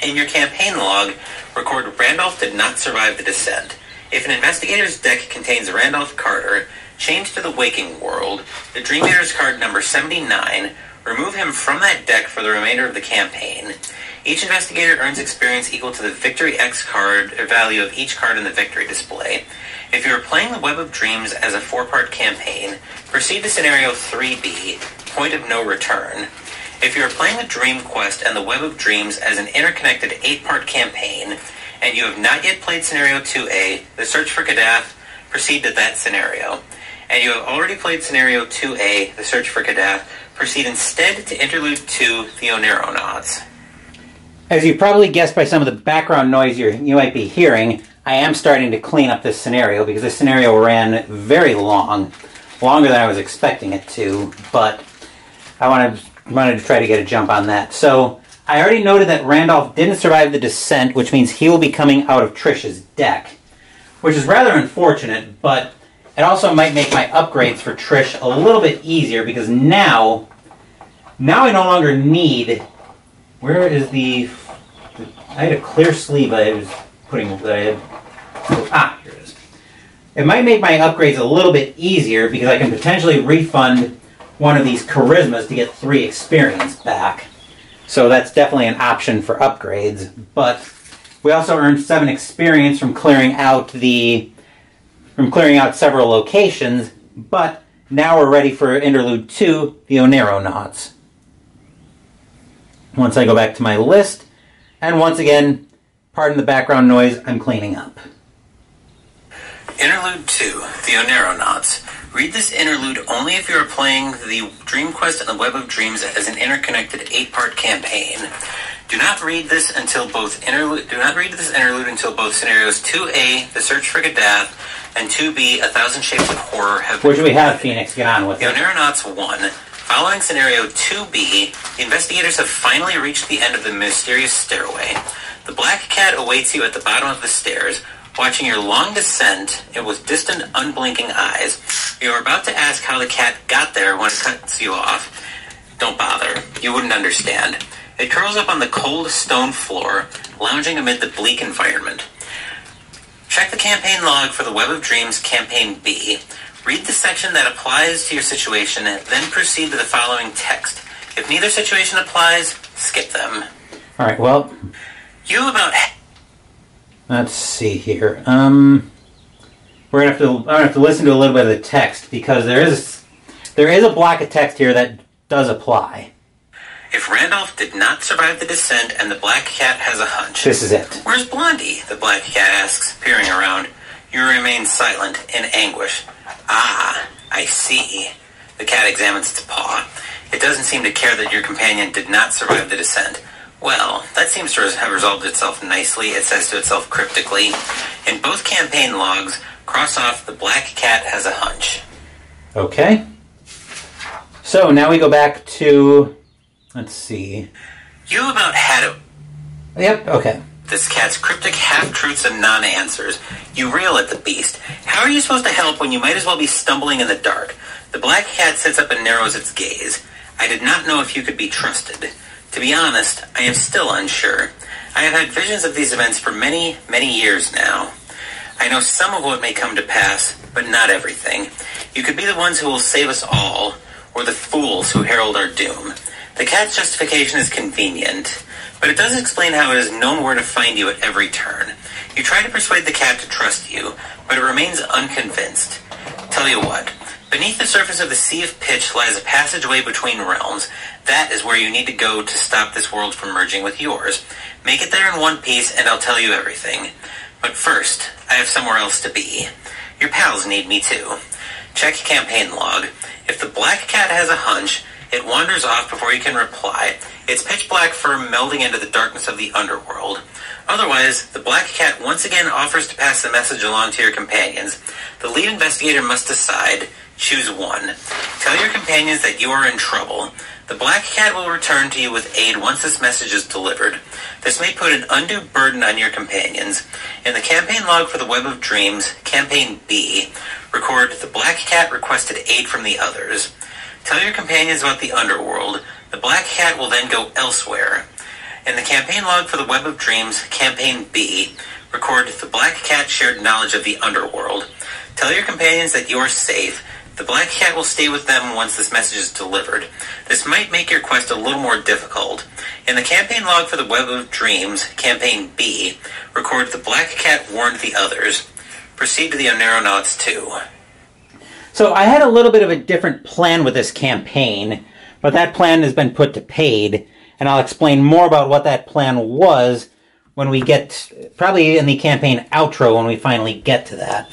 In your campaign log, record Randolph did not survive the descent. If an investigator's deck contains Randolph Carter, change to the waking world, the Dream Eater's card number 79, remove him from that deck for the remainder of the campaign. Each investigator earns experience equal to the Victory X card value of each card in the Victory display. If you are playing the Web of Dreams as a 4-part campaign, proceed to Scenario 3B, Point of No Return. If you are playing the Dream Quest and the Web of Dreams as an interconnected 8-part campaign, and you have not yet played Scenario 2A, The Search for Gaddafi, proceed to that scenario. And you have already played Scenario 2A, The Search for Gaddafi, proceed instead to Interlude 2, The Oneronauts. As you probably guessed by some of the background noise you might be hearing, I am starting to clean up this scenario because this scenario ran very long, longer than I was expecting it to, but I wanted to try to get a jump on that. So I already noted that Randolph didn't survive the descent, which means he will be coming out of Trish's deck, which is rather unfortunate, but it also might make my upgrades for Trish a little bit easier because now I no longer need... Where is the... I had a clear sleeve I was putting... here it is. It might make my upgrades a little bit easier because I can potentially refund one of these charismas to get 3 experience back. So that's definitely an option for upgrades. But we also earned 7 experience from clearing out several locations. But now we're ready for Interlude 2, the Oneronauts. Once I go back to my list, and once again, pardon the background noise, I'm cleaning up. Interlude 2, the Oneronauts. Read this interlude only if you are playing the Dream Quest and the Web of Dreams as an interconnected 8-part campaign. Do not read this interlude until both scenarios 2A, The Search for Gaddafi, and 2B, A Thousand Shapes of Horror have been... Which we have, Phoenix. Get on with it. The Oneronauts 1. Following scenario 2B, the investigators have finally reached the end of the mysterious stairway. The black cat awaits you at the bottom of the stairs, watching your long descent with distant, unblinking eyes. You are about to ask how the cat got there when it cuts you off. Don't bother. You wouldn't understand. It curls up on the cold stone floor, lounging amid the bleak environment. Check the campaign log for the Web of Dreams Campaign B. Read the section that applies to your situation, and then proceed to the following text. If neither situation applies, skip them. Alright, well... Let's see here. I'm gonna have to listen to a little bit of the text, because there is a block of text here that does apply. If Randolph did not survive the descent and the black cat has a hunch... This is it. Where's Blondie? The black cat asks, peering around. You remain silent, in anguish. Ah, I see. The cat examines its paw. It doesn't seem to care that your companion did not survive the descent. Well, that seems to have resolved itself nicely, it says to itself cryptically. In both campaign logs, cross off the black cat has a hunch. Okay. So now we go back to... Let's see. You about had it. Yep, okay. This cat's cryptic half-truths and non-answers. You reel at the beast. How are you supposed to help when you might as well be stumbling in the dark? The black cat sits up and narrows its gaze. I did not know if you could be trusted. To be honest, I am still unsure. I have had visions of these events for many, many years now. I know some of what may come to pass, but not everything. You could be the ones who will save us all, or the fools who herald our doom. The cat's justification is convenient, but it does explain how it has known where to find you at every turn. You try to persuade the cat to trust you, but it remains unconvinced. Tell you what, beneath the surface of the Sea of Pitch lies a passageway between realms. That is where you need to go to stop this world from merging with yours. Make it there in one piece, and I'll tell you everything. But first, I have somewhere else to be. Your pals need me too. Check campaign log. If the black cat has a hunch, it wanders off before you can reply. Its pitch black fur melding into the darkness of the underworld. Otherwise, the black cat once again offers to pass the message along to your companions. The lead investigator must decide. Choose one. Tell your companions that you are in trouble. The black cat will return to you with aid once this message is delivered. This may put an undue burden on your companions. In the campaign log for the Web of Dreams, Campaign B, record the black cat requested aid from the others. Tell your companions about the underworld. The black cat will then go elsewhere. In the campaign log for the Web of Dreams, Campaign B, record the black cat shared knowledge of the underworld. Tell your companions that you are safe. The black cat will stay with them once this message is delivered. This might make your quest a little more difficult. In the campaign log for the Web of Dreams, Campaign B, record the black cat warned the others. Proceed to the Oneironauts 2. So I had a little bit of a different plan with this campaign, but that plan has been put to paid, and I'll explain more about what that plan was when we get, probably in the campaign outro when we finally get to that.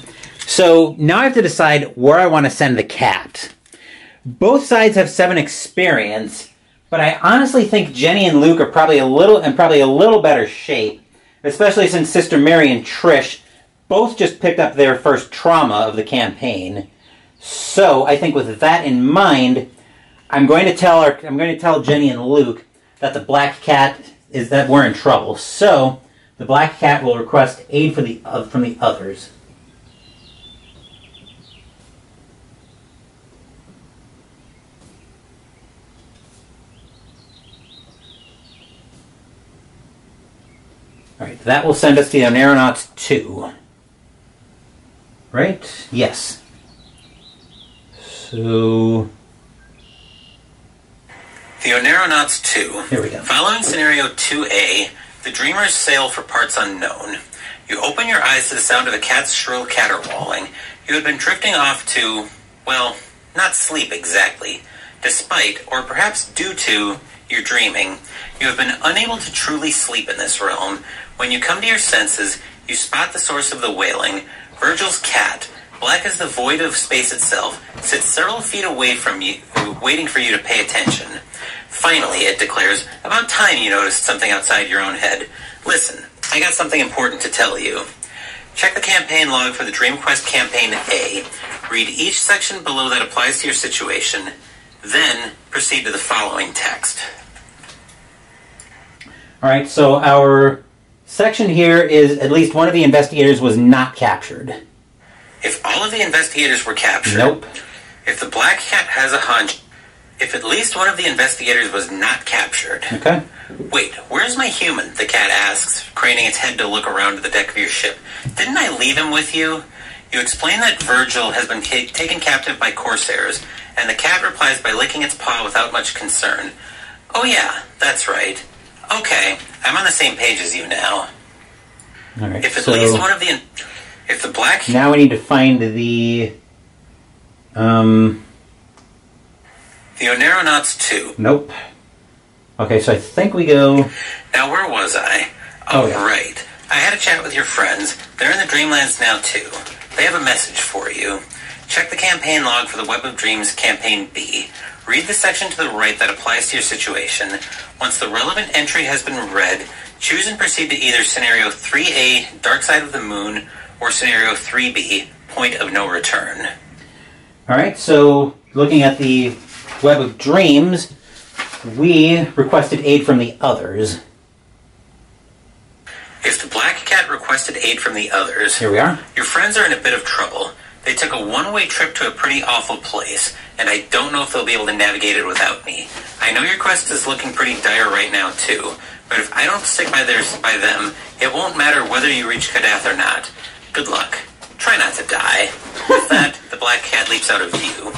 So now I have to decide where I want to send the cat. Both sides have 7 experience, but I honestly think Jenny and Luke are probably a little better shape, especially since Sister Mary and Trish both just picked up their first trauma of the campaign. So I think with that in mind, I'm going to tell Jenny and Luke that the black cat is that we're in trouble. So the black cat will request aid from the others. Alright, that will send us to the Oneironauts 2. Right? Yes. So... The Oneironauts 2. Here we go. Following Scenario 2A, the dreamers sail for parts unknown. You open your eyes to the sound of a cat's shrill caterwauling. You had been drifting off to, well, not sleep exactly. Despite, or perhaps due to, your dreaming, you have been unable to truly sleep in this realm. When you come to your senses, you spot the source of the wailing. Virgil's cat, black as the void of space itself, sits several feet away from you, waiting for you to pay attention. Finally, it declares, about time you noticed something outside your own head. Listen, I got something important to tell you. Check the campaign log for the Dream Quest Campaign A. Read each section below that applies to your situation. Then, proceed to the following text. Alright, so our section here is at least one of the investigators was not captured. If all of the investigators were captured... Nope. If the black cat has a hunch... If at least one of the investigators was not captured... Okay. Wait, where's my human? The cat asks, craning its head to look around at the deck of your ship. Didn't I leave him with you? You explain that Virgil has been taken captive by corsairs, and the cat replies by licking its paw without much concern. Oh yeah, that's right. Okay, I'm on the same page as you now. Alright, if at least one of the... If the black... Now we need to find the... The Oneironauts 2. Nope. Okay, so I think we go... Now, where was I? Oh, yeah. Right. I had a chat with your friends. They're in the Dreamlands now, too. They have a message for you. Check the campaign log for the Web of Dreams Campaign B. Read the section to the right that applies to your situation. Once the relevant entry has been read, choose and proceed to either Scenario 3A, Dark Side of the Moon, or Scenario 3B, Point of No Return. Alright, so looking at the Web of Dreams, we requested aid from the others. If the black cat requested aid from the others... Here we are. Your friends are in a bit of trouble. They took a one-way trip to a pretty awful place, and I don't know if they'll be able to navigate it without me. I know your quest is looking pretty dire right now, too, but if I don't stick by them, it won't matter whether you reach Kadath or not. Good luck. Try not to die. With that, the black cat leaps out of view.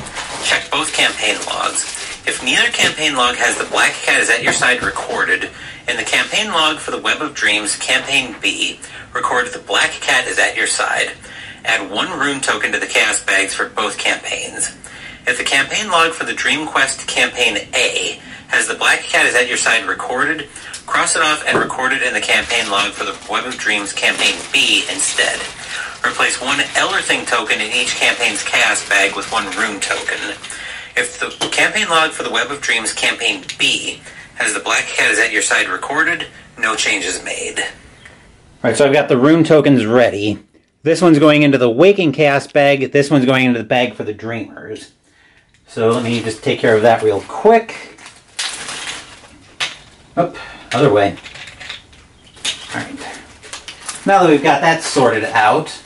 Check both campaign logs. If neither campaign log has the black cat is at your side recorded, in the campaign log for the Web of Dreams, Campaign B, record "The Black Cat is at your side." Add 1 rune token to the chaos bags for both campaigns. If the campaign log for the Dream Quest Campaign A has "The Black Cat is at your side" recorded, cross it off and record it in the campaign log for the Web of Dreams Campaign B instead. Replace 1 Ellerthing token in each campaign's chaos bag with 1 rune token. If the campaign log for the Web of Dreams Campaign B has "The Black Cat is at your side" recorded, no changes made. Alright, so I've got the rune tokens ready. This one's going into the Waking Chaos bag, this one's going into the bag for the Dreamers. So let me just take care of that real quick. Up, other way. Alright. Now that we've got that sorted out,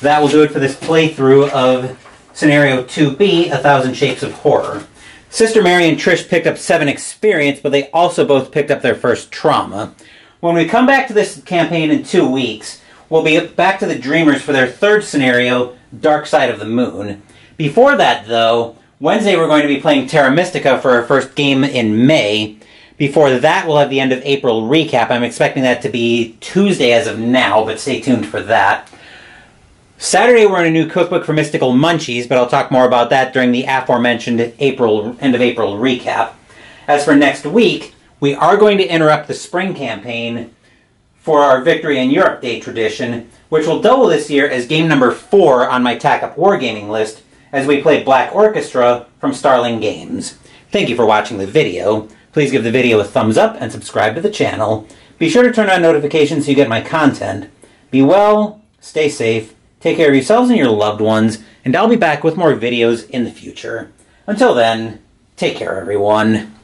that will do it for this playthrough of Scenario 2B, 1,000 Shapes of Horror. Sister Mary and Trish picked up 7 experience, but they also both picked up their first trauma. When we come back to this campaign in 2 weeks, we'll be back to the Dreamers for their 3rd scenario, Dark Side of the Moon. Before that, though, Wednesday we're going to be playing Terra Mystica for our first game in May. Before that, we'll have the end of April recap. I'm expecting that to be Tuesday as of now, but stay tuned for that. Saturday, we're in a new cookbook for Mystical Munchies, but I'll talk more about that during the aforementioned end of April recap. As for next week, we are going to interrupt the spring campaign for our Victory in Europe Day tradition, which will double this year as game number 4 on my TAC-UP Wargaming list, as we play Black Orchestra from Starling Games. Thank you for watching the video. Please give the video a thumbs up and subscribe to the channel. Be sure to turn on notifications so you get my content. Be well, stay safe, take care of yourselves and your loved ones, and I'll be back with more videos in the future. Until then, take care everyone.